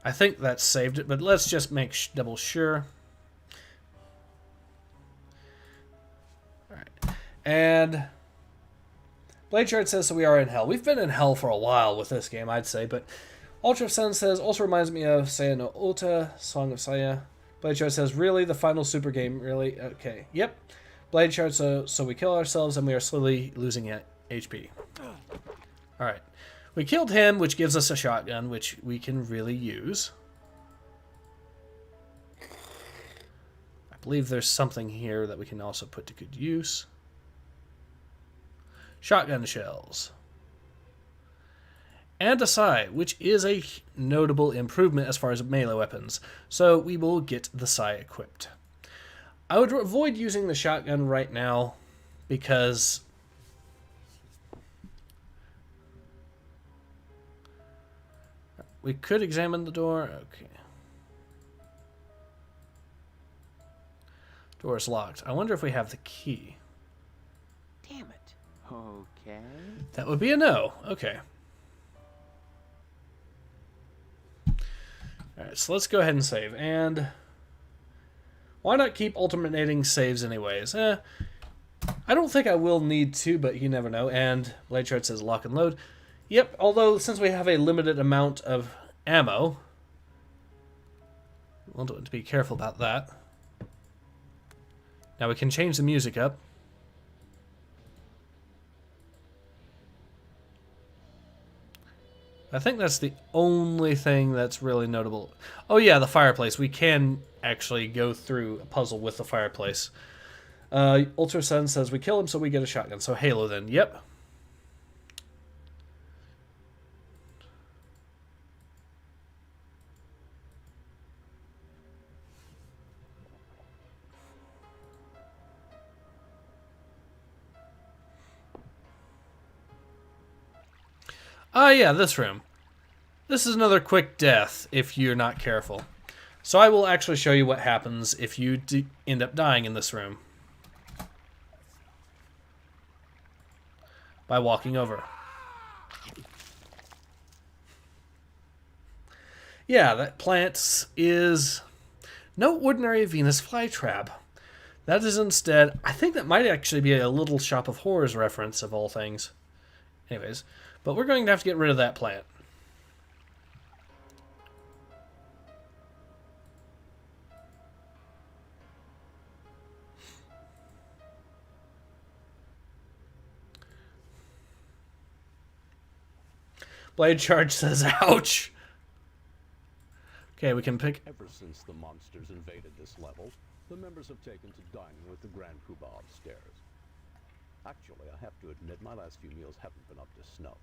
I think that saved it, but let's just make double sure. Alright. And... Blade Shard says, so we are in hell. We've been in hell for a while with this game, I'd say, but... Ultra Sun says, also reminds me of Saya no Ota, Song of Saya. Blade Shard says, really? The final super game? Really? Okay. Yep. Blade Shard, so we kill ourselves and we are slowly losing HP. Alright. We killed him, which gives us a shotgun, which we can really use. I believe there's something here that we can also put to good use. Shotgun shells. And a Sai, which is a notable improvement as far as melee weapons. So we will get the Sai equipped. I would avoid using the shotgun right now because we could examine the door. Okay. Door is locked. I wonder if we have the key. Damn it. Okay. That would be a no. Okay. Alright, so let's go ahead and save. And why not keep alternating saves anyways? I don't think I will need to, but you never know. And Blade Shard says lock and load. Yep, although since we have a limited amount of ammo, we'll want to be careful about that. Now we can change the music up. I think that's the only thing that's really notable. Oh yeah, the fireplace. We can actually go through a puzzle with the fireplace. Ultra Sun says we kill him so we get a shotgun. So Halo then. Yep. Yeah, this room. This is another quick death if you're not careful. So I will actually show you what happens if you end up dying in this room. By walking over. Yeah, that plant is no ordinary Venus flytrap. That is instead, I think that might actually be a Little Shop of Horrors reference of all things. Anyways, but we're going to have to get rid of that plant. Blade Charge says, ouch. Okay, we can pick... Ever since the monsters invaded this level, the members have taken to dining with the Grand Poobah upstairs. Actually, I have to admit my last few meals haven't been up to snuff.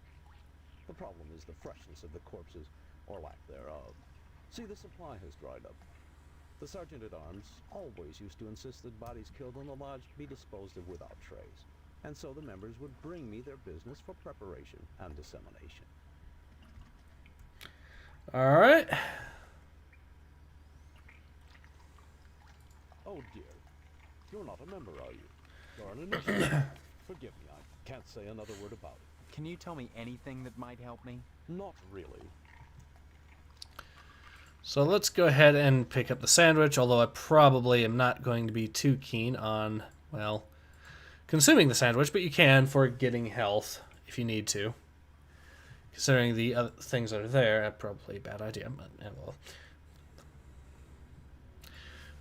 The problem is the freshness of the corpses, or lack thereof. See, the supply has dried up. The Sergeant-at-Arms always used to insist that bodies killed in the lodge be disposed of without trace. And so the members would bring me their business for preparation and dissemination. Alright. Oh dear. You're not a member, are you? You're an initiate. Forgive me, I can't say another word about it. Can you tell me anything that might help me? Not really. So let's go ahead and pick up the sandwich, although I probably am not going to be too keen on, well, consuming the sandwich, but you can for getting health if you need to. Considering the other things that are there, probably a bad idea, but well.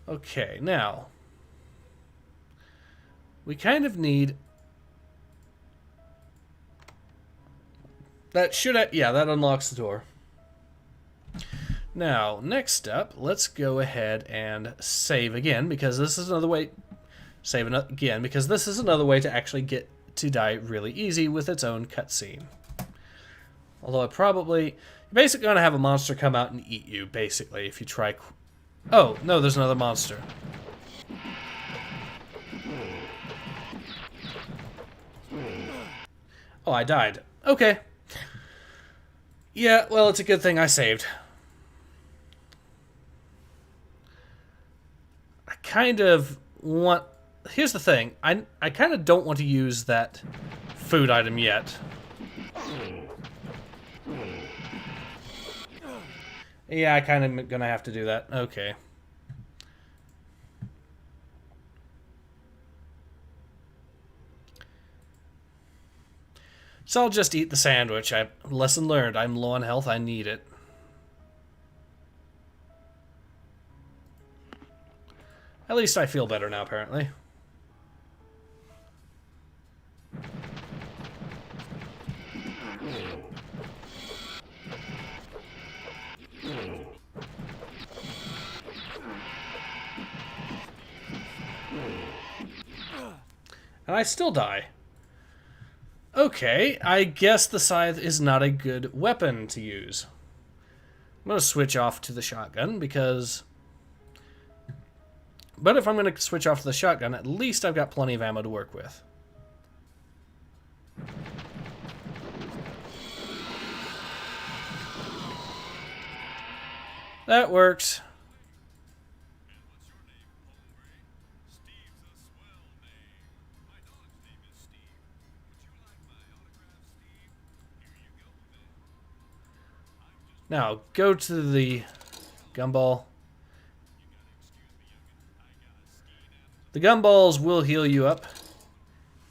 Okay, now we kind of need that. That unlocks the door. Now, next up, let's go ahead and save again, because this is another way. Save again, because this is another way to actually get to die really easy with its own cutscene. Although you're basically going to have a monster come out and eat you, basically, if you try. Oh, no, there's another monster. Oh, I died. Okay. Yeah, well, it's a good thing I saved. I kind of want... Here's the thing. I kind of don't want to use that food item yet. Yeah, I kind of gonna have to do that. Okay. So I'll just eat the sandwich. Lesson learned. I'm low on health. I need it. At least I feel better now, apparently. And I still die. Okay, I guess the scythe is not a good weapon to use. I'm going to switch off to the shotgun because... But if I'm going to switch off to the shotgun, at least I've got plenty of ammo to work with. That works. Now, go to the gumball. The gumballs will heal you up.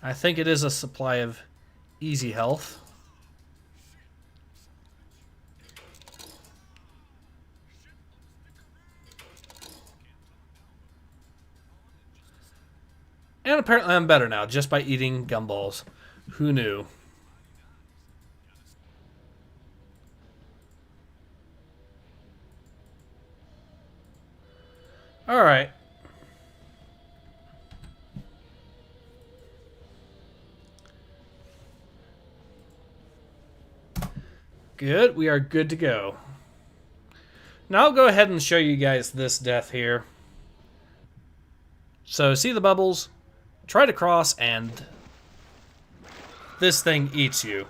I think it is a supply of easy health. And apparently I'm better now, just by eating gumballs. Who knew? Alright. Good, we are good to go. Now I'll go ahead and show you guys this death here. So, see the bubbles? Try to cross and this thing eats you.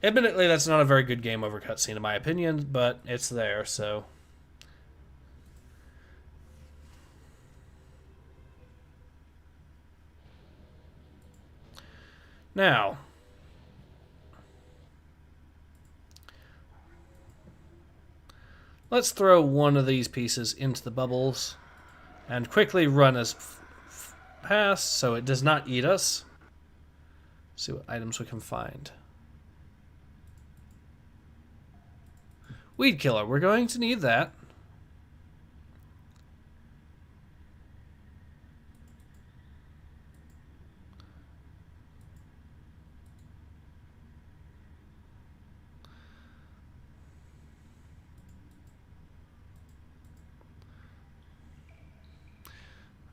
Admittedly, that's not a very good game over cutscene in my opinion, but it's there, so... Now... let's throw one of these pieces into the bubbles and quickly run as fast so it does not eat us. See what items we can find. Weed killer, we're going to need that.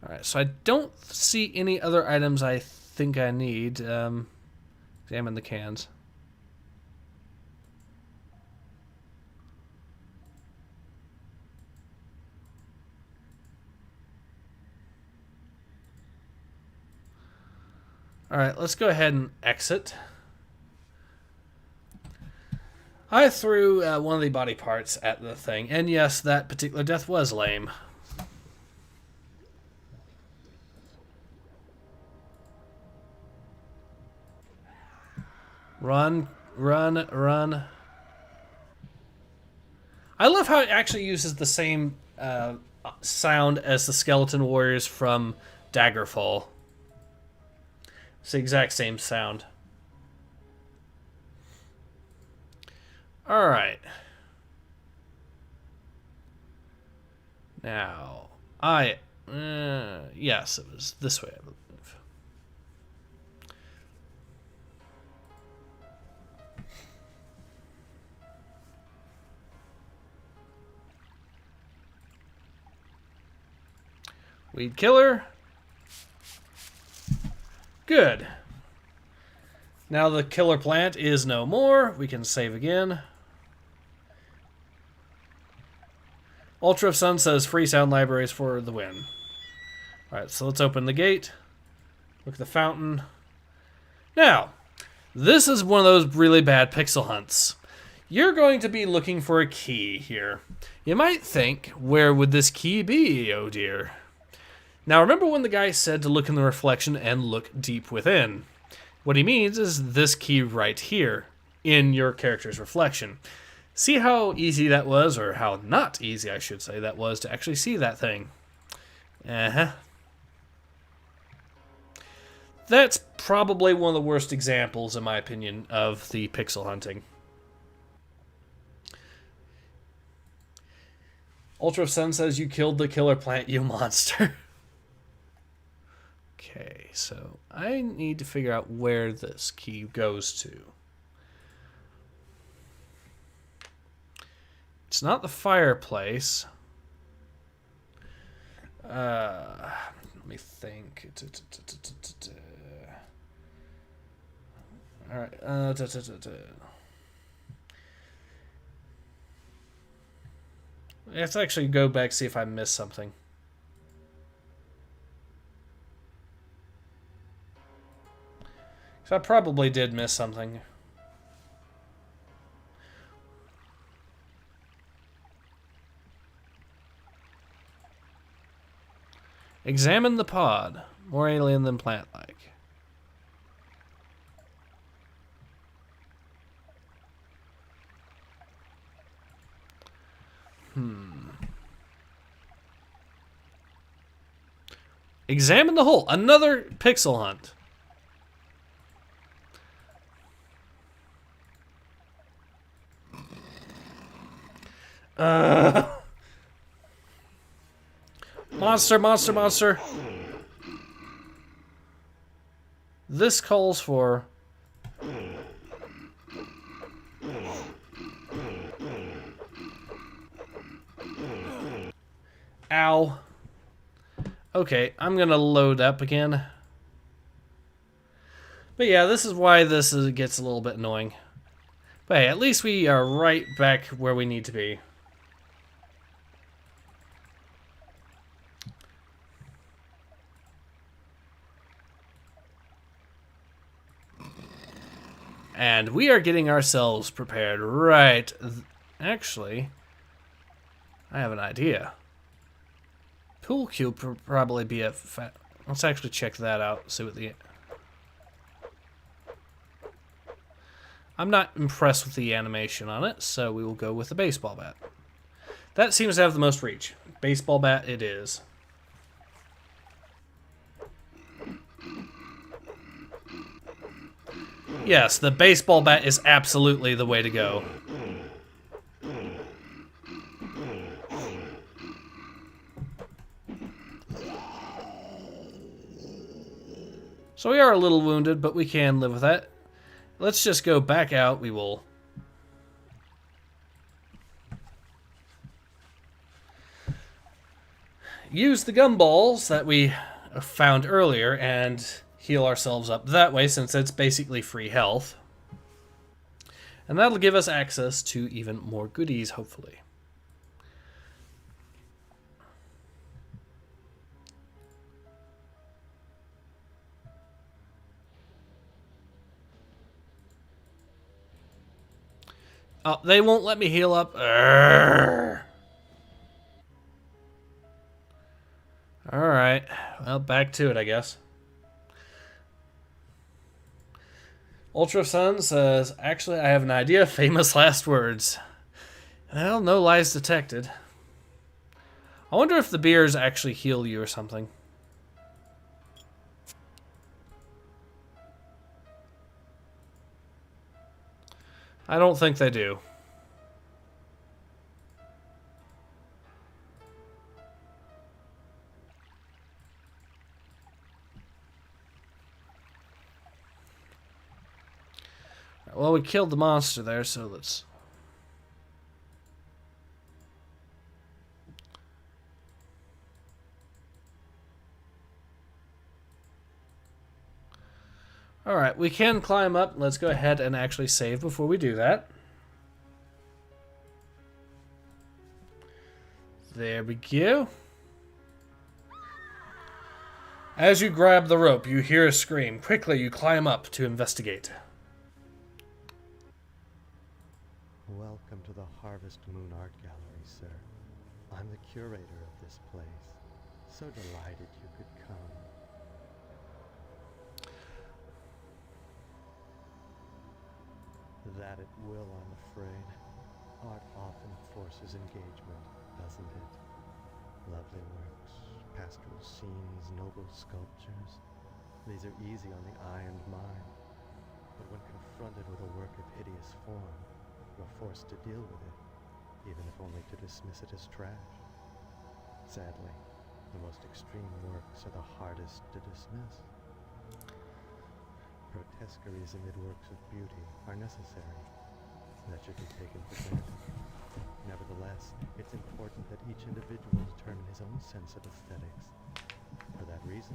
Alright, so I don't see any other items I think I need. Examine the cans. Alright, let's go ahead and exit. I threw one of the body parts at the thing, and yes, that particular death was lame. Run, run, run. I love how it actually uses the same sound as the skeleton warriors from Daggerfall. It's the exact same sound. Alright. Now, yes, it was this way, I believe. Weed killer. Good. Now the killer plant is no more. We can save again. Ultra of Sun says free sound libraries for the win. Alright, so let's open the gate. Look at the fountain. Now, this is one of those really bad pixel hunts. You're going to be looking for a key here. You might think, where would this key be, oh dear? Now remember when the guy said to look in the reflection and look deep within. What he means is this key right here, in your character's reflection. See how easy that was, or how not easy, I should say, that was to actually see that thing. That's probably one of the worst examples, in my opinion, of the pixel hunting. Ultra of Sun says you killed the killer plant, you monster. Okay, so I need to figure out where this key goes to. It's not the fireplace. Let me think. Alright. Let's actually go back, see if I missed something. So I probably did miss something. Examine the pod. More alien than plant-like. Examine the hole. Another pixel hunt. Monster, monster, monster. This calls for... Ow. Okay, I'm gonna load up again. But yeah, this is why this gets a little bit annoying. But hey, at least we are right back where we need to be. And we are getting ourselves prepared right... Actually, I have an idea. Pool cube would probably be a... Let's actually check that out. See what the... I'm not impressed with the animation on it, so we will go with the baseball bat. That seems to have the most reach. Baseball bat it is. Yes, the baseball bat is absolutely the way to go. So we are a little wounded, but we can live with that. Let's just go back out. We will... use the gumballs that we found earlier and heal ourselves up that way, since it's basically free health. And that'll give us access to even more goodies, hopefully. Oh, they won't let me heal up. Urgh. Alright. Well, back to it, I guess. Ultra Sun says, actually, I have an idea. Famous last words. Well, no lies detected. I wonder if the beers actually heal you or something. I don't think they do. Well, we killed the monster there, so let's... Alright, we can climb up. Let's go ahead and actually save before we do that. There we go. As you grab the rope, you hear a scream. Quickly, you climb up to investigate. Welcome to the Harvest Moon Art Gallery, sir. I'm the curator of this place. So delighted you could come. That it will, I'm afraid. Art often forces engagement, doesn't it? Lovely works, pastoral scenes, noble sculptures. These are easy on the eye and mind. But when confronted with a work of hideous form, you're forced to deal with it, even if only to dismiss it as trash. Sadly, the most extreme works are the hardest to dismiss. Grotesqueries amid works of beauty are necessary. That should be taken for granted. Nevertheless, it's important that each individual determine his own sense of aesthetics. For that reason,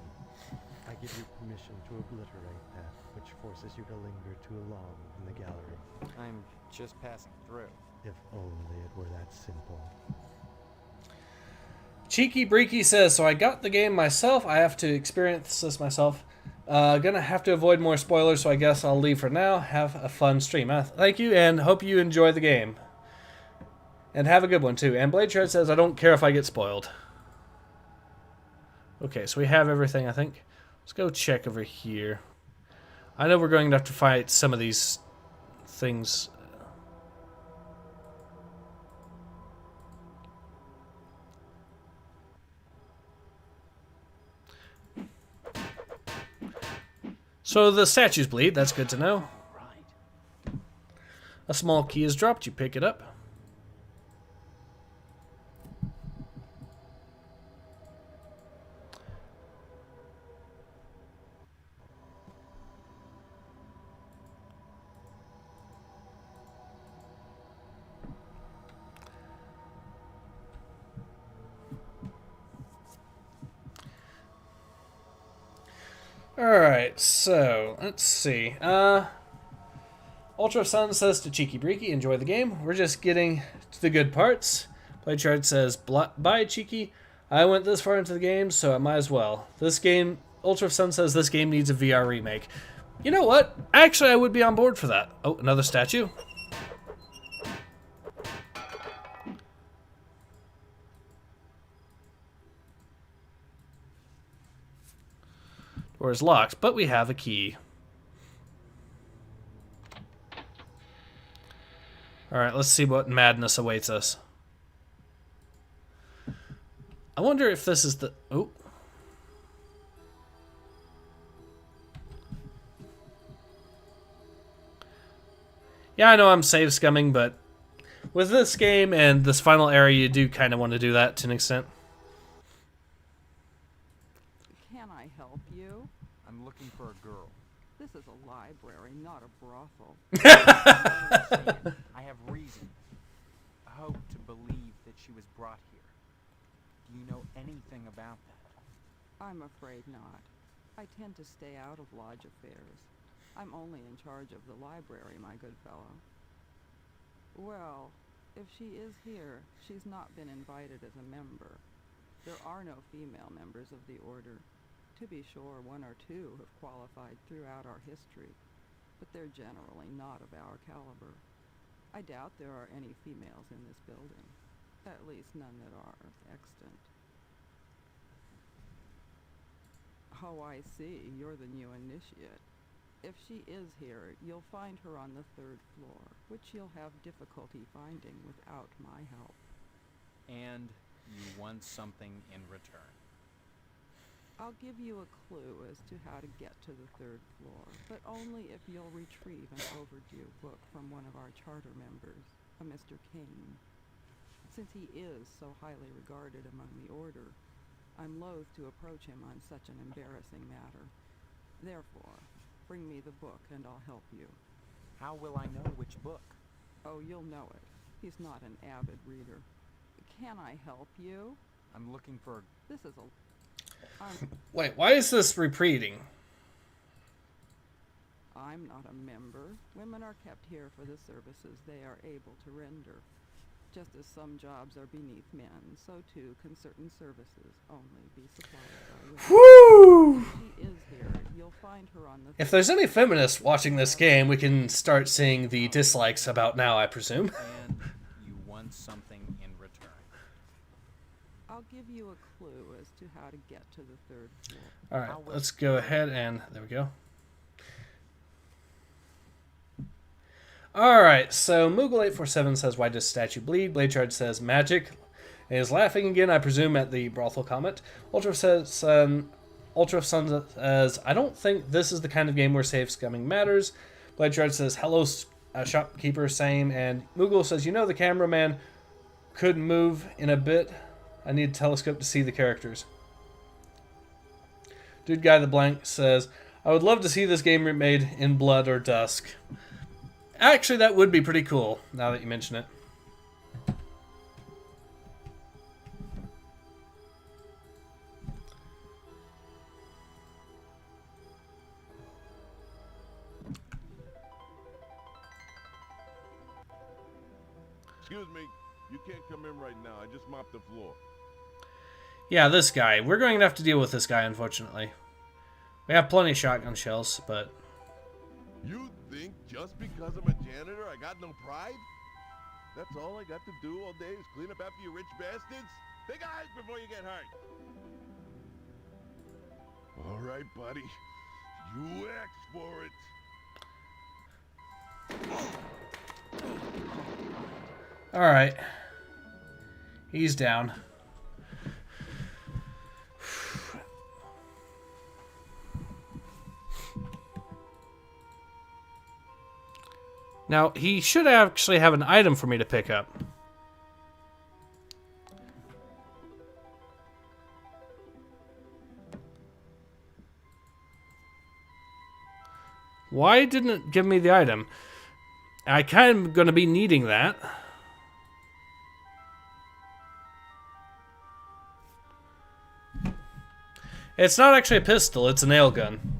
I give you permission to obliterate that which forces you to linger too long in the gallery. I'm just passing through. If only it were that simple. Cheeky Breaky says, so I got the game myself. I have to experience this myself. Gonna have to avoid more spoilers, so I guess I'll leave for now. Have a fun stream. Thank you, and hope you enjoy the game. And have a good one, too. And Blade Shard says, I don't care if I get spoiled. Okay, so we have everything, I think. Let's go check over here. I know we're going to have to fight some of these things. So the statues bleed, that's good to know. A small key is dropped, you pick it up. Alright, so, let's see. Ultra Sun says to Cheeky Breaky, enjoy the game. We're just getting to the good parts. Playchart says, bye Cheeky. I went this far into the game, so I might as well. This game, Ultra Sun says this game needs a VR remake. You know what? Actually, I would be on board for that. Oh, another statue. Door is locked, but we have a key. Alright, let's see what madness awaits us. I wonder if this is the... Oh. Yeah, I know I'm save scumming, but with this game and this final area, you do kind of want to do that to an extent. Can I help you? I'm looking for a girl. This is a library, not a brothel. I have reason. I hope to believe that she was brought here. Do you know anything about that? I'm afraid not. I tend to stay out of lodge affairs. I'm only in charge of the library, my good fellow. Well, if she is here, she's not been invited as a member. There are no female members of the order. To be sure, one or two have qualified throughout our history, but they're generally not of our caliber. I doubt there are any females in this building, at least none that are extant. Oh, I see. You're the new initiate. If she is here, you'll find her on the 3rd floor, which you'll have difficulty finding without my help. And you want something in return. I'll give you a clue as to how to get to the 3rd floor, but only if you'll retrieve an overdue book from one of our charter members, a Mr. Kane. Since he is so highly regarded among the Order, I'm loath to approach him on such an embarrassing matter. Therefore, bring me the book and I'll help you. How will I know which book? Oh, you'll know it. He's not an avid reader. Can I help you? I'm looking for... This is a... Wait, why is this repeating? I'm not a member. Women are kept here for the services they are able to render. Just as some jobs are beneath men, so too can certain services only be supplied by women. Woo! If she is here, you'll find her on the... If there's any feminists watching this game, we can start seeing the dislikes about now, I presume. And you want something in return. I'll give you a clue as to how to get to the 3rd floor. Alright, let's go ahead and... There we go. Alright, so Moogle847 says, why does statue bleed? Blade Charge says, magic. And is laughing again, I presume, at the brothel comment. Ultra says, Ultra Sun says, I don't think this is the kind of game where safe scumming matters. Blade Charge says, hello, shopkeeper, same. And Moogle says, you know the cameraman could move in a bit. I need a telescope to see the characters. Dude Guy the Blank says, I would love to see this game remade in blood or dusk. Actually, that would be pretty cool, now that you mention it. Excuse me, you can't come in right now. I just mopped the floor. Yeah, this guy. We're going to have to deal with this guy, unfortunately. We have plenty of shotgun shells, but... You think just because I'm a janitor I got no pride? That's all I got to do all day is clean up after you rich bastards? Take a hike before you get hurt. All right, buddy. You asked for it. Alright. He's down. Now, he should actually have an item for me to pick up. Why didn't it give me the item? I kind of going to be needing that. It's not actually a pistol, it's a nail gun.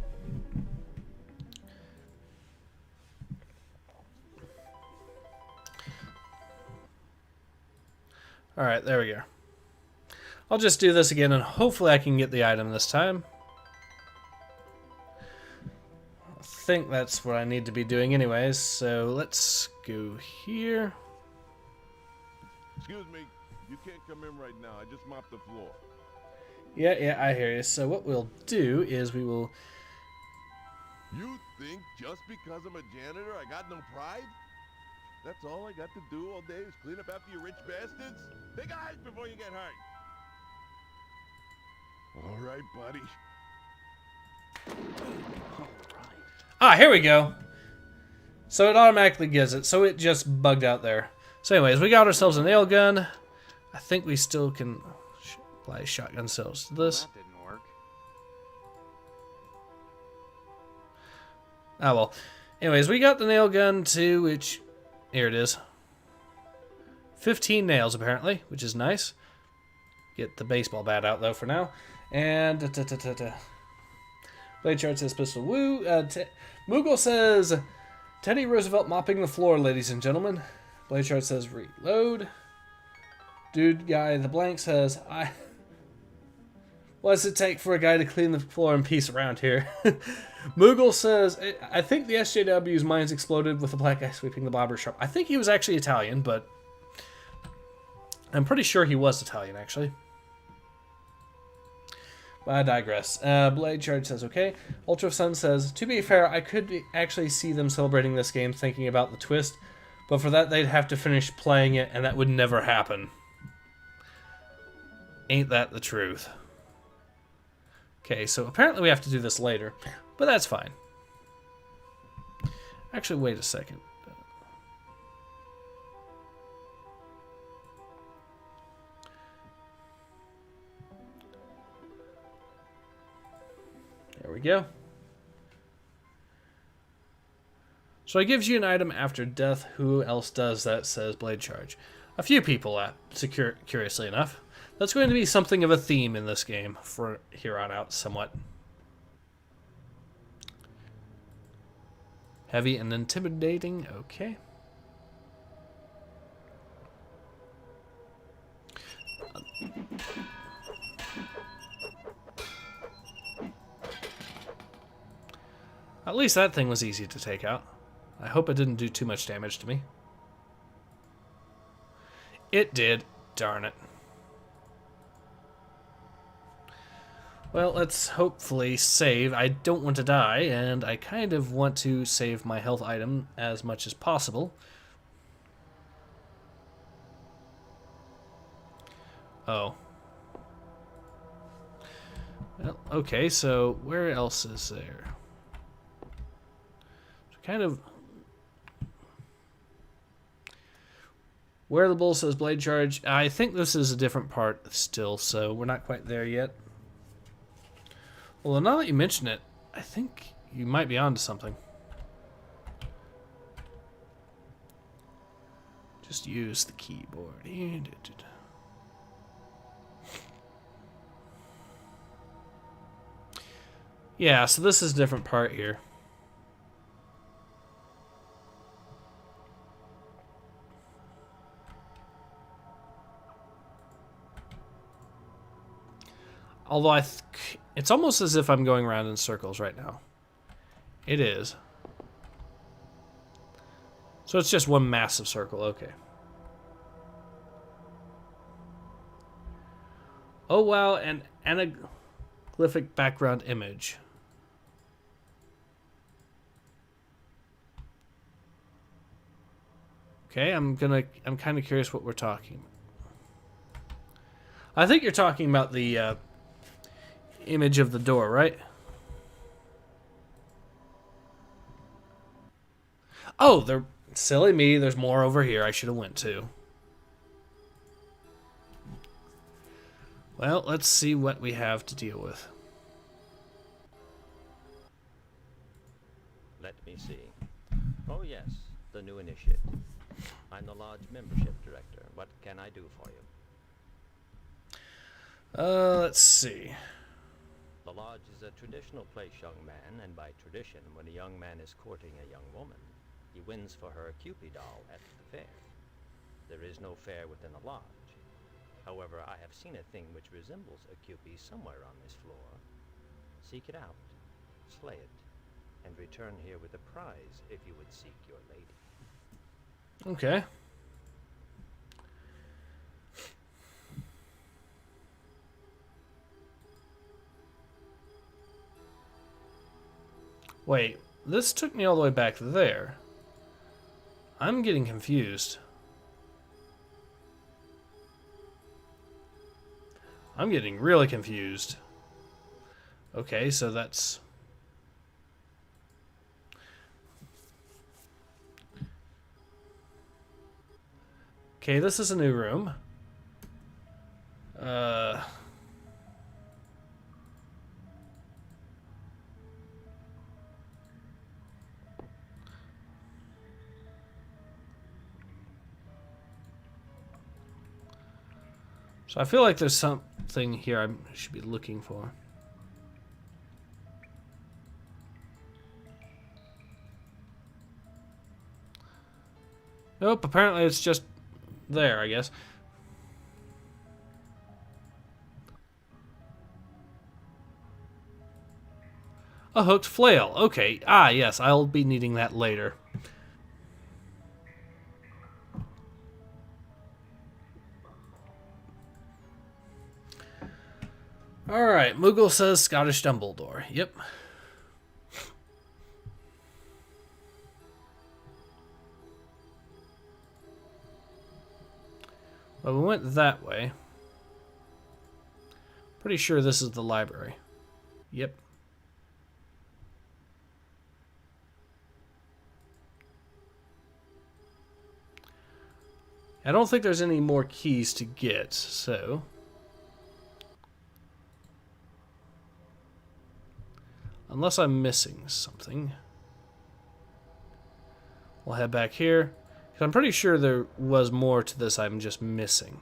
Alright, there we go. I'll just do this again and hopefully I can get the item this time. I think that's what I need to be doing anyways, so let's go here. Excuse me, you can't come in right now. I just mopped the floor. Yeah, I hear you. So what we'll do is we will... You think just because I'm a janitor I got no pride? That's all I got to do all day is clean up after you rich bastards? Take a hike before you get hurt. All right, buddy. Ah, here we go. So it automatically gives it. So it just bugged out there. So anyways, we got ourselves a nail gun. I think we still can apply shotgun cells to this. That didn't work. Ah, well. Anyways, we got the nail gun too, which... Here it is. 15 nails, apparently, which is nice. Get the baseball bat out, though, for now. And... Blade Chart says pistol woo. Moogle says... Teddy Roosevelt mopping the floor, ladies and gentlemen. Blade Chart says reload. Dude guy the blank says what does it take for a guy to clean the floor in peace around here? Moogle says I think the SJW's minds exploded with the black guy sweeping the barber shop. I think he was actually Italian, but I'm pretty sure he was Italian actually. But I digress. Blade Charge says, okay. Ultra Sun says, to be fair, I could actually see them celebrating this game thinking about the twist, but for that they'd have to finish playing it, and that would never happen. Ain't that the truth? Okay, so apparently we have to do this later, but that's fine. Actually, wait a second. There we go. So it gives you an item after death. Who else does that, says Blade Charge. A few people, curiously enough. That's going to be something of a theme in this game for here on out, somewhat. Heavy and intimidating, okay. At least that thing was easy to take out. I hope it didn't do too much damage to me. It did. Darn it. Well, let's hopefully save. I don't want to die, and I kind of want to save my health item as much as possible. Oh. Well, okay, so where else is there? Kind of where the bull says Blade Charge. I think this is a different part still, so we're not quite there yet. Well, now that you mention it, I think you might be onto something. Just use the keyboard. Yeah, so this is a different part here. Although it's almost as if I'm going around in circles right now. It is. So it's just one massive circle, okay. Oh wow, an anaglyphic background image. Okay, I'm kind of curious what we're talking about. I think you're talking about the image of the door, right? Oh, they're silly me. There's more over here I should have went to. Well, let's see what we have to deal with. Let me see. Oh yes, the new initiate. I'm the lodge membership director. What can I do for you? Let's see. The lodge is a traditional place, young man, and by tradition, when a young man is courting a young woman, he wins for her a Cupid doll at the fair. There is no fair within the lodge. However, I have seen a thing which resembles a Cupid somewhere on this floor. Seek it out, slay it, and return here with a prize if you would seek your lady. Okay. Wait, this took me all the way back there. I'm getting confused. I'm getting really confused. Okay, so that's... Okay, this is a new room. So I feel like there's something here I should be looking for. Nope, apparently it's just there, I guess. A hooked flail. Okay. Ah, yes, I'll be needing that later. Alright, Moogle says Scottish Dumbledore. Yep. Well, we went that way. Pretty sure this is the library. Yep. I don't think there's any more keys to get, so... Unless I'm missing something. We'll head back here. 'Cause I'm pretty sure there was more to this I'm just missing.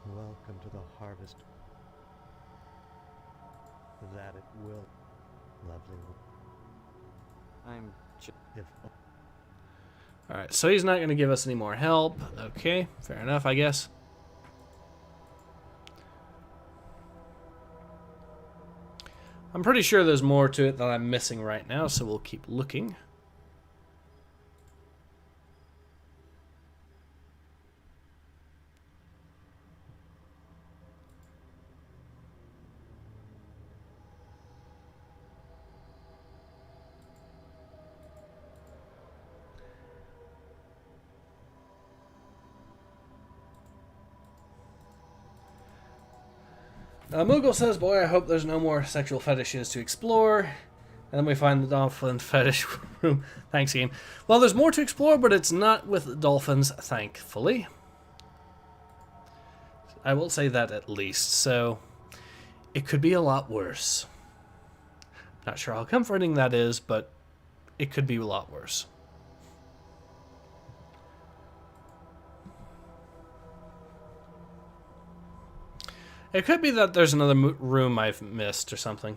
Welcome to the harvest. That it will. Lovely. I'm if Alright, so he's not going to give us any more help. Okay, fair enough, I guess. I'm pretty sure there's more to it that I'm missing right now, so we'll keep looking. Moogle says, boy, I hope there's no more sexual fetishes to explore. And then we find the dolphin fetish room. Thanks, game. Well, there's more to explore, but it's not with dolphins, thankfully. I will say that at least. So, it could be a lot worse. Not sure how comforting that is, but it could be a lot worse. It could be that there's another room I've missed or something.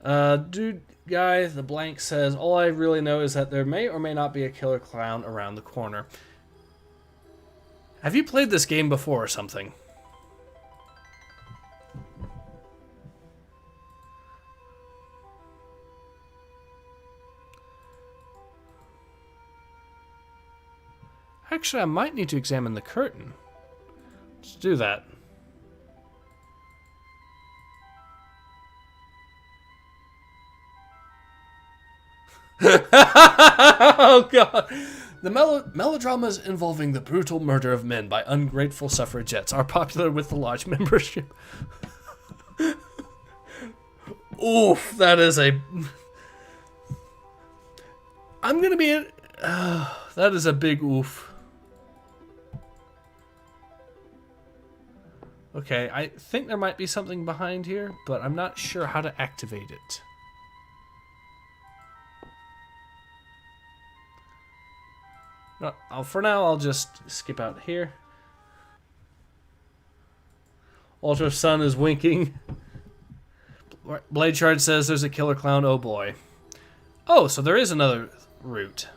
Dude guy, the blank says, all I really know is that there may or may not be a killer clown around the corner. Have you played this game before or something? Actually, I might need to examine the curtain. Let's do that. Oh, God. The melodramas involving the brutal murder of men by ungrateful suffragettes are popular with the lodge membership. Oof, that is a... I'm gonna be... that is a big oof. Okay, I think there might be something behind here, but I'm not sure how to activate it. No, for now, I'll just skip out here. Ultra Sun is winking. Blade Shard says there's a killer clown. Oh boy. Oh, so there is another route.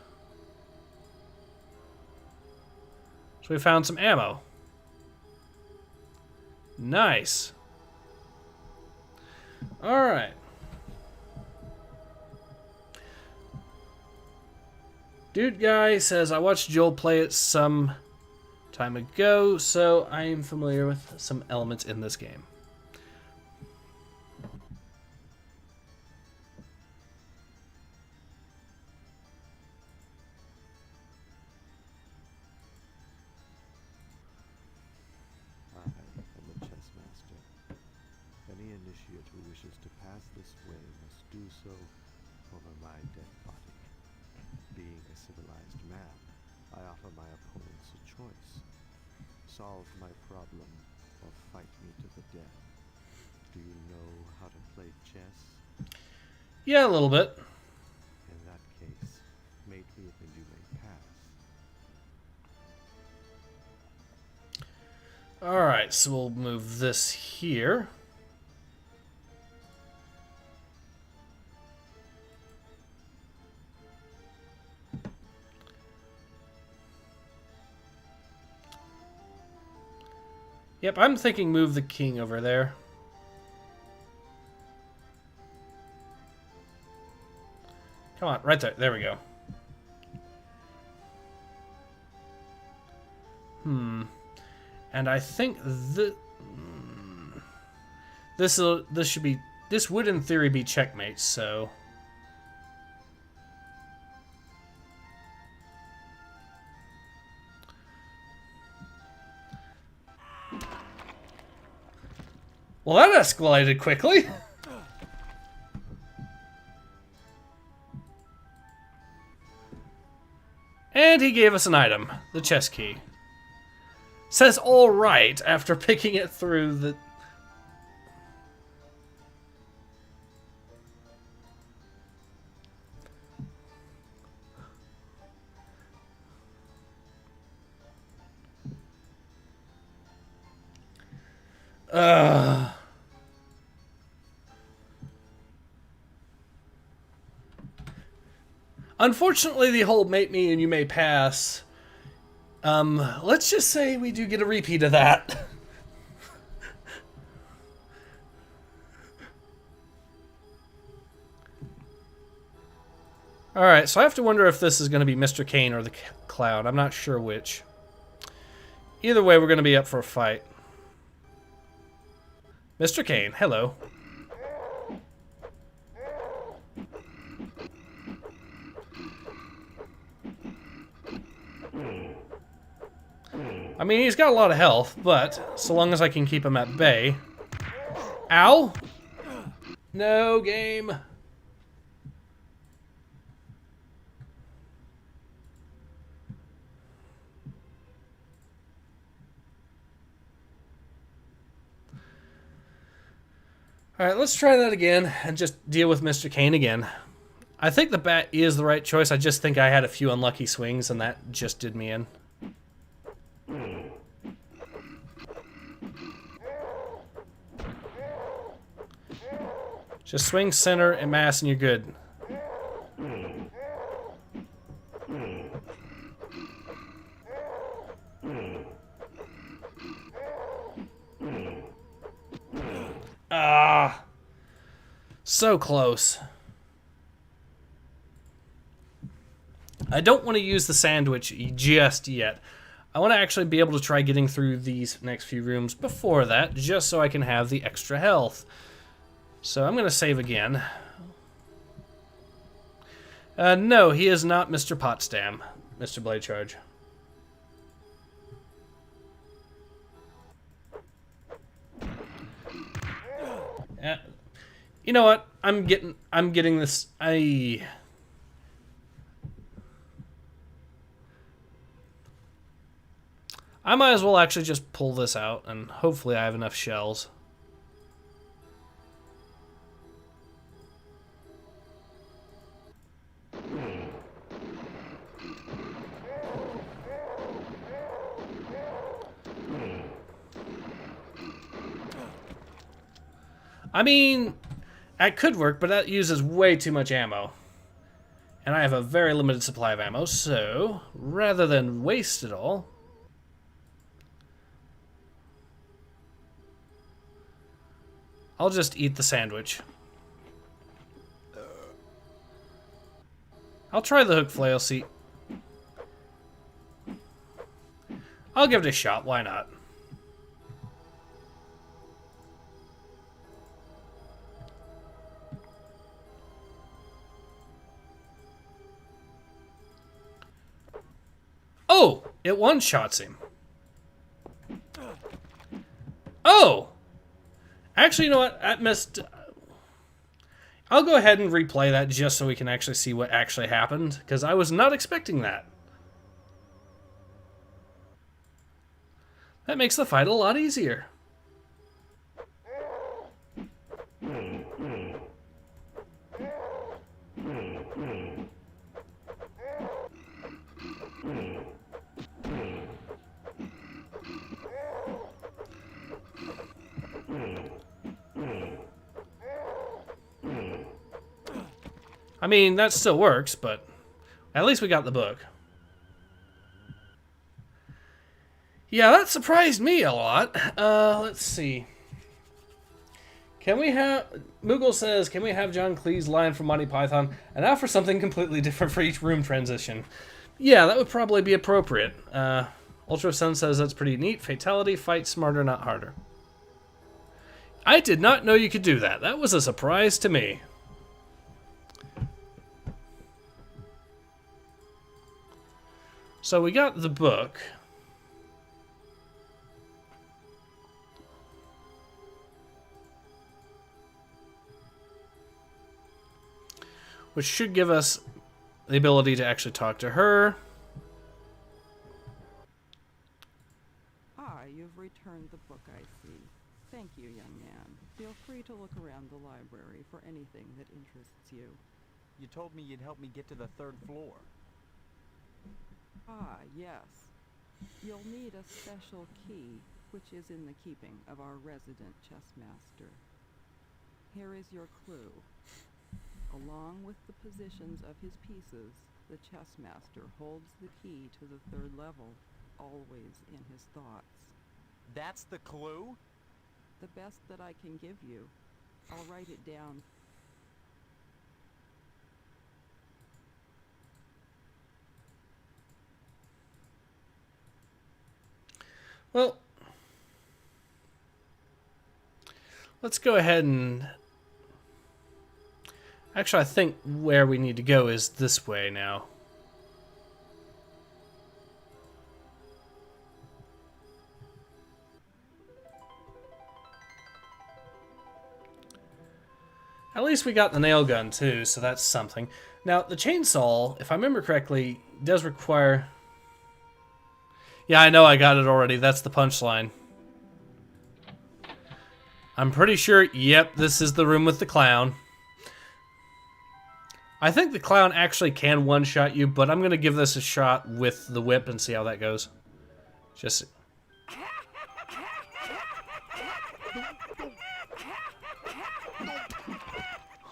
So we found some ammo. Nice. Alright. Dude guy says, I watched Joel play it some time ago, so I am familiar with some elements in this game. I am the chess master. Any initiate who wishes to pass this way must do so over my dead body. Being a civilized man, I offer my opponents a choice. solve my problem or fight me to the death. Do you know how to play chess? Yeah, a little bit. In that case, mate me and you may pass. Alright, so we'll move this here. Yep, I'm thinking move the king over there. Come on, right there. There we go. And I think this would in theory be checkmate, so well, that escalated quickly. And he gave us an item, the chess key. Says all right after picking it through the... Unfortunately, the whole mate me and you may pass. Let's just say we do get a repeat of that. Alright, so I have to wonder if this is going to be Mr. Kane or the Cloud. I'm not sure which. Either way, we're going to be up for a fight. Mr. Kane, hello. I mean, he's got a lot of health, but so long as I can keep him at bay. Ow! No game. Alright, let's try that again and just deal with Mr. Kane again. I think the bat is the right choice. I just think I had a few unlucky swings and that just did me in. Just swing center and mass and you're good. Ah, so close. I don't want to use the sandwich just yet. I want to actually be able to try getting through these next few rooms before that, just so I can have the extra health. So I'm going to save again. No, he is not Mr. Potsdam, Mr. Blade Charge. You know what? I'm getting this. I might as well actually just pull this out, and hopefully I have enough shells. I mean, that could work, but that uses way too much ammo. And I have a very limited supply of ammo, so rather than waste it all, I'll just eat the sandwich. I'll try the hook flail, see. I'll give it a shot, why not? Oh! It one-shots him. Oh! Actually, you know what? I missed... I'll go ahead and replay that just so we can actually see what actually happened, because I was not expecting that. That makes the fight a lot easier. I mean, that still works, but at least we got the book. Yeah, that surprised me a lot. Let's see. Can we have... Moogle says, can we have John Cleese line from Monty Python? And now for something completely different for each room transition. Yeah, that would probably be appropriate. Ultra Sun says that's pretty neat. Fatality, fight smarter, not harder. I did not know you could do that. That was a surprise to me. So we got the book. Which should give us the ability to actually talk to her. Ah, you've returned the book, I see. Thank you, young man. Feel free to look around the library for anything that interests you. You told me you'd help me get to the 3rd floor. Ah, yes. You'll need a special key, which is in the keeping of our resident chess master. Here is your clue. Along with the positions of his pieces, the chess master holds the key to the 3rd level, always in his thoughts. That's the clue? The best that I can give you. I'll write it down. Well, let's go ahead and... Actually, I think where we need to go is this way now. At least we got the nail gun too, so that's something. Now, the chainsaw, if I remember correctly, does require... Yeah, I know I got it already. That's the punchline. I'm pretty sure, yep, this is the room with the clown. I think the clown actually can one-shot you, but I'm going to give this a shot with the whip and see how that goes. Just...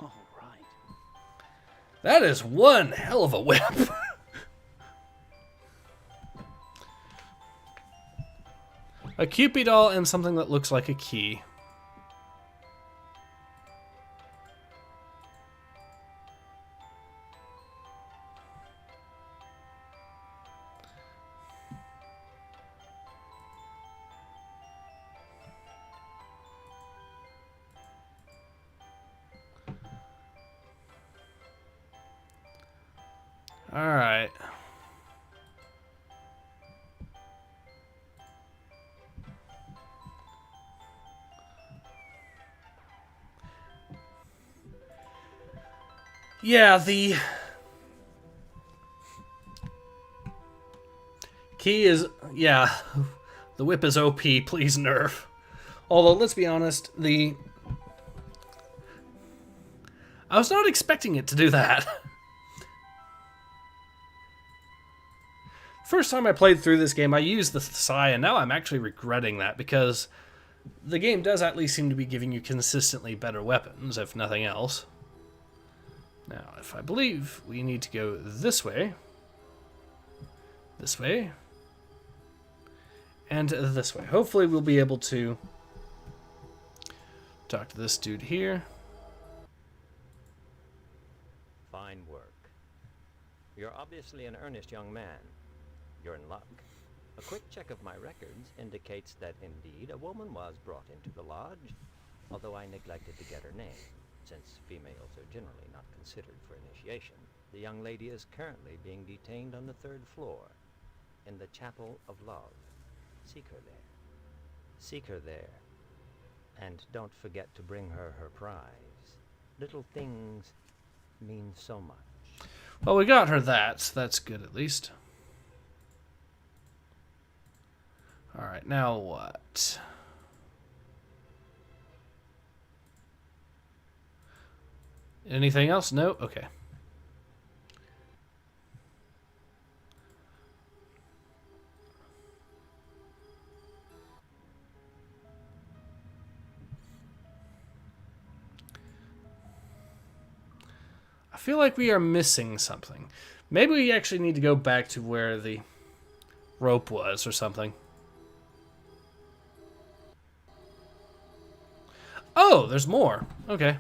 All right. That is one hell of a whip. A Cupid doll and something that looks like a key. All right. Yeah, the key is, yeah, the whip is OP, please nerf. Although, let's be honest, I was not expecting it to do that. First time I played through this game, I used the Psy, and now I'm actually regretting that, because the game does at least seem to be giving you consistently better weapons, if nothing else. Now, if I believe we need to go this way, and this way. Hopefully we'll be able to talk to this dude here. Fine work. You're obviously an earnest young man. You're in luck. A quick check of my records indicates that indeed a woman was brought into the lodge, although I neglected to get her name. Since females are generally not considered for initiation, the young lady is currently being detained on the 3rd floor, in the Chapel of Love. Seek her there. Seek her there. And don't forget to bring her her prize. Little things mean so much. Well, we got her that, so that's good at least. Alright, now what? Anything else? No? Okay. I feel like we are missing something. Maybe we actually need to go back to where the rope was or something. Oh, there's more. Okay.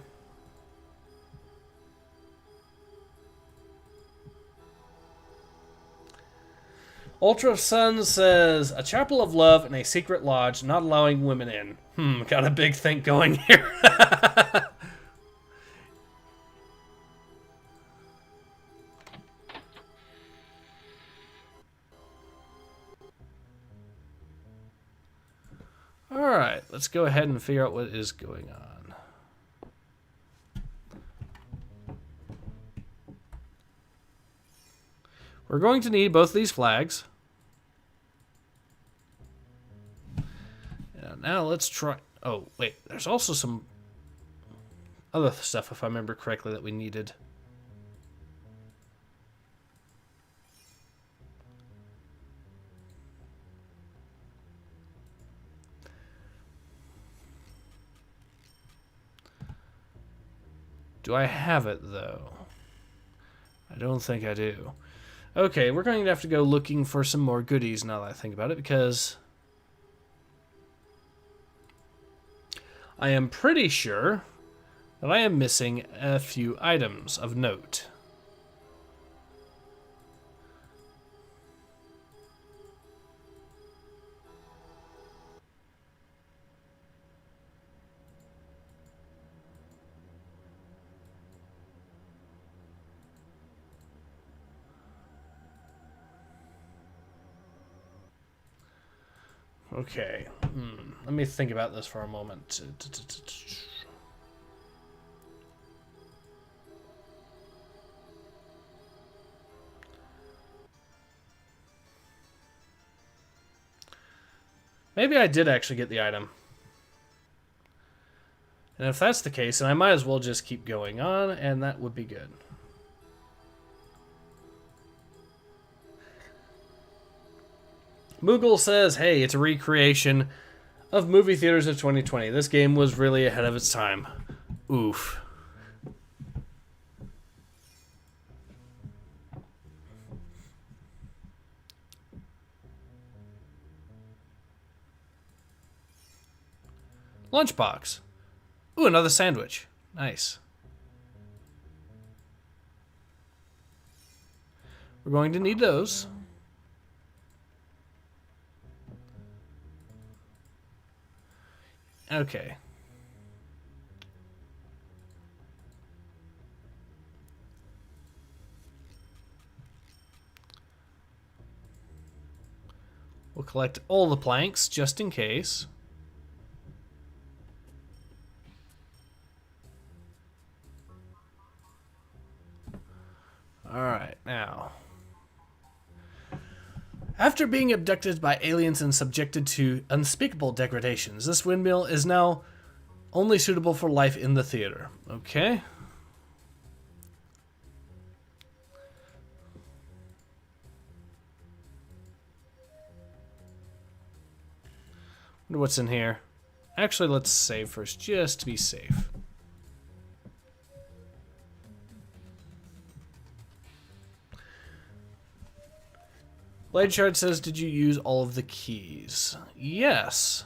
Ultra Sun says, a chapel of love and a secret lodge not allowing women in. Got a big think going here. Alright, let's go ahead and figure out what is going on. We're going to need both these flags. Now let's try... Oh, wait. There's also some other stuff, if I remember correctly, that we needed. Do I have it, though? I don't think I do. Okay, we're going to have to go looking for some more goodies now that I think about it, because I am pretty sure that I am missing a few items of note. Okay, let me think about this for a moment. Maybe I did actually get the item. And if that's the case, then I might as well just keep going on, and that would be good. Moogle says, hey, it's a recreation of movie theaters of 2020. This game was really ahead of its time. Oof. Lunchbox. Ooh, another sandwich. Nice. We're going to need those. Okay. We'll collect all the planks just in case. Alright, now. After being abducted by aliens and subjected to unspeakable degradations, this windmill is now only suitable for life in the theater. Okay. Wonder what's in here. Actually, let's save first, just to be safe. Blade Shard says, did you use all of the keys? Yes.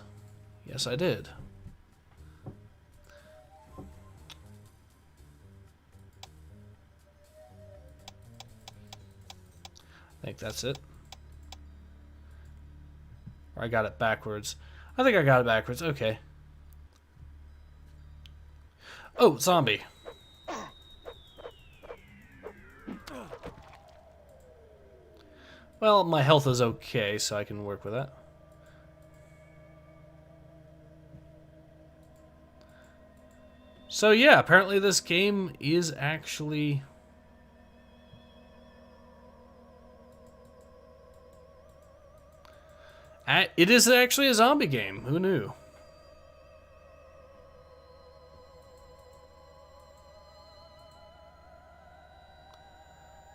Yes, I did. I think that's it. Or I got it backwards. I think I got it backwards. Okay. Oh, zombie. Well, my health is okay, so I can work with that. So yeah, apparently this game is actually... It is actually a zombie game. Who knew?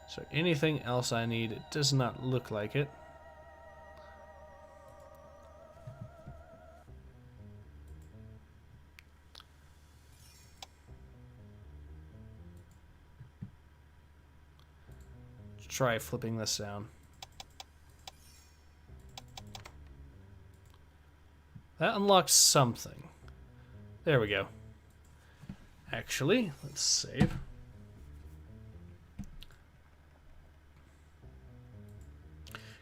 Is there anything else I need? It does not look like it. Let's try flipping this down. That unlocks something. There we go. Actually, let's save.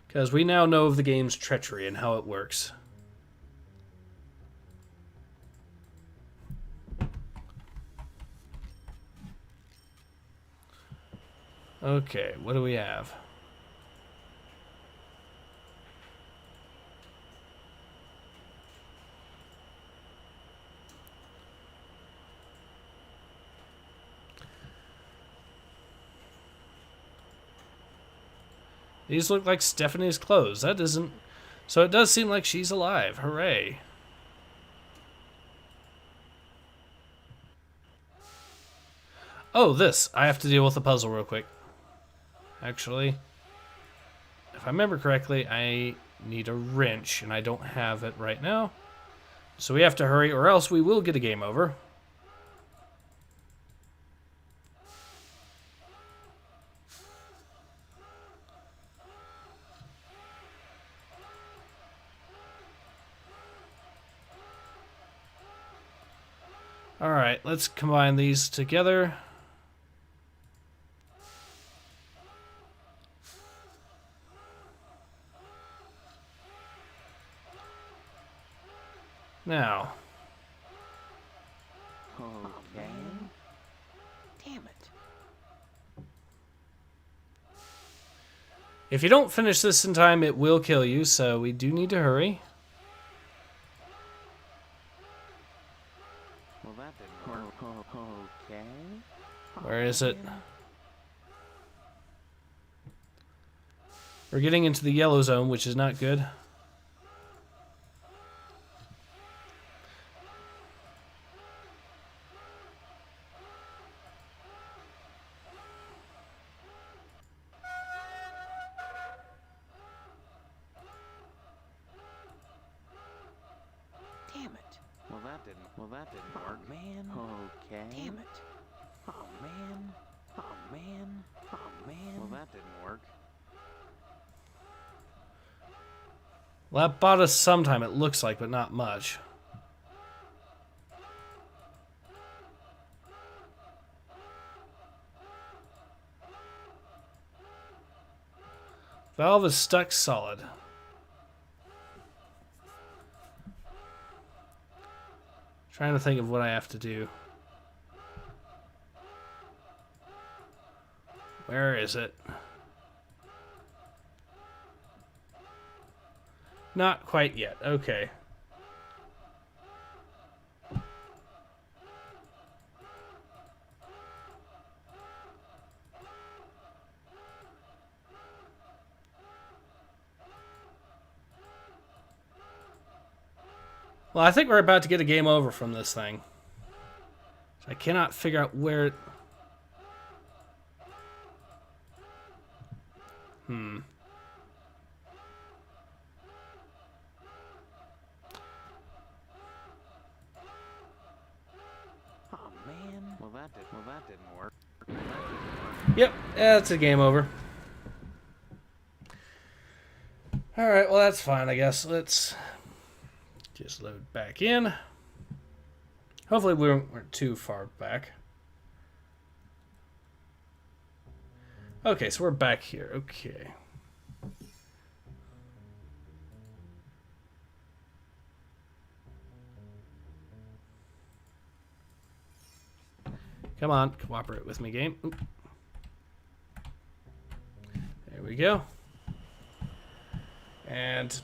Because we now know of the game's treachery and how it works. Okay, what do we have? These look like Stephanie's clothes. That isn't... So it does seem like she's alive. Hooray. Oh, this. I have to deal with a puzzle real quick. Actually, if I remember correctly, I need a wrench, and I don't have it right now. So we have to hurry, or else we will get a game over. Alright, let's combine these together. Now. Okay. Damn it. If you don't finish this in time, it will kill you, so we do need to hurry. Well, that didn't work. Okay. Where is it? We're getting into the yellow zone, which is not good. Damn it. Well, that didn't work. Man. Okay. Damn it. Oh, man. Oh, man. Oh, man. Well, that didn't work. Well, that bought us some time, it looks like, but not much. Valve is stuck solid. Trying to think of what I have to do. Where is it? Not quite yet. Okay. Well, I think we're about to get a game over from this thing. I cannot figure out where... Oh, man. Well, that didn't work. Yep, that's a game over. Alright, well that's fine, I guess. Let's just load back in. Hopefully we weren't too far back. Okay, so we're back here. Okay. Come on, cooperate with me, game. Oop. There we go. And...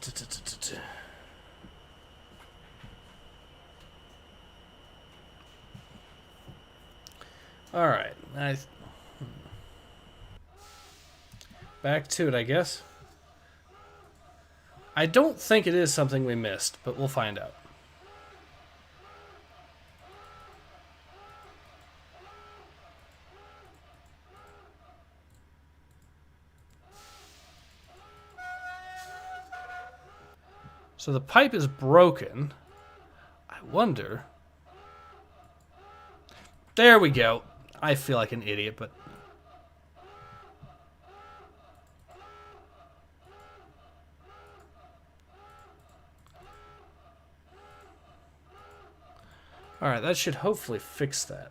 Alright, nice. Back to it, I guess. I don't think it is something we missed, but we'll find out. So the pipe is broken. I wonder... There we go. I feel like an idiot, but... Alright, that should hopefully fix that.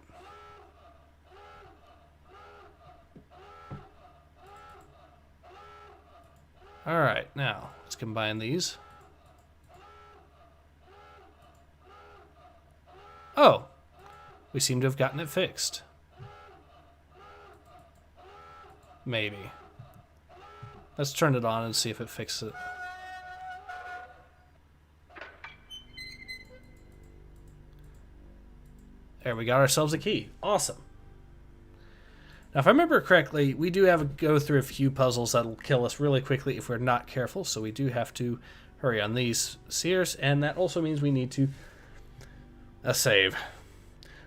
Alright, now, let's combine these. Oh! We seem to have gotten it fixed. Maybe. Let's turn it on and see if it fixes it. There, we got ourselves a key. Awesome. Now, if I remember correctly, we do have to go through a few puzzles that'll kill us really quickly if we're not careful, so we do have to hurry on these sears, and that also means we need to save.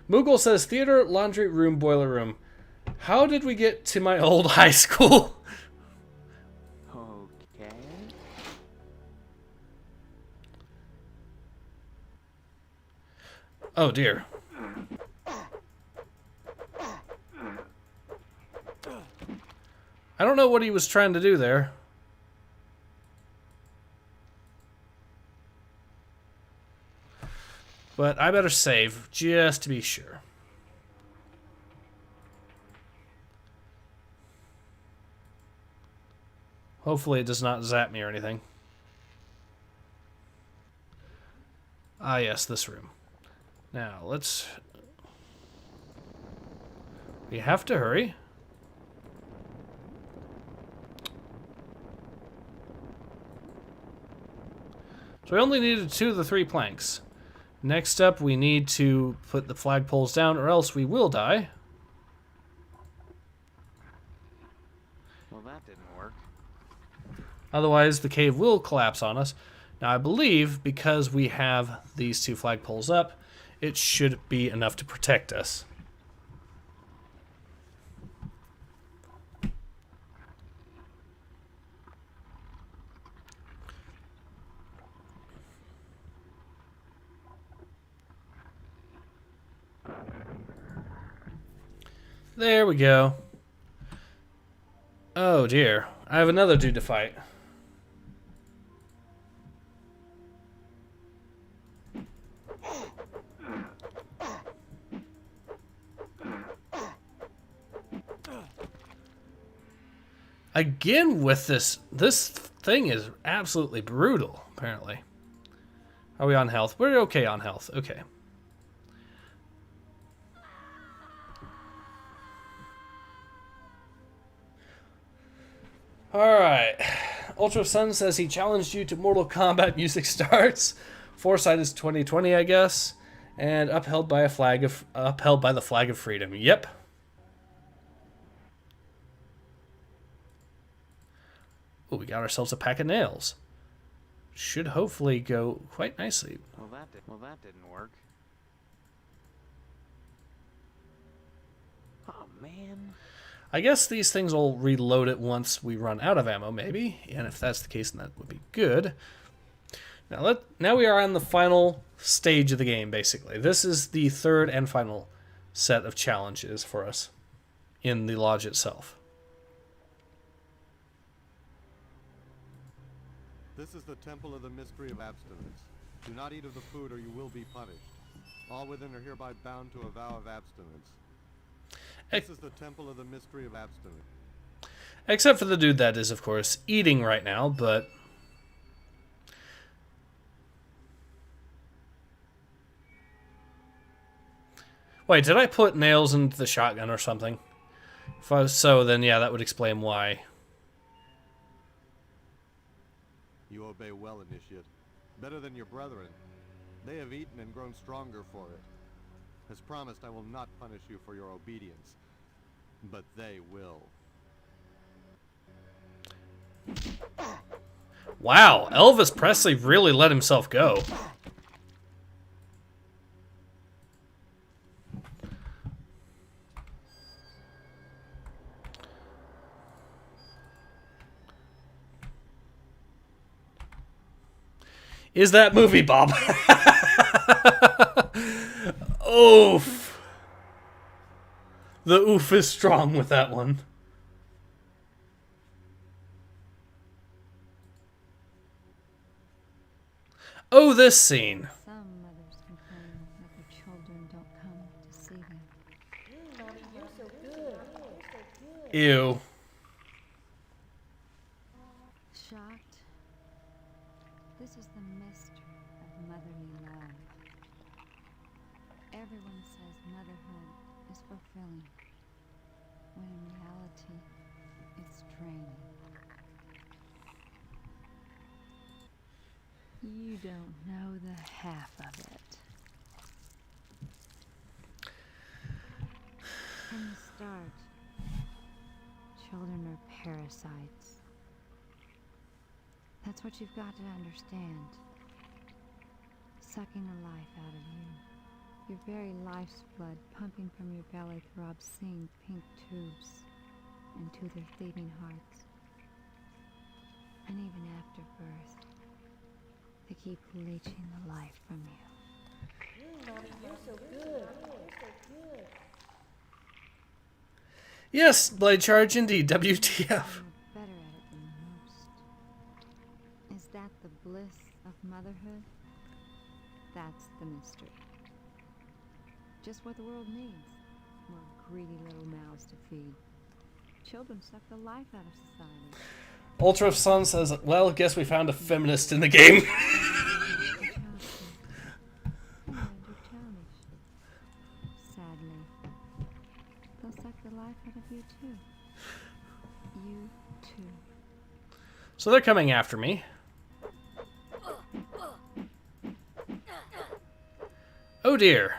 Moogle says, theater, laundry room, boiler room. How did we get to my old high school? Okay. Oh, dear. I don't know what he was trying to do there. But I better save, just to be sure. Hopefully it does not zap me or anything. Ah, yes, this room. Now, let's... We have to hurry. So we only needed 2 of the 3 planks. Next up, we need to put the flagpoles down, or else we will die. Well, that didn't work. Otherwise, the cave will collapse on us. Now, I believe because we have these 2 flagpoles up, it should be enough to protect us. There we go. Oh dear. I have another dude to fight. Again with this. This thing is absolutely brutal, apparently. Are we on health? We're okay on health. Okay. Alright. Ultra Sun says he challenged you to Mortal Kombat music starts. Foresight is 2020, I guess. And upheld by the flag of freedom. Yep. Oh, we got ourselves a pack of nails. Should hopefully go quite nicely. Well, that didn't work. Oh, man. I guess these things will reload it once we run out of ammo, maybe. And if that's the case, then that would be good. Now we are on the final stage of the game, basically. This is the 3rd and final set of challenges for us in the lodge itself. This is the Temple of the Mystery of Abstinence. Do not eat of the food or you will be punished. All within are hereby bound to a vow of abstinence. This is the Temple of the Mystery of Abstinence. Except for the dude that is, of course, eating right now, but... Wait, did I put nails into the shotgun or something? If so, then yeah, that would explain why. You obey well, Initiate. Better than your brethren. They have eaten and grown stronger for it. As promised, I will not punish you for your obedience. But they will. Wow, Elvis Presley really let himself go. Is that movie, Bob? Oof. The oof is strong with that one. Oh, this scene. Some mothers complain that their children don't come to see them. Mommy, you're so good. Ew. Shocked? This is the mystery of motherly love. Everyone says motherhood is fulfilling, when in reality, it's draining. You don't know the half of it. From the start, children are parasites. That's what you've got to understand. Sucking the life out of you. Your very life's blood pumping from your belly through obscene pink tubes into their thieving hearts. And even after birth, they keep leeching the life from you. Mommy, you're so good. You're so good. Yes, Blade Charge, indeed. WTF. You're better at it than most. Is that the bliss of motherhood? That's the mystery. Just what the world needs. More greedy little mouths to feed. Children suck the life out of society. Ultra Sun says, well, guess we found a feminist in the game. Sadly, they'll suck the life out of you too. You too. So they're coming after me. Oh dear.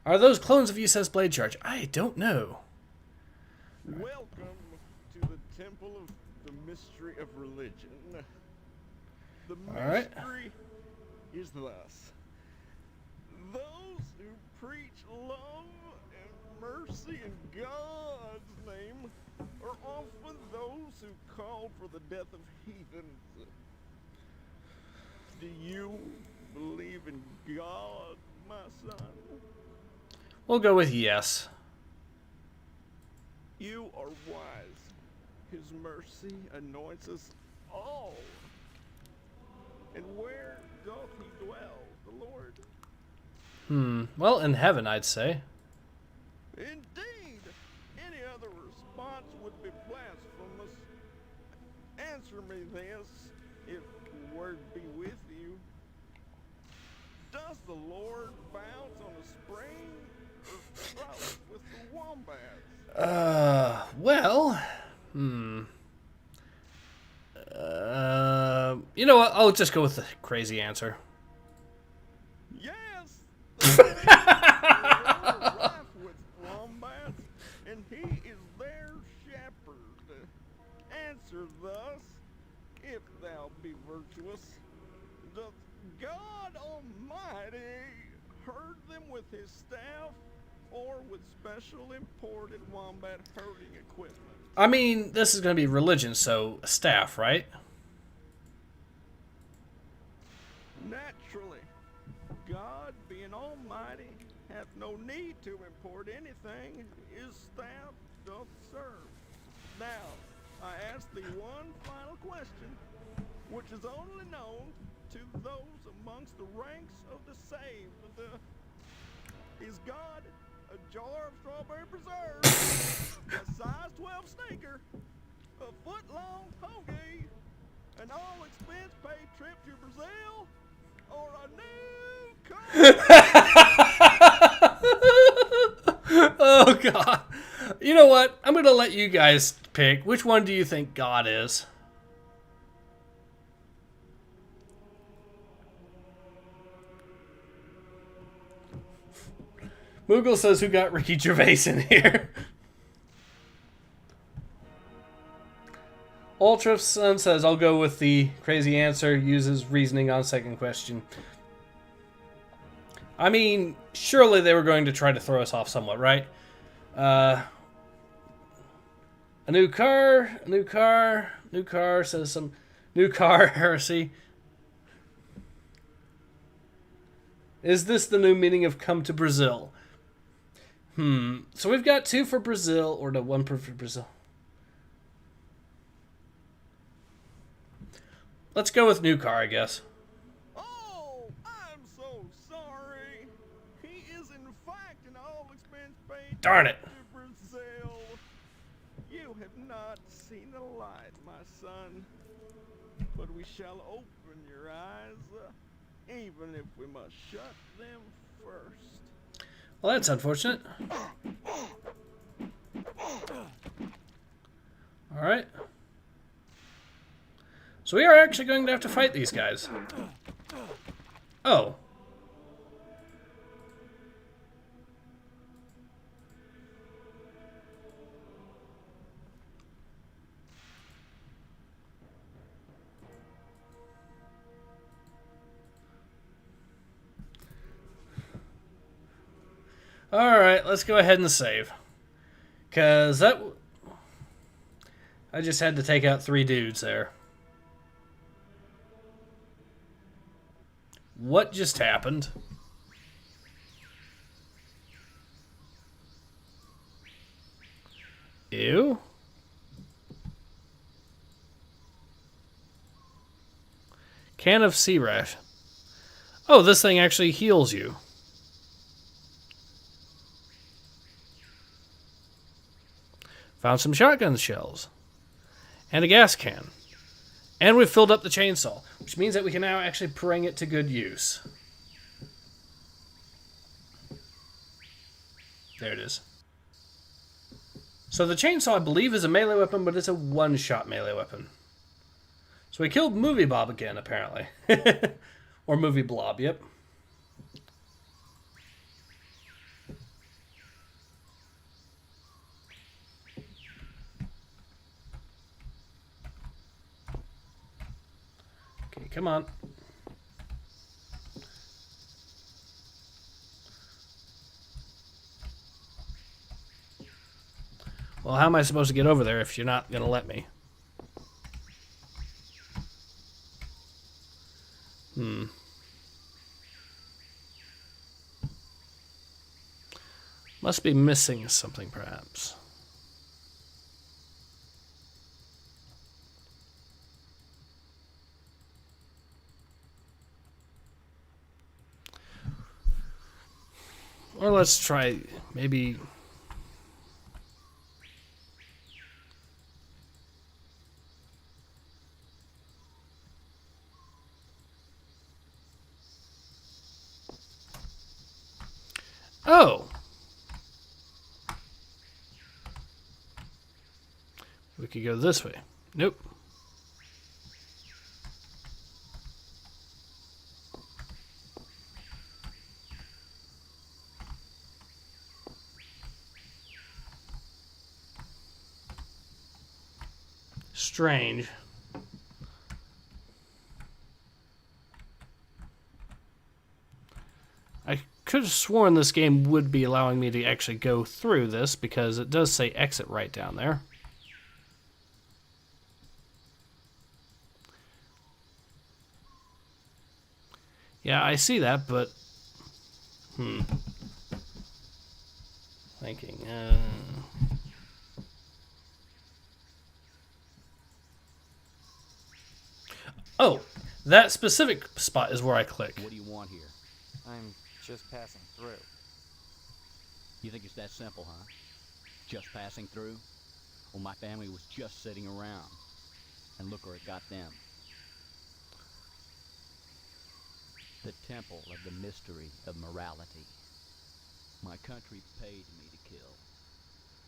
Are those clones of you, says Blade Charge? I don't know. Welcome to the Temple of the Mystery of Religion. The Alright. mystery is thus. Those who preach love and mercy in God's name are often those who call for the death of heathens. Do you believe in God, my son? We'll go with yes. You are wise. His mercy anoints us all. And where doth he dwell, the Lord? Well, in heaven, I'd say. Indeed, any other response would be blasphemous. Answer me this, if the word be with you. Does the Lord bounce on a spring or frolic with the wombats? Well, you know what? I'll just go with the crazy answer. Yes! The Lord rife with wombats, and he is their shepherd. Answer thus, if thou be virtuous. Doth God Almighty herd them with his staff, or with special imported wombat herding equipment? I mean, this is going to be religion, so staff, right? Naturally, God being almighty hath no need to import anything his staff doth serve. Now, I ask thee one final question, which is only known to those amongst the ranks of the saved. Is God a jar of strawberry preserve, a size 12 sneaker, a foot-long hoagie, an all-expense paid trip to Brazil, or a new car? Oh, God. You know what? I'm going to let you guys pick. Which one do you think God is? Moogle says, who got Ricky Gervais in here? Ultra Sun says, I'll go with the crazy answer. Uses reasoning on second question. I mean, surely they were going to try to throw us off somewhat, right? A new car says some new car heresy. Is this the new meaning of come to Brazil? So we've got 2 for Brazil, or no, 1 for Brazil. Let's go with new car, I guess. Oh, I'm so sorry. He is in fact an all-expense paid Darn it. to Brazil. You have not seen the light, my son. But we shall open your eyes, even if we must shut them first. Well, that's unfortunate. Alright. So we are actually going to have to fight these guys. Oh. Alright, let's go ahead and save. Because that... I just had to take out 3 dudes there. What just happened? Ew. Can of sea rash. Oh, this thing actually heals you. Found some shotgun shells. And a gas can. And we've filled up the chainsaw, which means that we can now actually bring it to good use. There it is. So the chainsaw, I believe, is a melee weapon, but it's a one-shot melee weapon. So we killed Movie Bob again, apparently. Or Movie Blob, yep. Okay, come on. Well, how am I supposed to get over there if you're not going to let me? Must be missing something, perhaps. Or let's try, maybe... Oh! We could go this way. Nope. Strange. I could have sworn this game would be allowing me to actually go through this because it does say exit right down there. Yeah, I see that, but... Thinking, Oh! That specific spot is where I click. What do you want here? I'm just passing through. You think it's that simple, huh? Just passing through? Well, my family was just sitting around. And look where it got them. The temple of the mystery of morality. My country paid me to kill.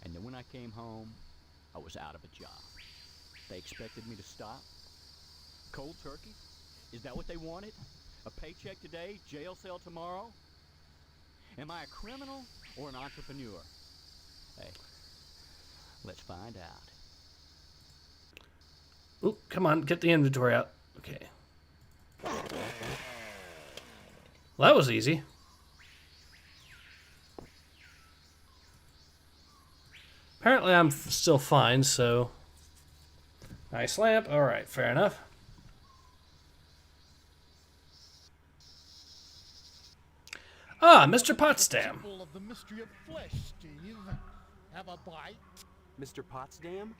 And then when I came home, I was out of a job. They expected me to stop? Cold turkey? Is that what they wanted? A paycheck today, jail cell tomorrow? Am I a criminal or an entrepreneur? Hey, let's find out. Oop, come on, get the inventory out. Okay. Well, that was easy. Apparently I'm still fine, so... Nice lamp. Alright, fair enough. Ah, Mr. Potsdam. Temple of the mystery of flesh, Steve. Have a bite? Mr. Potsdam?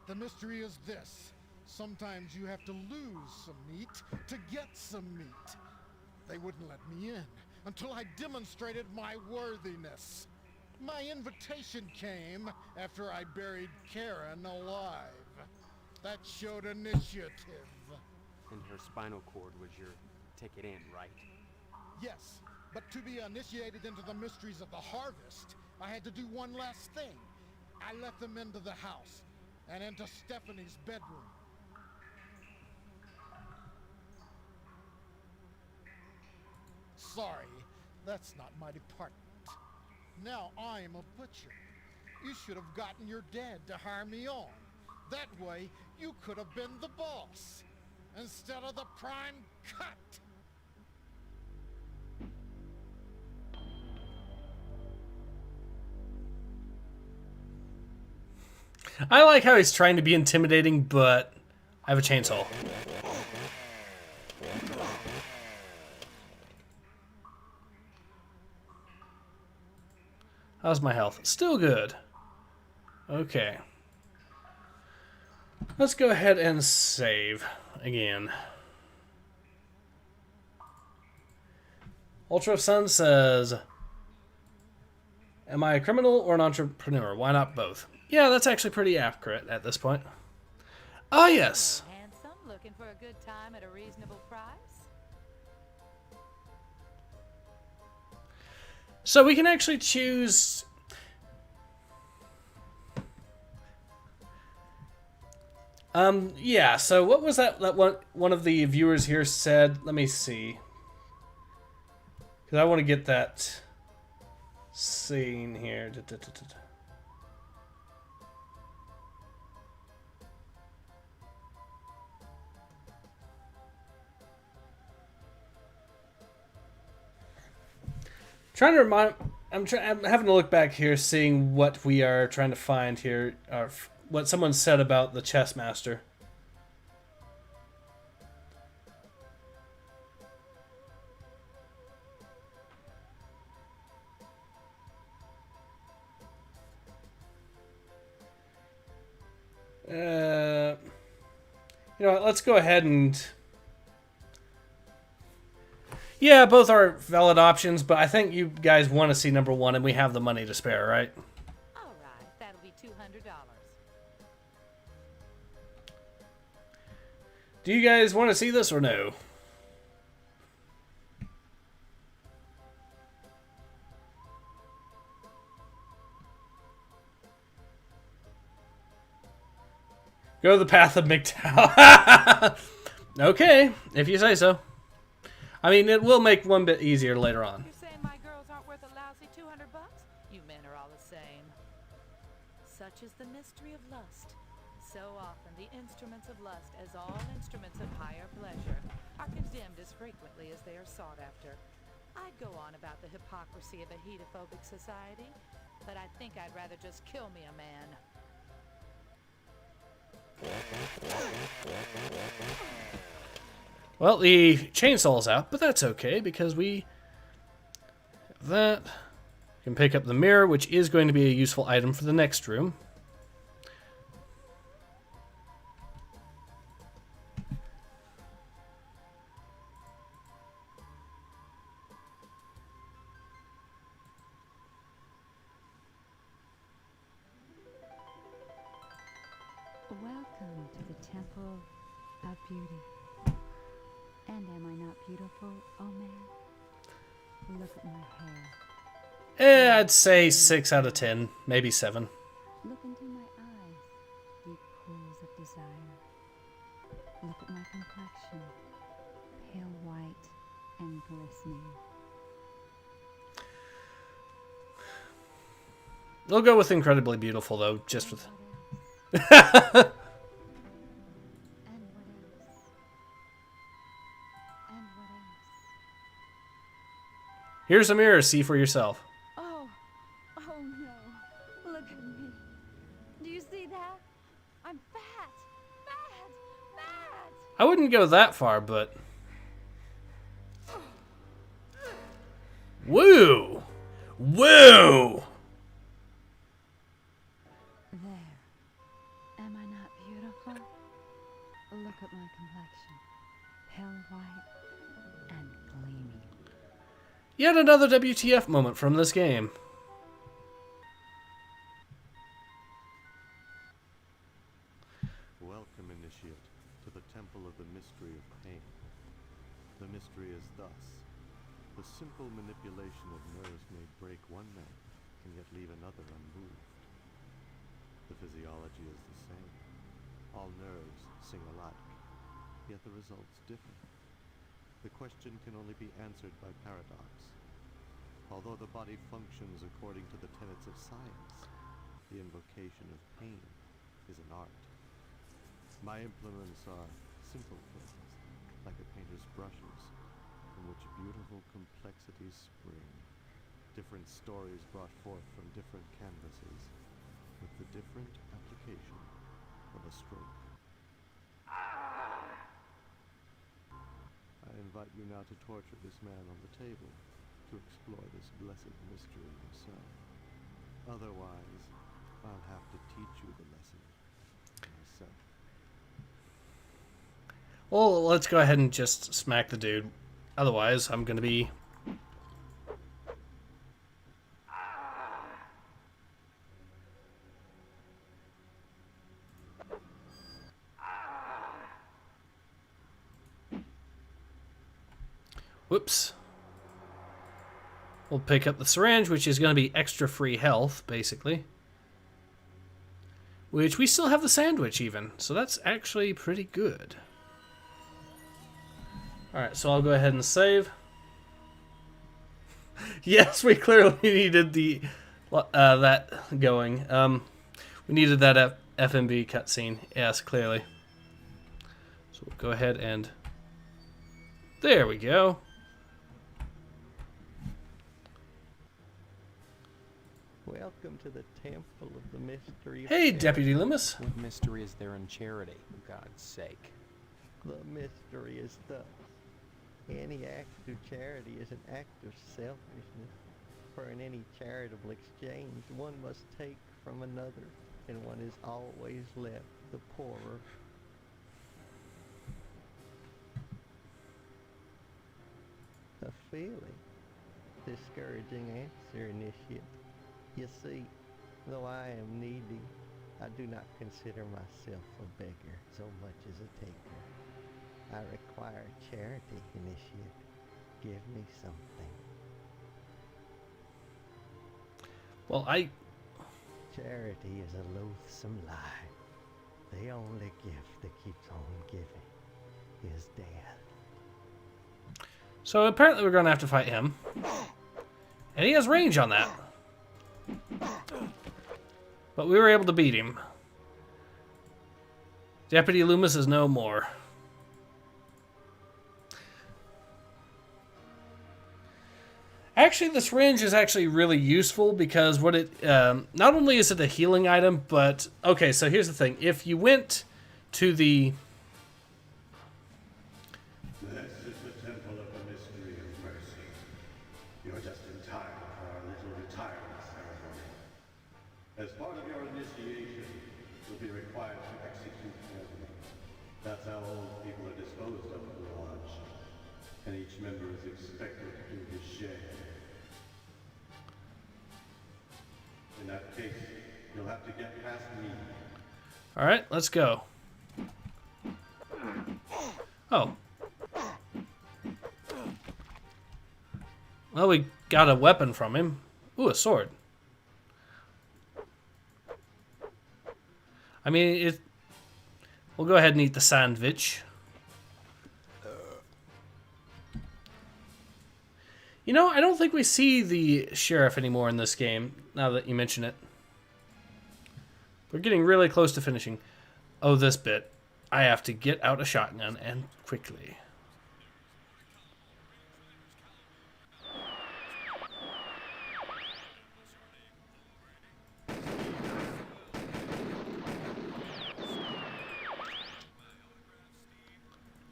The mystery is this. Sometimes you have to lose some meat to get some meat. They wouldn't let me in until I demonstrated my worthiness. My invitation came after I buried Karen alive. That showed initiative. And her spinal cord was your ticket in, right? Yes, but to be initiated into the mysteries of the harvest, I had to do one last thing. I let them into the house and into Stephanie's bedroom. Sorry, that's not my department. Now I'm a butcher. You should have gotten your dad to hire me on. That way, you could have been the boss instead of the prime cut. I like how he's trying to be intimidating, but I have a chainsaw. How's my health? Still good. Okay. Let's go ahead and save again. Ultra Sun says, am I a criminal or an entrepreneur? Why not both? Yeah, that's actually pretty accurate at this point. Ah, yes. Handsome, looking for a good time at a reasonable price? So we can actually choose... yeah, so what was that one of the viewers here said? Let me see. Because I want to get that scene here. Trying to remind... I'm having to look back here, seeing what we are trying to find here. What someone said about the chess master. You know what, let's go ahead and... Yeah, both are valid options, but I think you guys want to see number one, and we have the money to spare, right? All right, that'll be $200. Do you guys want to see this or no? Go the path of MGTOW. Okay, if you say so. I mean, it will make one bit easier later on. You're saying my girls aren't worth a lousy $200? You men are all the same. Such is the mystery of lust. So often the instruments of lust, as all instruments of higher pleasure, are condemned as frequently as they are sought after. I'd go on about the hypocrisy of a hedophobic society, but I think I'd rather just kill me a man. Well, the chainsaw's out, but that's okay because we have that. We can pick up the mirror, which is going to be a useful item for the next room. Welcome to the Temple of Beauty. And am I not beautiful, oh man? Look at my hair. I'd say 6 out of 10, maybe 7. Look into my eyes, deep pools of desire. Look at my complexion, pale white and glistening. We'll go with incredibly beautiful, though, just with... Here's a mirror, see for yourself. Oh no. Look at me. Do you see that? I'm fat. Fat. I wouldn't go that far, but... Woo! Woo! There. Am I not beautiful? Look at my complexion. Pale white and gleaming. Yet another WTF moment from this game. Welcome, initiate, to the Temple of the Mystery of Pain. The mystery is thus. The simple manipulation of nerves may break one nerve, and yet leave another unmoved. The physiology is the same. All nerves sing alike, yet the results differ. The question can only be answered by paradox. Although the body functions according to the tenets of science, the invocation of pain is an art. My implements are simple things, like a painter's brushes, from which beautiful complexities spring. Different stories brought forth from different canvases, with the different application of a stroke. I invite you now to torture this man on the table, to explore this blessed mystery yourself. Otherwise, I'll have to teach you the lesson myself. Well, let's go ahead and just smack the dude. Otherwise, I'm gonna be... Whoops. We'll pick up the syringe, which is going to be extra free health, basically. Which we still have the sandwich, even. So that's actually pretty good. Alright, so I'll go ahead and save. Yes, we clearly needed the that going. We needed that FMV cutscene. Yes, clearly. So we'll go ahead and... There we go. Welcome to the Temple of the Mystery of Hey, Pain. Deputy Loomis. What mystery is there in charity, for God's sake? The mystery is thus. Any act of charity is an act of selfishness. For in any charitable exchange, one must take from another, and one is always left the poorer. A feeling. Discouraging answer, initiate. You see, though I am needy, I do not consider myself a beggar so much as a taker. I require charity, initiate. Give me something. Well, Charity is a loathsome lie. The only gift that keeps on giving is death. So apparently we're going to have to fight him. And he has range on that. But we were able to beat him. Deputy Loomis is no more. Actually, the syringe is actually really useful because what it... not only is it a healing item, but... Okay, so here's the thing. If you went to the... This is the Temple of the Mystery of Mercy. You're just in time for our little retirement ceremony. As part of your initiation, you'll be required to execute heaven. That's how old people are disposed of at the lodge. And each member is expected to do his share. In that case, you'll have to get past me. Alright, let's go. Oh. Well, we got a weapon from him. Ooh, a sword. I mean, we'll go ahead and eat the sandwich. You know, I don't think we see the sheriff anymore in this game, now that you mention it. We're getting really close to finishing. Oh, this bit. I have to get out a shotgun, and quickly.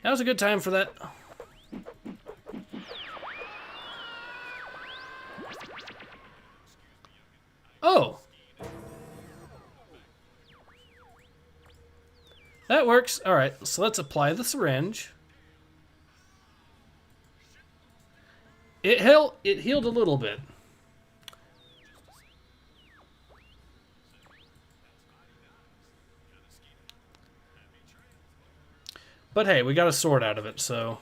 That was a good time for that. Oh! That works. Alright, so let's apply the syringe. It healed a little bit. But hey, we got a sword out of it, so...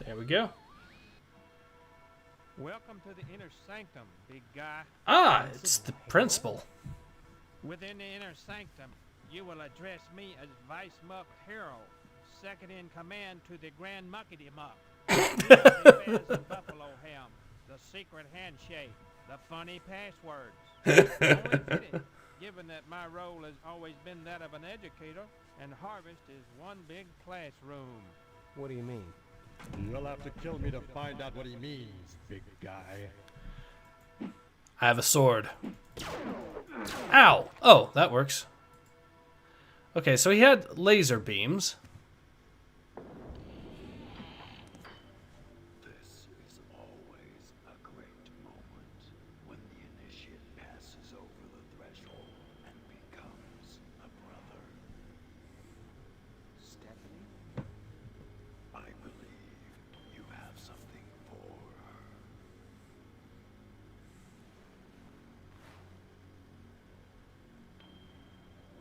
There we go. Welcome to the inner sanctum, big guy. Ah, it's the principal. Within the inner sanctum, you will address me as Vice Muck Harold, second in command to the Grand Muckety Muck. The Buffalo Ham, the secret handshake, the funny passwords. Only fitting, given that my role has always been that of an educator, and Harvest is one big classroom. What do you mean? You'll have to kill me to find out what he means, big guy. I have a sword. Ow! Oh, that works. Okay, so he had laser beams. This is always a great moment when the initiate passes over the threshold and becomes a brother. Stephanie? I believe you have something for her.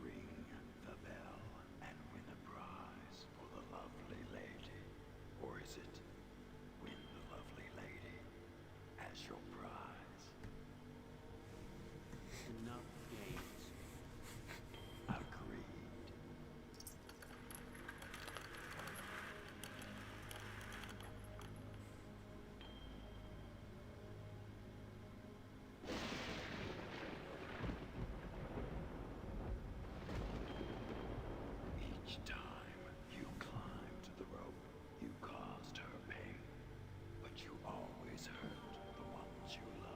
Ring the bell and win a prize for the lovely lady. Or is it win the lovely lady as your prize? Enough games. Agreed. Each time you climbed the rope, you caused her pain, but you always hurt the ones you love.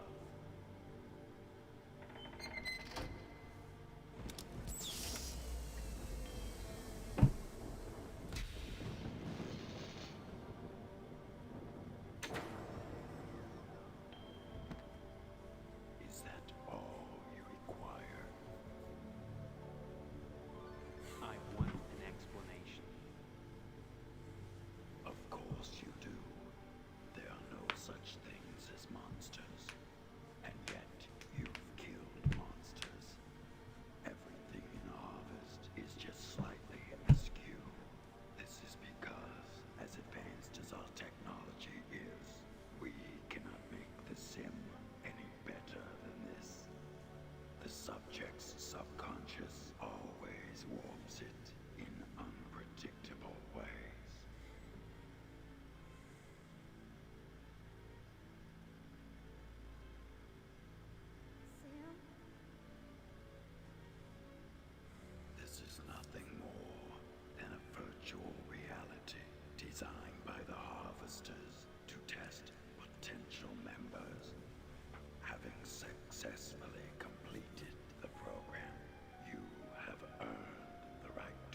Is that all you require? I want an explanation. Of course you do. There are no such things as monsters. And yet, you've killed monsters. Everything in Harvest is just slightly askew. This is because, as advanced as our technology is, we cannot make the sim any better than this. The subject's subconscious always warps it in unpredictable ways. Sam? This is nothing more than a virtual reality designed by the Harvesters to test potential members. Having successfully completed the program, you have earned the right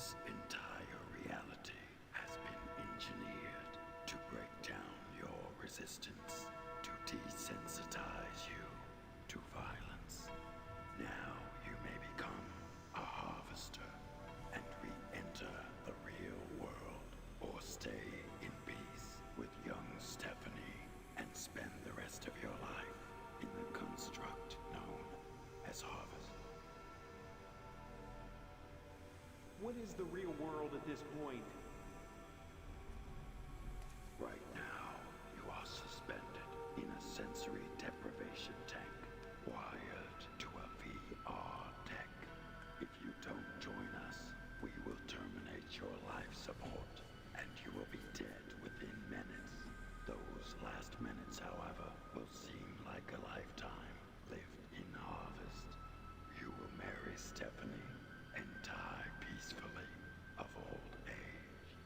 This entire reality has been engineered to break down your resistance, to desensitize you to violence. Now you may become a harvester and re-enter the real world, or stay in peace with young Stephanie and spend the rest of your life in the construct known as Harvest. What is the real world at this point? Right now, you are suspended in a sensory deprivation tank, wired to a VR deck. If you don't join us, we will terminate your life support, and you will be dead within minutes. Those last minutes, however, will seem like a lifetime lived in Harvest. You will marry Stephanie and die peacefully of old age.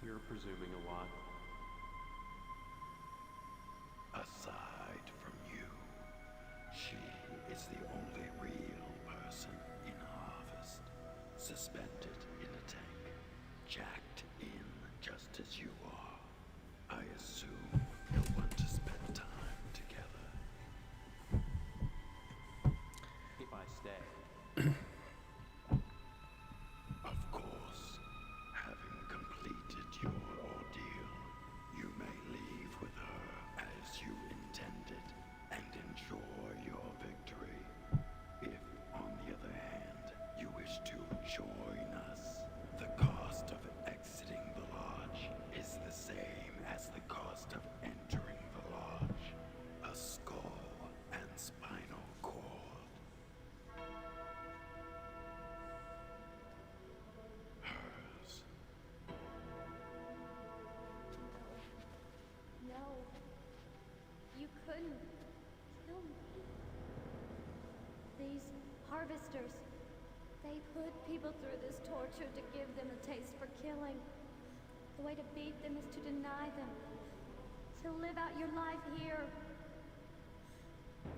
You're presuming a lot. Aside from you, she is the only real person in Harvest, suspended in a tank, jacked in just as you are. I assume you'll want to spend time together. If I stay. Of course, having completed your ordeal, you may leave with her as you intended and enjoy your victory. If, on the other hand, you wish to join us, the cost of exiting the lodge is the same as the cost of entering the lodge. A skull and spinal cord. Hers. No. You couldn't kill me. These harvesters, they put people through this torture to give them a taste for killing. The way to beat them is to deny them. To live out your life here.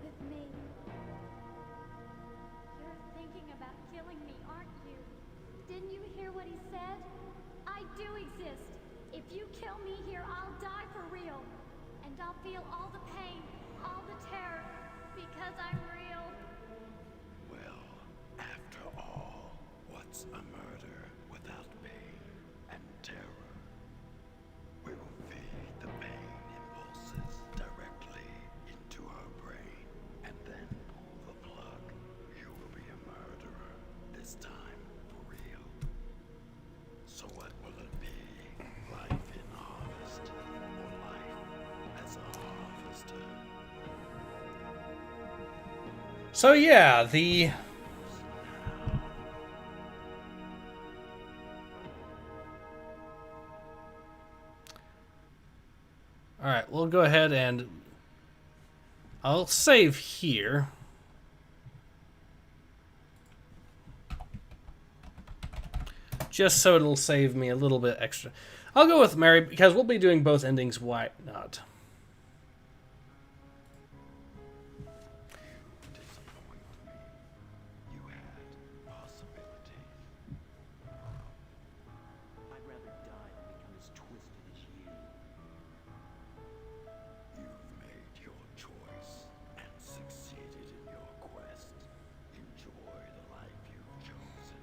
With me. You're thinking about killing me, aren't you? Didn't you hear what he said? I do exist. If you kill me here, I'll die for real. And I'll feel all the pain, all the terror, because I'm real. Well, after all, what's a murder without pain and terror? We will feed the pain impulses directly into her brain and then pull the plug. You will be a murderer, this time for real. So what will it be? Life in Harvest or life as a harvester? So yeah, the all right, we'll go ahead and I'll save here. Just so it'll save me a little bit extra. I'll go with Mary because we'll be doing both endings. Why not? I'd rather die than become as twisted as you. You've made your choice and succeeded in your quest. Enjoy the life you've chosen,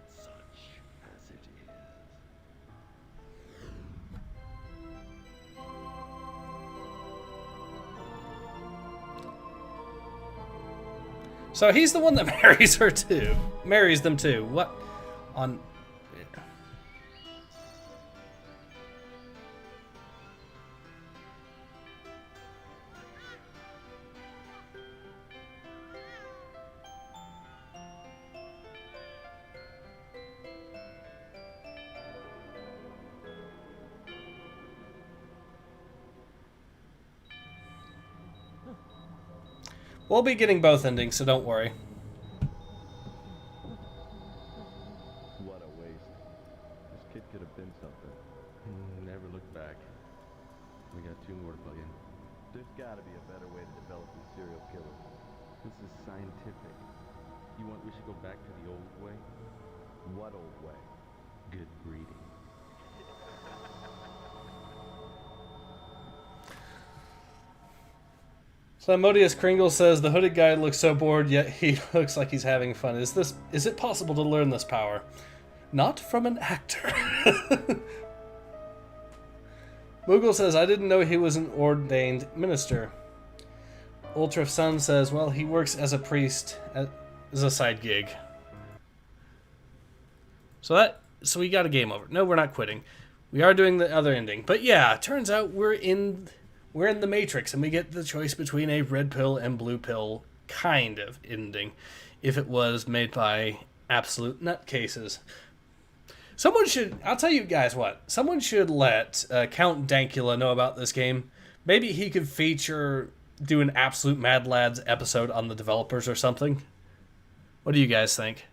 such as it is. So he's the one that marries her too. Marries them too. What? On... We'll be getting both endings, so don't worry. What a waste. This kid could have been something. Never looked back. We got 2 more to plug in. There's got to be a better way to develop these serial killers. This is scientific. You want we should go back to the old way? What old way? Good breeding. Simodius Kringle says the hooded guy looks so bored, yet he looks like he's having fun. Is it possible to learn this power? Not from an actor. Moogle says, I didn't know he was an ordained minister. Ultra Sun says, well, he works as a priest as a side gig. So we got a game over. No, we're not quitting. We are doing the other ending. But yeah, turns out we're in the Matrix, and we get the choice between a red pill and blue pill kind of ending if it was made by absolute nutcases. I'll tell you guys what, someone should let Count Dankula know about this game. Maybe he could do an absolute Mad Lads episode on the developers or something. What do you guys think?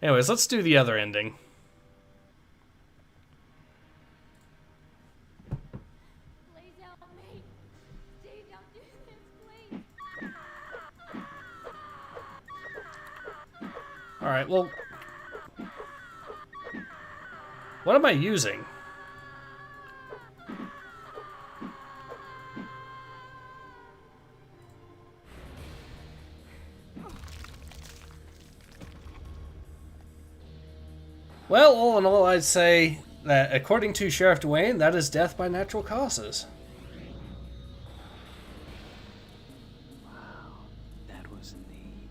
Anyways, let's do the other ending. Please help me. Steve, don't do this, please. Alright, well, what am I using? Well, all in all, I'd say that according to Sheriff Dwayne, that is death by natural causes. That was neat.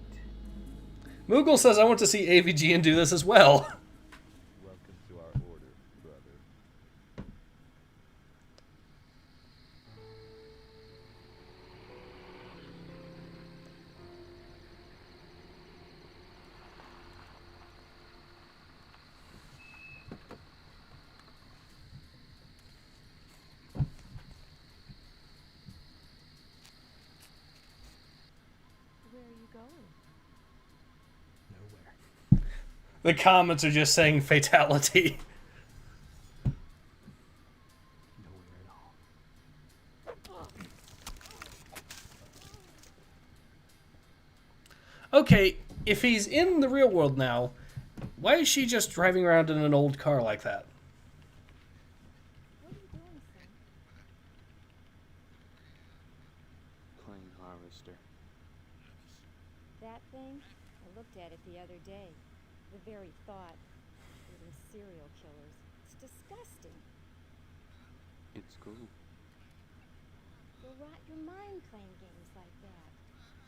Moogle says, I want to see AVG and do this as well. Welcome to our order, brother. Where are you going? Nowhere. The comments are just saying fatality. Nowhere at all. Okay, if he's in the real world now, why is she just driving around in an old car like that? What are you doing, son? Playing Harvester. That thing? I looked at it the other day. The very thought. Eating serial killers. It's disgusting. It's cool. You'll rot your mind playing games like that.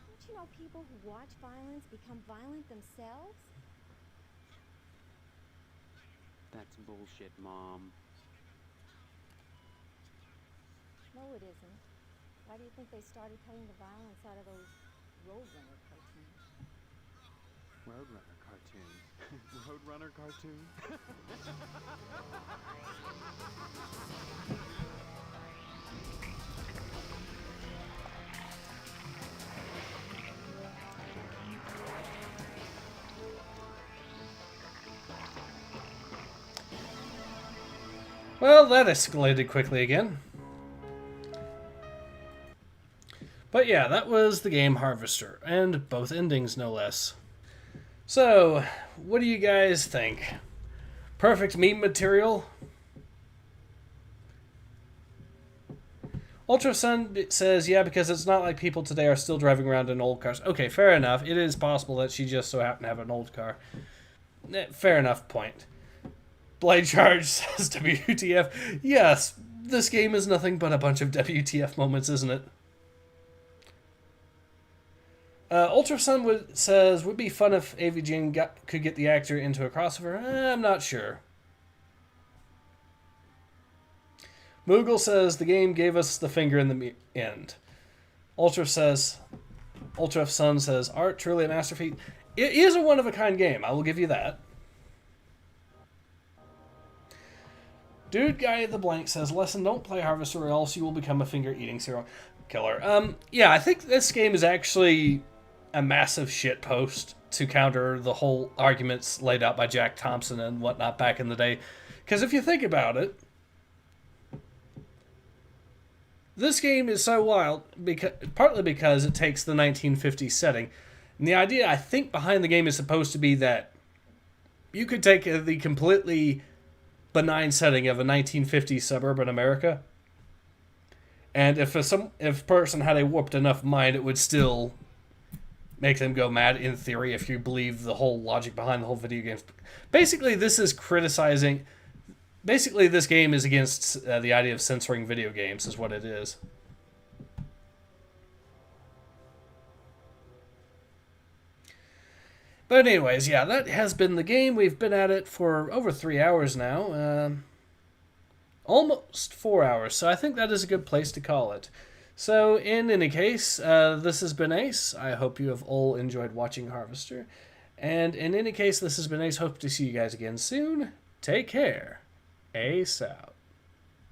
Don't you know people who watch violence become violent themselves? That's bullshit, Mom. No, it isn't. Why do you think they started cutting the violence out of those Roadrunner cartoons? Roadrunner cartoon. Roadrunner cartoon? Well, that escalated quickly again. But yeah, that was the game Harvester, and both endings no less. So, what do you guys think? Perfect meme material? Ultra Sun says, yeah, because it's not like people today are still driving around in old cars. Okay, fair enough. It is possible that she just so happened to have an old car. Fair enough point. Blade Charge says, WTF. Yes, this game is nothing but a bunch of WTF moments, isn't it? Ultra Sun says, would be fun if AVG could get the actor into a crossover. I'm not sure. Moogle says, the game gave us the finger in the end. Ultra Sun says, art truly a masterpiece. It is a one-of-a-kind game, I will give you that. Dude Guy the Blank says, lesson, don't play Harvester or else you will become a finger-eating serial killer. Yeah, I think this game is actually a massive shitpost to counter the whole arguments laid out by Jack Thompson and whatnot back in the day. Because if you think about it, this game is so wild, partly because it takes the 1950s setting. And the idea, I think, behind the game is supposed to be that you could take the completely benign setting of a 1950s suburban America, and if a person had a warped enough mind, it would still make them go mad in theory if you believe the whole logic behind the whole video game. Basically, this is criticizing... Basically, this game is against the idea of censoring video games, is what it is. But anyways, yeah, that has been the game. We've been at it for over 3 hours now. Almost 4 hours, so I think that is a good place to call it. So, in any case, this has been Ace. I hope you have all enjoyed watching Harvester. And in any case, this has been Ace. Hope to see you guys again soon. Take care. Ace out.